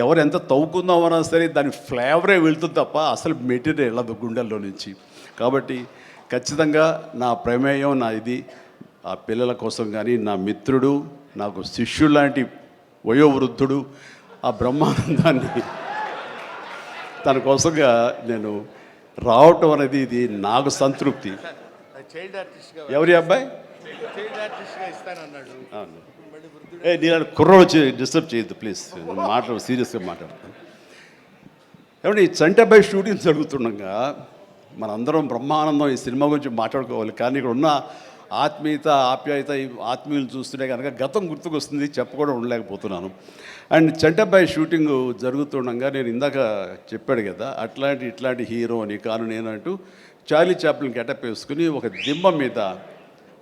ఎవరు ఎంత తవ్వుకుందామన్నా సరే దాని ఫ్లేవరే వెళ్తుంది తప్ప అసలు మెటీరియల్ వెళ్ళదు గుండెల్లో నుంచి. కాబట్టి ఖచ్చితంగా నా ప్రమేయం, నా ఇది ఆ పిల్లల కోసం కానీ, నా మిత్రుడు, నాకు శిష్యుడు లాంటి వయోవృద్ధుడు ఆ బ్రహ్మానందాన్ని తన కోసంగా నేను రావటం అనేది ఇది నాకు సంతృప్తి. ఎవరి అబ్బాయి నేను కుర్రోడు వచ్చి డిస్టర్బ్ చేయొద్దు ప్లీజ్, సీరియస్గా మాట్లాడతాను. ఏమంటే ఈ చంటబ్బాయి షూటింగ్ జరుగుతుండగా మనందరం బ్రహ్మానందం ఈ సినిమా గురించి మాట్లాడుకోవాలి. కానీ ఇక్కడ ఉన్న ఆత్మీయత, ఆప్యాయత, ఈ ఆత్మీయులు చూస్తుంటే కనుక గతం గుర్తుకొస్తుంది, చెప్పకుండా ఉండలేకపోతున్నాను. అండ్ చంటబ్బాయి షూటింగ్ జరుగుతుండగా నేను ఇందాక చెప్పాడు కదా ఇట్లాంటి హీరో అని కాను నేనంటూ చార్లీ చాప్లిన్ గెటప్ వేసుకుని ఒక దిమ్మ మీద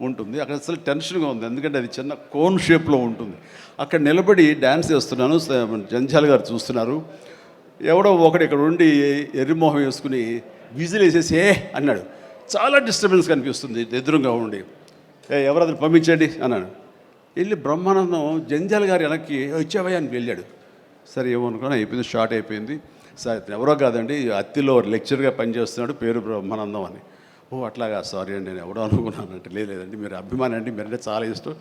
ఉంటుంది. అక్కడ అసలు టెన్షన్గా ఉంది, ఎందుకంటే అది చిన్న కోన్ షేప్లో ఉంటుంది. అక్కడ నిలబడి డ్యాన్స్ చేస్తున్నాను, జంజాల్ గారు చూస్తున్నారు. ఎవడో ఒకడు ఇక్కడ ఉండి ఎర్రిమోహం వేసుకుని విజిల్ వేసేసి అన్నాడు. చాలా డిస్టర్బెన్స్ కనిపిస్తుంది ఎదురుగా ఉండి. ఎవరది పంపించండి అన్నాడు. వెళ్ళి బ్రహ్మానందం జంజాల్ గారు వెనక్కి వచ్చావయ్యా అని వెళ్ళాడు. సరే ఏమనుకున్నా, అయిపోయింది, షార్ట్ అయిపోయింది. సరే ఎవరో కాదండి, అత్తిలో లెక్చర్గా పనిచేస్తున్నాడు, పేరు బ్రహ్మానందం అని. ఓ అట్లాగా, సారీ అండి నేను ఎవడో అనుకున్నానంటే. లేదండి మీరు అభిమాని అండి, మీరంటే చాలా ఇష్టం,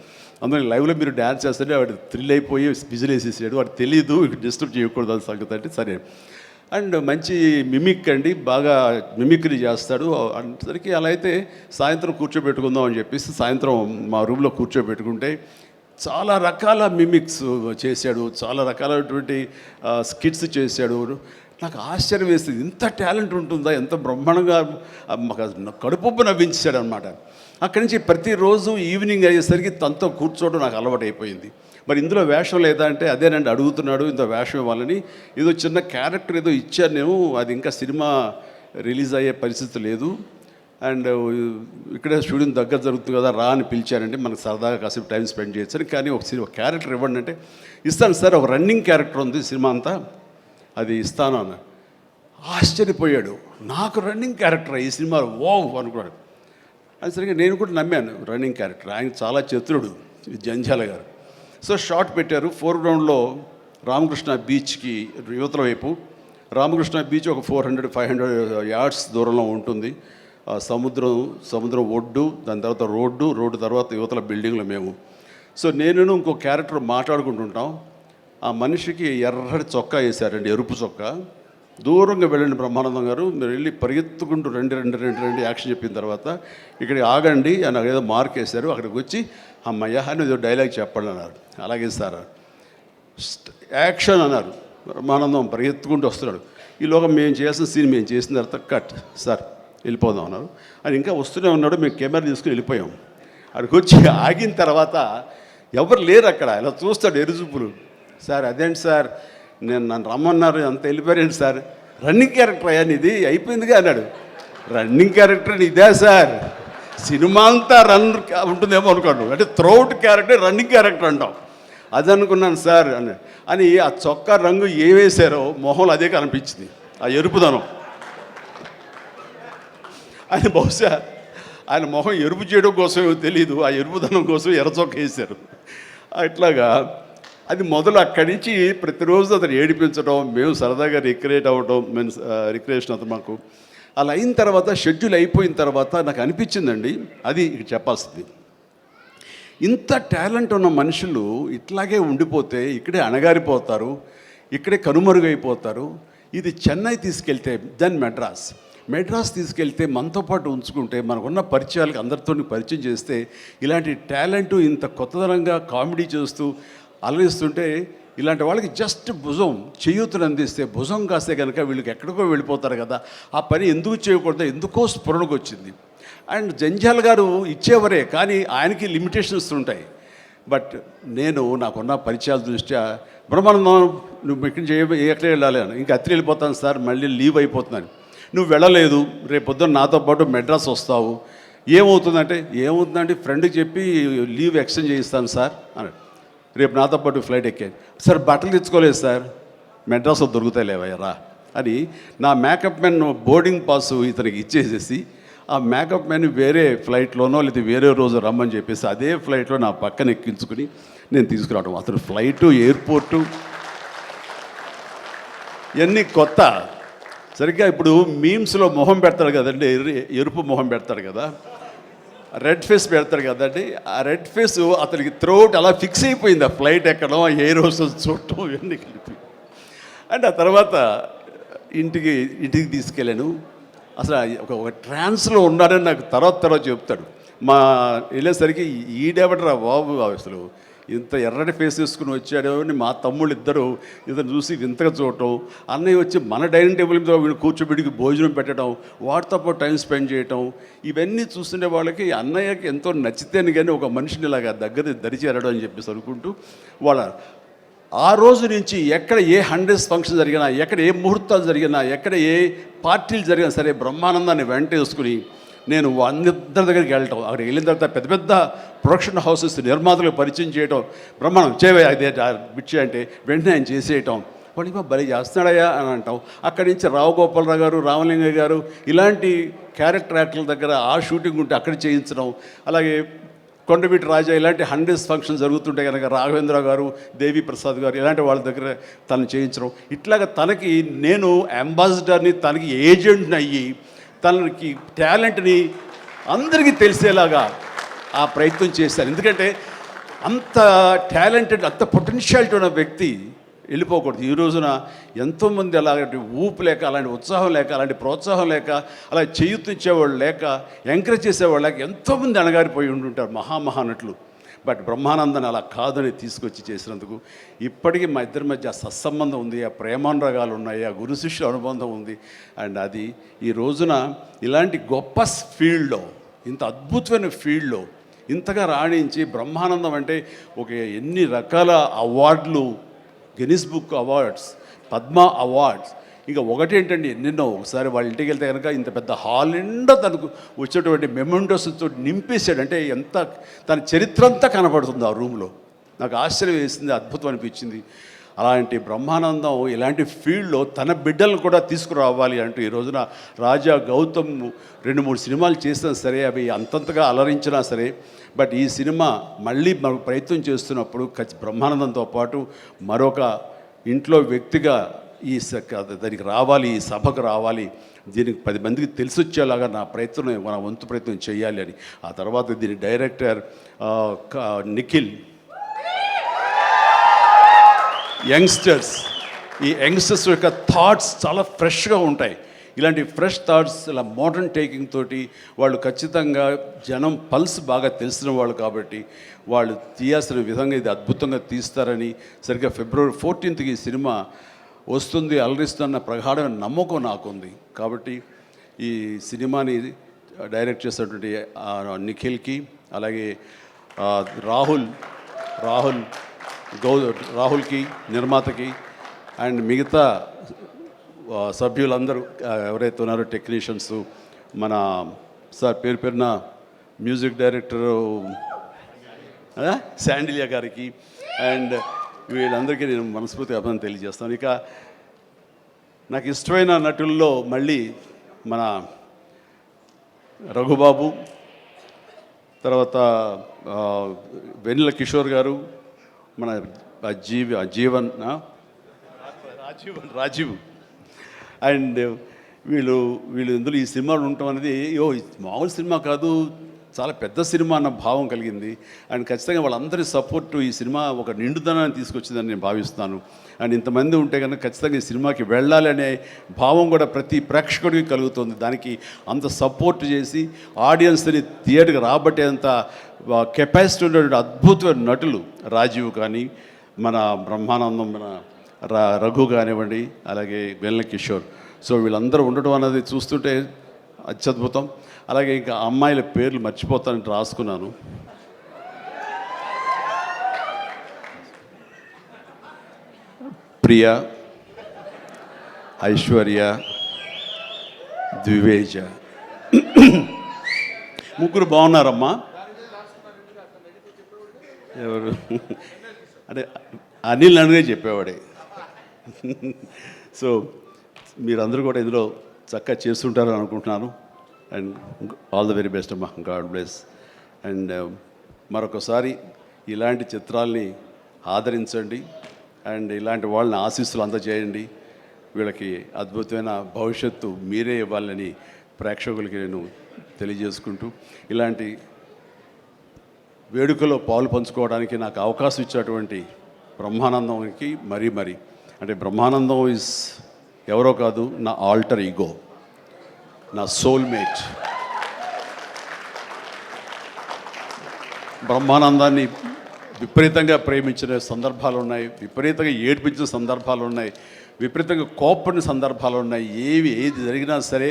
అందులో లైవ్లో మీరు డ్యాన్స్ చేస్తుంటే వాడు థ్రిల్ అయిపోయి బిజిల్ వేసేసాడు, వాడు తెలీదు డిస్టర్బ్ చేయకూడదు అని సంగతి అంటే సరే. అండ్ మంచి మిమిక్ అండి, బాగా మిమిక్రీ చేస్తాడు. అనేసరికి అలా అయితే సాయంత్రం కూర్చోబెట్టుకుందాం అని చెప్పేసి సాయంత్రం మా రూమ్లో కూర్చోబెట్టుకుంటే చాలా రకాల మిమిక్స్ చేశాడు, చాలా రకాలైనటువంటి స్కిట్స్ చేశాడు. నాకు ఆశ్చర్యం వేస్తుంది, ఇంత టాలెంట్ ఉంటుందా, ఎంత బ్రహ్మాండంగా కడుపుబ్బు నవ్వించాడు అనమాట. అక్కడి నుంచి ప్రతిరోజు ఈవినింగ్ అయ్యేసరికి తనతో కూర్చోవడం నాకు అలవాటు అయిపోయింది. మరి ఇందులో వేషం లేదా అంటే అదేనండి అడుగుతున్నాడు, ఇంత వేషం ఇవ్వాలని. ఏదో చిన్న క్యారెక్టర్ ఏదో ఇచ్చాను నేను, అది ఇంకా సినిమా రిలీజ్ అయ్యే పరిస్థితి లేదు. అండ్ ఇక్కడే స్టూడియో దగ్గర జరుగుతుంది కదా, రా అని పిలిచారంటే మనకు సరదాగా కాసేపు టైం స్పెండ్ చేయొచ్చు. కానీ ఒక క్యారెక్టర్ ఇవ్వండి అంటే ఇస్తాను సార్, ఒక రన్నింగ్ క్యారెక్టర్ ఉంది సినిమా అంతా, అది ఇస్తాను అన్న. ఆశ్చర్యపోయాడు, నాకు రన్నింగ్ క్యారెక్టర్ ఈ సినిమాలో వావ్ అనుకున్నాడు. అది సరిగ్గా నేను కూడా నమ్మాను, రన్నింగ్ క్యారెక్టర్. ఆయన చాలా చతురుడు జంజాల గారు. సో షార్ట్ పెట్టారు. ఫోర్గ్రౌండ్లో రామకృష్ణ బీచ్కి యువతల వైపు, రామకృష్ణ బీచ్ ఒక 400-500 యార్డ్స్ దూరంలో ఉంటుంది. సముద్రం ఒడ్డు, దాని తర్వాత రోడ్డు తర్వాత యువతల బిల్డింగ్లో మేము. సో నేను ఇంకో క్యారెక్టర్ మాట్లాడుకుంటుంటాం. ఆ మనిషికి ఎర్రటి చొక్కా వేశారండి, ఎరుపు చొక్కా. దూరంగా వెళ్ళండి బ్రహ్మానందం గారు, మీరు వెళ్ళి పరిగెత్తుకుంటూ రెండు యాక్షన్ చెప్పిన తర్వాత ఇక్కడికి ఆగండి అని ఏదో మార్క్ వేశారు. అక్కడికి వచ్చి అమ్మయ్య అని ఏదో డైలాగ్ చెప్పండి అన్నారు. అలాగే సార్ యాక్షన్ అన్నారు. బ్రహ్మానందం పరిగెత్తుకుంటూ వస్తున్నాడు. ఈలోగా మేము చేసిన సీన్ మేము చేసిన తర్వాత కట్ సార్ వెళ్ళిపోదాం అన్నారు. అని ఇంకా వస్తూనే ఉన్నాడు. మేము కెమెరా తీసుకుని వెళ్ళిపోయాం. అక్కడికి వచ్చి ఆగిన తర్వాత ఎవరు లేరు అక్కడ. ఇలా చూస్తాడు ఎరుజుప్పులు. సార్ అదేంటి సార్, నన్ను రమ్మన్నారు, అంత వెళ్ళిపోయారండి సార్. రన్నింగ్ క్యారెక్టర్ అయ్యా ఇది అయిపోయిందిగా అన్నాడు. రన్నింగ్ క్యారెక్టర్ ఇదే సార్, సినిమా అంతా రన్ ఉంటుందేమో అనుకోండి, అంటే త్రౌట్ క్యారెక్టర్ రన్నింగ్ క్యారెక్టర్ అంటాం. అది అనుకున్నాను సార్ అని ఆ చొక్కా రంగు ఏ వేశారో మొహంలో అదే కనిపించింది, ఆ ఎరుపుదనం. ఆయన బహుశా ఆయన మొహం ఎరుపు చేయడం కోసమో తెలియదు, ఆ ఎరుపుదనం కోసం ఎర్రచొక్క వేశారు. అట్లాగా అది మొదలు అక్కడి నుంచి ప్రతిరోజు అతను ఏడిపించడం, మేము సరదాగా రిక్రియేట్ అవ్వడం, రిక్రియేషన్ అతను మాకు. అలా అయిన తర్వాత షెడ్యూల్ అయిపోయిన తర్వాత నాకు అనిపించిందండి, అది ఇక్కడ చెప్పాల్సింది, ఇంత టాలెంట్ ఉన్న మనుషులు ఇట్లాగే ఉండిపోతే ఇక్కడే అణగారిపోతారు, ఇక్కడే కనుమరుగైపోతారు. ఇది చెన్నై తీసుకెళ్తే దెన్ మెడ్రాస్ తీసుకెళ్తే మనతో పాటు ఉంచుకుంటే మనకున్న పరిచయాలకు అందరితో పరిచయం చేస్తే ఇలాంటి టాలెంటు ఇంత కొత్తదనంగా కామెడీ చేస్తూ అలరిస్తుంటే ఇలాంటి వాళ్ళకి జస్ట్ భుజం చేయూతను అందిస్తే, భుజం కాస్తే కనుక వీళ్ళకి ఎక్కడికో వెళ్ళిపోతారు కదా, ఆ పని ఎందుకు చేయకూడదు, ఎందుకో స్ఫురణకు వచ్చింది. అండ్ జంజాల్ గారు ఇచ్చేవరే, కానీ ఆయనకి లిమిటేషన్స్ ఉంటాయి. బట్ నేను నాకున్న పరిచయాల దృష్ట్యా బ్రహ్మానందం నువ్వు ఎక్కడ వెళ్ళాలి అని, ఇంకా అత్రి వెళ్ళిపోతాను సార్, మళ్ళీ లీవ్ అయిపోతున్నాను. నువ్వు వెళ్ళలేదు, రేపు పొద్దున్న నాతో పాటు మెడ్రాస్ వస్తావు, ఏమవుతుందంటే ఫ్రెండ్కి చెప్పి లీవ్ ఎక్స్టెండ్ చేయిస్తాను సార్ అన్నాడు. రేపు నాతో పాటు ఫ్లైట్ ఎక్కాను సార్, బట్టలు తెచ్చుకోలేదు సార్, మెడ్రాస్లో దొరుకుతాయి లేవయ్యరా అని నా మేకప్ మ్యాన్ బోర్డింగ్ పాస్ ఇతనికి ఇచ్చేసేసి ఆ మేకప్ మ్యాన్ వేరే ఫ్లైట్లోనో లేదా వేరే రోజు రమ్మని చెప్పేసి అదే ఫ్లైట్లో నా పక్కన ఎక్కించుకుని నేను తీసుకురావడం. అతను ఫ్లైటు, ఎయిర్పోర్టు ఇవన్నీ కొత్త. సరిగ్గా ఇప్పుడు మీమ్స్లో మొహం పెడతాడు కదండి, ఎరుపు మొహం పెడతాడు కదా, రెడ్ ఫేస్ పెడతాడు కదండి. ఆ రెడ్ ఫేస్ అతనికి త్రోట్ అలా ఫిక్స్ అయిపోయింది, ఆ ఫ్లైట్ ఎక్కడం, ఆ ఎయిర్ హోస్టెస్ చూడటం ఇవన్నీ కలిపి. అండ్ ఆ తర్వాత ఇంటికి తీసుకెళ్ళాను. అసలు ఒక ట్రాన్స్లో ఉన్నాడని నాకు తర్వాత చెప్తాడు. మా వెళ్ళేసరికి ఈడెవడరా బాబు, అసలు ఇంత ఎర్రటి ఫేస్ వేసుకుని వచ్చాడో అని మా తమ్ముళ్ళు ఇద్దరు ఇతను చూసి వింతగా చూడటం, అన్నయ్య వచ్చి మన డైనింగ్ టేబుల్ మీద వీళ్ళు కూర్చోబెడికి భోజనం పెట్టడం, వాటితో పాటు టైం స్పెండ్ చేయటం, ఇవన్నీ చూస్తుండే వాళ్ళకి అన్నయ్యకి ఎంతో నచ్చితేనే కానీ ఒక మనిషిని ఇలాగా దగ్గర దరిచేరడం అని చెప్పేసి అనుకుంటూ వాళ్ళ ఆ రోజు నుంచి ఎక్కడ ఏ 100th ఫంక్షన్ జరిగినా, ఎక్కడ ఏ ముహూర్తాలు జరిగినా, ఎక్కడ ఏ పార్టీలు జరిగినా సరే బ్రహ్మానందాన్ని వెంట వేసుకుని నేను అందరి దగ్గరికి వెళ్ళటం, అక్కడికి వెళ్ళిన తర్వాత పెద్ద పెద్ద ప్రొడక్షన్ హౌసెస్ నిర్మాతలకు పరిచయం చేయటం, బ్రహ్మాండం చేయవే అదే బిచ్చే అంటే వెంటనే ఆయన చేసేయటం, వాడికి భలే చేస్తున్నాడయ్యా అని అంటాం. అక్కడి నుంచి రావు గోపాలరావు గారు, రామలింగయ్య గారు ఇలాంటి క్యారెక్టర్ యాక్టర్ల దగ్గర ఆ షూటింగ్ ఉంటే అక్కడ చేయించడం, అలాగే కొండవీటి రాజా ఇలాంటి 100th ఫంక్షన్ జరుగుతుంటే కనుక రాఘవేంద్ర గారు, దేవి ప్రసాద్ గారు ఇలాంటి వాళ్ళ దగ్గర తను చేయించడం, ఇట్లాగా తనకి నేను అంబాసిడర్ని, తనకి ఏజెంట్ని అయ్యి తనకి టాలెంట్ని అందరికీ తెలిసేలాగా ఆ ప్రయత్నం చేశాను. ఎందుకంటే అంత టాలెంటెడ్, అంత పొటెన్షియాలిటీ ఉన్న వ్యక్తి వెళ్ళిపోకూడదు. ఈ రోజున ఎంతోమంది అలాంటి ఊపు లేక, అలాంటి ఉత్సాహం లేక, అలాంటి ప్రోత్సాహం లేక, అలా చేయూతించేవాళ్ళు లేక, ఎంకరేజ్ చేసేవాళ్ళు లేక ఎంతోమంది అణగారిపోయి ఉంటుంటారు మహానటులు. బట్ బ్రహ్మానందాన్ని అలా కాదని తీసుకొచ్చి చేసినందుకు ఇప్పటికీ మా ఇద్దరి మధ్య సత్సంబంధం ఉంది, ఆ ప్రేమానురాగాలు ఉన్నాయి, ఆ గురు శిష్యుల అనుబంధం ఉంది. అండ్ అది ఈ రోజున ఇలాంటి గొప్ప ఫీల్డ్లో, ఇంత అద్భుతమైన ఫీల్డ్లో ఇంతగా రాణించి బ్రహ్మానందం అంటే ఒక ఎన్ని రకాల అవార్డులు, Guinness book awards, Padma awards, ఇంకా ఒకటేంటండి ఎన్నెన్నో. ఒకసారి వాళ్ళ ఇంటికి వెళ్తే కనుక ఇంత పెద్ద హాల్ నిండా తనకు వచ్చేటువంటి మెమెంటోస్తో నింపేశాడు. అంటే ఎంత తన చరిత్ర అంతా కనపడుతుంది ఆ రూమ్లో. నాకు ఆశ్చర్యం వేసింది, అద్భుతం అనిపించింది. అలాంటి బ్రహ్మానందం ఇలాంటి ఫీల్డ్లో తన బిడ్డలను కూడా తీసుకురావాలి అంటూ ఈ రోజున రాజా, గౌతమ్ 2-3 సినిమాలు చేసినా సరే అవి అంతంతగా అలరించినా సరే, బట్ ఈ సినిమా మళ్ళీ మనకు ప్రయత్నం చేస్తున్నప్పుడు బ్రహ్మానందంతో పాటు మరొక ఇంట్లో వ్యక్తిగా దానికి రావాలి, ఈ సభకు రావాలి, దీనికి 10 మందికి తెలిసొచ్చేలాగా నా వంతు ప్రయత్నం చేయాలి అని. ఆ తర్వాత దీని డైరెక్టర్ నిఖిల్, ఈ యంగ్స్టర్స్ యొక్క థాట్స్ చాలా ఫ్రెష్గా ఉంటాయి. ఇలాంటి ఫ్రెష్ థాట్స్, ఇలా మోడర్న్ టేకింగ్ తోటి వాళ్ళు ఖచ్చితంగా జనం పల్స్ బాగా తెలిసిన వాళ్ళు కాబట్టి వాళ్ళు తీయాల్సిన విధంగా ఇది అద్భుతంగా తీస్తారని, సరిగ్గా February 14th ఈ సినిమా వస్తుంది, అలరిస్తున్న ప్రగాఢమైన నమ్మకం నాకుంది. కాబట్టి ఈ సినిమాని డైరెక్ట్ చేసినటువంటి నిఖిల్కి, అలాగే రాహుల్కి నిర్మాతకి, అండ్ మిగతా సభ్యులందరూ ఎవరైతే ఉన్నారో టెక్నీషియన్స్, మన సార్ పేరున మ్యూజిక్ డైరెక్టరు శాండిలియా గారికి అండ్ వీళ్ళందరికీ నేను మనస్ఫూర్తిగా అభినందన తెలియజేస్తాను. ఇక నాకు ఇష్టమైన నటుల్లో మళ్ళీ మన రఘుబాబు, తర్వాత వెన్నెల కిషోర్ గారు, మన జీవన్ రాజీవ్ అండ్ వీళ్ళు ఇందులో ఈ సినిమాలు ఉండటం అనేది మామూలు సినిమా కాదు, చాలా పెద్ద సినిమా అన్న భావం కలిగింది. అండ్ ఖచ్చితంగా వాళ్ళందరి సపోర్టు ఈ సినిమా ఒక నిండుదనాన్ని తీసుకొచ్చిందని నేను భావిస్తున్నాను. అండ్ ఇంతమంది ఉంటే కనుక ఖచ్చితంగా ఈ సినిమాకి వెళ్ళాలి అనే భావం కూడా ప్రతి ప్రేక్షకుడికి కలుగుతుంది. దానికి అంత సపోర్ట్ చేసి ఆడియన్స్ని థియేటర్కి రాబట్టేంత కెపాసిటీ ఉన్నటువంటి అద్భుతమైన నటులు రాజీవ్ కానీ, మన బ్రహ్మానందం, మన రఘు కానివ్వండి, అలాగే వెన్నెల కిషోర్. సో వీళ్ళందరూ ఉండటం అనేది చూస్తుంటే అత్యద్భుతం. అలాగే ఇంకా అమ్మాయిల పేర్లు మర్చిపోతానంటే రాసుకున్నాను. ప్రియ, ఐశ్వర్య, ద్వివేజ, ముగ్గురు బాగున్నారమ్మా. ఎవరు అంటే అనిల్ అనిగే చెప్పేవాడే. సో మీరందరూ కూడా ఇందులో చక్కగా చేస్తుంటారని అనుకుంటున్నాను. And all the very best అమ్మా, గాడ్ బ్లెస్. అండ్ మరొకసారి ఇలాంటి చిత్రాల్ని ఆదరించండి అండ్ ఇలాంటి వాళ్ళని ఆశీస్సులు అందజేయండి. వీళ్ళకి అద్భుతమైన భవిష్యత్తు మీరే ఇవ్వాలని ప్రేక్షకులకి నేను తెలియజేసుకుంటూ, ఇలాంటి వేడుకలో పాలు పంచుకోవడానికి నాకు అవకాశం ఇచ్చినటువంటి బ్రహ్మానందంకి మరీ అంటే బ్రహ్మానందం ఈజ్ ఎవరో కాదు, నా ఆల్టర్ ఈగో, నా సోల్మేట్. బ్రహ్మానందాన్ని విపరీతంగా ప్రేమించిన సందర్భాలు ఉన్నాయి, విపరీతంగా ఏడ్పించిన సందర్భాలు ఉన్నాయి, విపరీతంగా కోప్పడిన సందర్భాలు ఉన్నాయి. ఏది జరిగినా సరే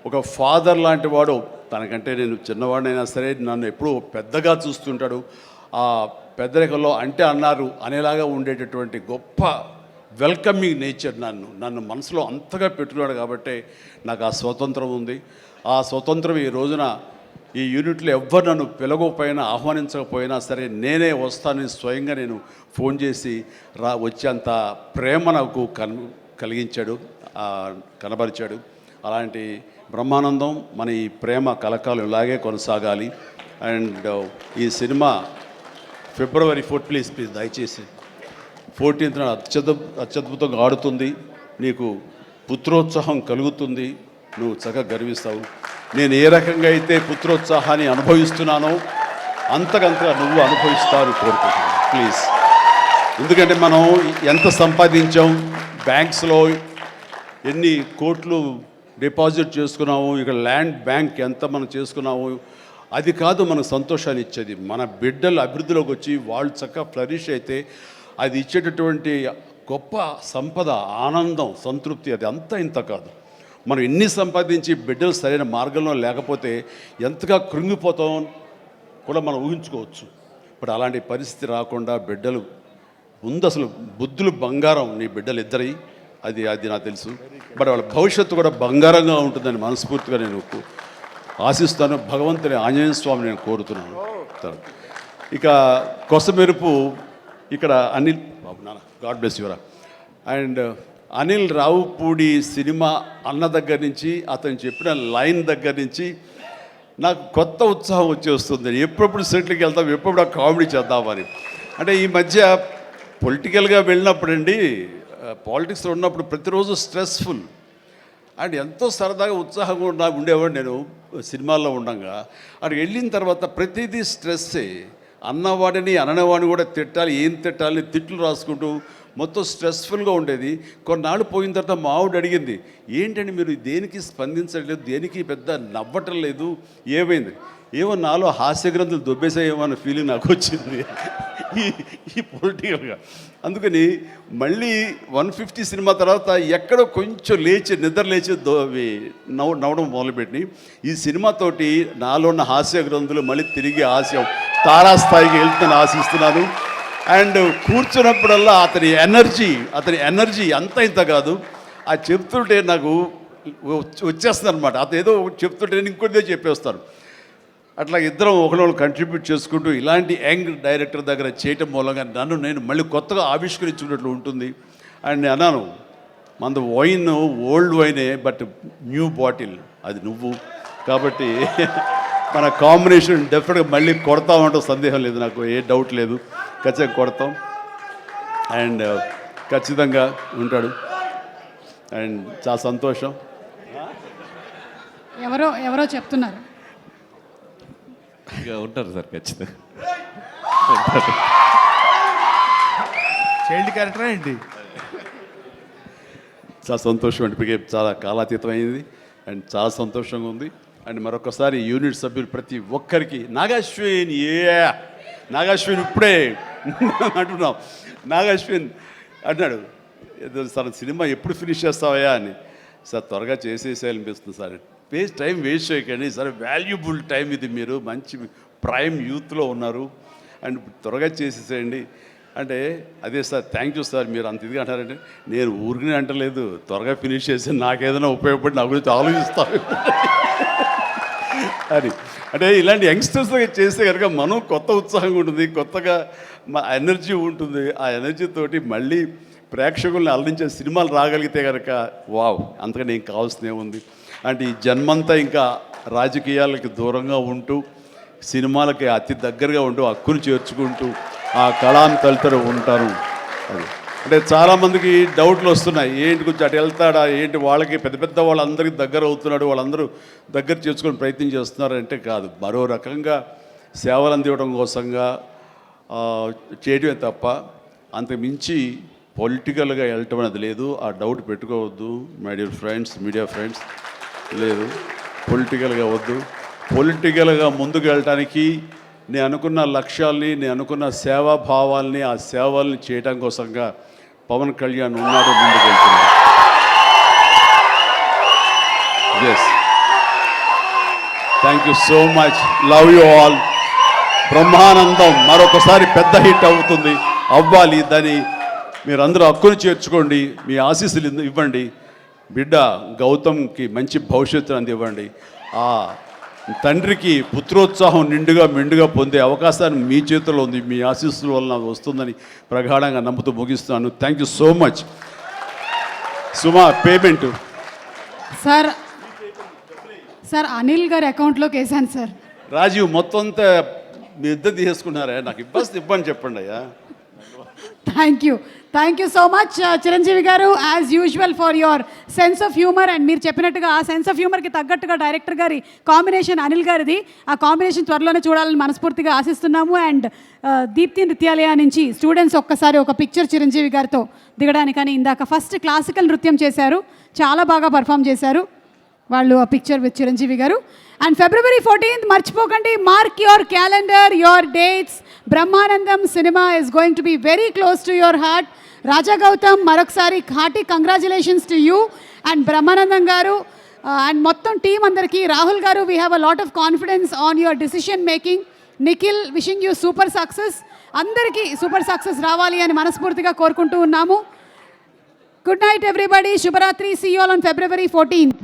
ఒక ఫాదర్ లాంటి వాడు, తనకంటే నేను చిన్నవాడినైనా సరే నన్ను ఎప్పుడూ పెద్దగా చూస్తుంటాడు. ఆ పెద్దరికంలో అంటే అన్నారు అనేలాగా ఉండేటటువంటి గొప్ప వెల్కమింగ్ నేచర్ నన్ను మనసులో అంతగా పెట్టుకున్నాడు. కాబట్టి నాకు ఆ స్వతంత్రం ఉంది. ఆ స్వతంత్రం ఈ రోజున ఈ యూనిట్లో ఎవ్వరు నన్ను పిలవకపోయినా ఆహ్వానించకపోయినా సరే నేనే వస్తానని స్వయంగా నేను ఫోన్ చేసి వచ్చేంత ప్రేమ నాకు కలిగించాడు, కనబరిచాడు. అలాంటి బ్రహ్మానందం, మన ఈ ప్రేమ కలకాలం ఇలాగే కొనసాగాలి. అండ్ ఈ సినిమా February 4th ప్లీజ్ దయచేసి 14th అత్యద్భుతంగా ఆడుతుంది. నీకు పుత్రోత్సాహం కలుగుతుంది, నువ్వు చక్కగా గర్విస్తావు. నేను ఏ రకంగా అయితే పుత్రోత్సాహాన్ని అనుభవిస్తున్నానో అంతకంతగా నువ్వు అనుభవిస్తావు కోరుకుంటున్నాను ప్లీజ్. ఎందుకంటే మనం ఎంత సంపాదించాం, బ్యాంక్స్లో ఎన్ని కోట్లు డిపాజిట్ చేసుకున్నాము, ఇక్కడ ల్యాండ్ బ్యాంక్ ఎంత మనం చేసుకున్నాము, అది కాదు మనకు సంతోషాన్ని ఇచ్చేది. మన బిడ్డలు అభివృద్ధిలోకి వచ్చి వాళ్ళు చక్కగా ఫ్లరిష్ అయితే అది ఇచ్చేటటువంటి గొప్ప సంపద, ఆనందం, సంతృప్తి అది అంతా ఇంత కాదు. మనం ఎన్ని సంపాదించి బిడ్డలు సరైన మార్గంలో లేకపోతే ఎంతగా కృంగిపోతాం కూడా మనం ఊహించుకోవచ్చు. ఇప్పుడు అలాంటి పరిస్థితి రాకుండా బిడ్డలు ముందు అసలు బుద్ధులు బంగారం నీ బిడ్డలు ఇద్దరి, అది నాకు తెలుసు. బట్ వాళ్ళ భవిష్యత్తు కూడా బంగారంగా ఉంటుందని మనస్ఫూర్తిగా నేను ఆశిస్తాను. భగవంతుని ఆంజనేయ స్వామిని నేను కోరుతున్నాను. ఇక కొసమెరుపు ఇక్కడ అనిల్ బాబు నాన్న, గాడ్ బ్లెస్ యువరా. అండ్ అనిల్ రావుపూడి సినిమా అన్న దగ్గర నుంచి, అతను చెప్పిన లైన్ దగ్గర నుంచి నాకు కొత్త ఉత్సాహం వచ్చేస్తుంది. ఎప్పుడప్పుడు సెటిల్కి వెళ్తాం, ఎప్పుడు కామెడీ చేద్దామని. అంటే ఈ మధ్య పొలిటికల్గా వెళ్ళినప్పుడండి, పాలిటిక్స్లో ఉన్నప్పుడు ప్రతిరోజు స్ట్రెస్ఫుల్ అండ్ ఎంతో సరదాగా ఉత్సాహంగా ఉండేవాడు నేను సినిమాల్లో ఉండగా. అక్కడికి వెళ్ళిన తర్వాత ప్రతిదీ స్ట్రెస్సే. అన్నవాడిని అననవాడిని కూడా తిట్టాలి, ఏం తిట్టాలి తిట్లు రాసుకుంటూ మొత్తం స్ట్రెస్ఫుల్గా ఉండేది. కొన్నాళ్ళు పోయిన తర్వాత మా ఆవిడ అడిగింది, ఏంటంటే మీరు దేనికి స్పందించట్లేదు, దేనికి పెద్ద నవ్వటం లేదు, ఏమైంది? ఏమో నాలో హాస్య గ్రంథులు దొబ్బేసాయేమో అన్న ఫీలింగ్ నాకు వచ్చింది ఈ పొలిటికల్గా. అందుకని మళ్ళీ 150 సినిమా తర్వాత ఎక్కడో కొంచెం నిద్ర లేచి నవ్వడం మొదలుపెట్టి ఈ సినిమాతోటి నాలో ఉన్న హాస్య గ్రంథులు మళ్ళీ తిరిగి హాస్యం తారాస్థాయికి వెళ్తుందని ఆశిస్తున్నాను. అండ్ కూర్చున్నప్పుడల్లా అతని ఎనర్జీ అంత ఇంత కాదు. ఆ చెప్తుంటే నాకు వచ్చేస్తుంది అనమాట. అది ఏదో చెప్తుంటే నేను ఇంకోటిదే చెప్పేస్తాను. అట్లా ఇద్దరం ఒకళ్ళు కంట్రిబ్యూట్ చేసుకుంటూ ఇలాంటి యంగ్ డైరెక్టర్ దగ్గర చేయటం మూలంగా నన్ను నేను మళ్ళీ కొత్తగా ఆవిష్కరించుకున్నట్లు ఉంటుంది. అండ్ నేను అన్నాను, మన వైన్ ఓల్డ్ వైనే, బట్ న్యూ బాటిల్ అది నువ్వు. కాబట్టి మన కాంబినేషన్ డెఫినెట్గా మళ్ళీ కొడతామంటే సందేహం లేదు, నాకు ఏ డౌట్ లేదు, ఖచ్చితంగా కొడతాం. అండ్ ఖచ్చితంగా ఉంటాడు. అండ్ చాలా సంతోషం. ఎవరో చెప్తున్నారు. ఇక ఉంటారు సార్ ఖచ్చితంగా. చైల్డ్ క్యారెక్టర్ ఏంటి? చాలా సంతోషం అండి, ఇప్పటికే చాలా కాలాతీతమైంది అండ్ చాలా సంతోషంగా ఉంది. అండ్ మరొకసారి యూనిట్ సభ్యులు ప్రతి ఒక్కరికి నాగశ్విన్ నాగశ్విన్ ఇప్పుడే అంటున్నాం. నాగశ్విన్ అంటున్నాడు, ఏదో సార్ సినిమా ఎప్పుడు ఫినిష్ చేస్తావయ్యా అని. సార్ త్వరగా చేసేసేయాలనిపిస్తుంది సార్, టైం వేస్ట్ చేయకండి సార్, వాల్యుబుల్ టైం ఇది, మీరు మంచి ప్రైమ్ యూత్లో ఉన్నారు అండ్ త్వరగా చేసేసేయండి అంటే. అదే సార్, థ్యాంక్ యూ సార్, మీరు అంత ఇదిగా అంటారంటే నేను ఊరికనే అంటలేదు, త్వరగా ఫినిష్ చేసి నాకేదైనా ఉపయోగపడి నా గురించి ఆలోచిస్తాను అని. అంటే ఇలాంటి యంగ్స్టర్స్ చేస్తే కనుక మనం కొత్త ఉత్సాహంగా ఉంటుంది, కొత్తగా మా ఎనర్జీ ఉంటుంది. ఆ ఎనర్జీతోటి మళ్ళీ ప్రేక్షకుల్ని అలరించే సినిమాలు రాగలిగితే కనుక వావ్, అంతకని ఏం కావాల్సినే ఉంది. అంటే ఈ జన్మంతా ఇంకా రాజకీయాలకి దూరంగా ఉంటూ సినిమాలకి అతి దగ్గరగా ఉంటూ హక్కును చేర్చుకుంటూ ఆ కళాన్ని తలుతూ ఉంటారు. అది అంటే చాలామందికి డౌట్లు వస్తున్నాయి, ఏంటి కొంచెం అటు వెళ్తాడా ఏంటి, వాళ్ళకి పెద్ద పెద్ద వాళ్ళందరికీ దగ్గర అవుతున్నాడు, వాళ్ళందరూ దగ్గర చేసుకొని ప్రయత్నం చేస్తున్నారు అంటే కాదు, మరో రకంగా సేవలు అందివ్వడం కోసంగా చేయడమే తప్ప అంతకు మించి పొలిటికల్గా వెళ్ళటం అనేది లేదు. ఆ డౌట్ పెట్టుకోవద్దు my dear friends, media friends, లేదు పొలిటికల్గా వద్దు. పొలిటికల్గా ముందుకు వెళ్ళటానికి నేను అనుకున్న లక్ష్యాల్ని, నేను అనుకున్న సేవాభావాల్ని, ఆ సేవల్ని చేయడం కోసంగా పవన్ కళ్యాణ్ ఉన్నాడు, ముందుకు వెళ్తున్నాడు. Yes, thank you so much, love you all. Brahmanandam మరొకసారి పెద్ద హిట్ అవుతుంది, అవ్వాలి. దాన్ని మీరందరూ హక్కును చేర్చుకోండి, మీ ఆశీస్సులు ఇవ్వండి. బిడ్డ గౌతమ్కి మంచి భవిష్యత్తు అందివ్వండి. ఆ తండ్రికి పుత్రోత్సాహం నిండుగా మెండుగా పొందే అవకాశాన్ని మీ చేతిలో ఉంది, మీ ఆశీస్సుల వలన వస్తుందని ప్రగాఢంగా నమ్ముతూ ముగిస్తున్నాను. Thank you so much. Suma, payment sir Anil గారి అకౌంట్లోకి వేసాను సార్. రాజీవ్ మొత్తం అంతా మీ ఇద్దరు తీసుకున్నారా? నాకు ఇబ్బంది చెప్పండి అయ్యా. Thank you so much Chiranjeevi గారు, as usual for your sense of humour. And మీరు చెప్పినట్టుగా ఆ సెన్స్ ఆఫ్ హ్యూమర్కి తగ్గట్టుగా డైరెక్టర్ గారి కాంబినేషన్ అనిల్ గారిది, ఆ కాంబినేషన్ త్వరలోనే చూడాలని మనస్ఫూర్తిగా ఆశిస్తున్నాము. అండ్ దీప్తి నృత్యాలయ నుంచి స్టూడెంట్స్ ఒక్కసారి ఒక పిక్చర్ చిరంజీవి గారితో దిగడానికని ఇందాక ఫస్ట్ క్లాసికల్ నృత్యం చేశారు, చాలా బాగా పర్ఫామ్ చేశారు వాళ్ళు, ఆ పిక్చర్ విత్ చిరంజీవి గారు. అండ్ February 14th మర్చిపోకండి, mark your calendar, your dates. Brahmanandam cinema is going to be very close to your heart. Raja Gautam, మరొకసారి hearty congratulations to you and Brahmanandam గారు అండ్ మొత్తం టీం అందరికీ. Rahul garu, we have a lot of confidence on your decision making. Nikhil, wishing you super success. అందరికీ super success రావాలి అని మనస్ఫూర్తిగా కోరుకుంటూ ఉన్నాము. గుడ్ నైట్ ఎవ్రీబడి, శుభరాత్రి. See you all on February 14th.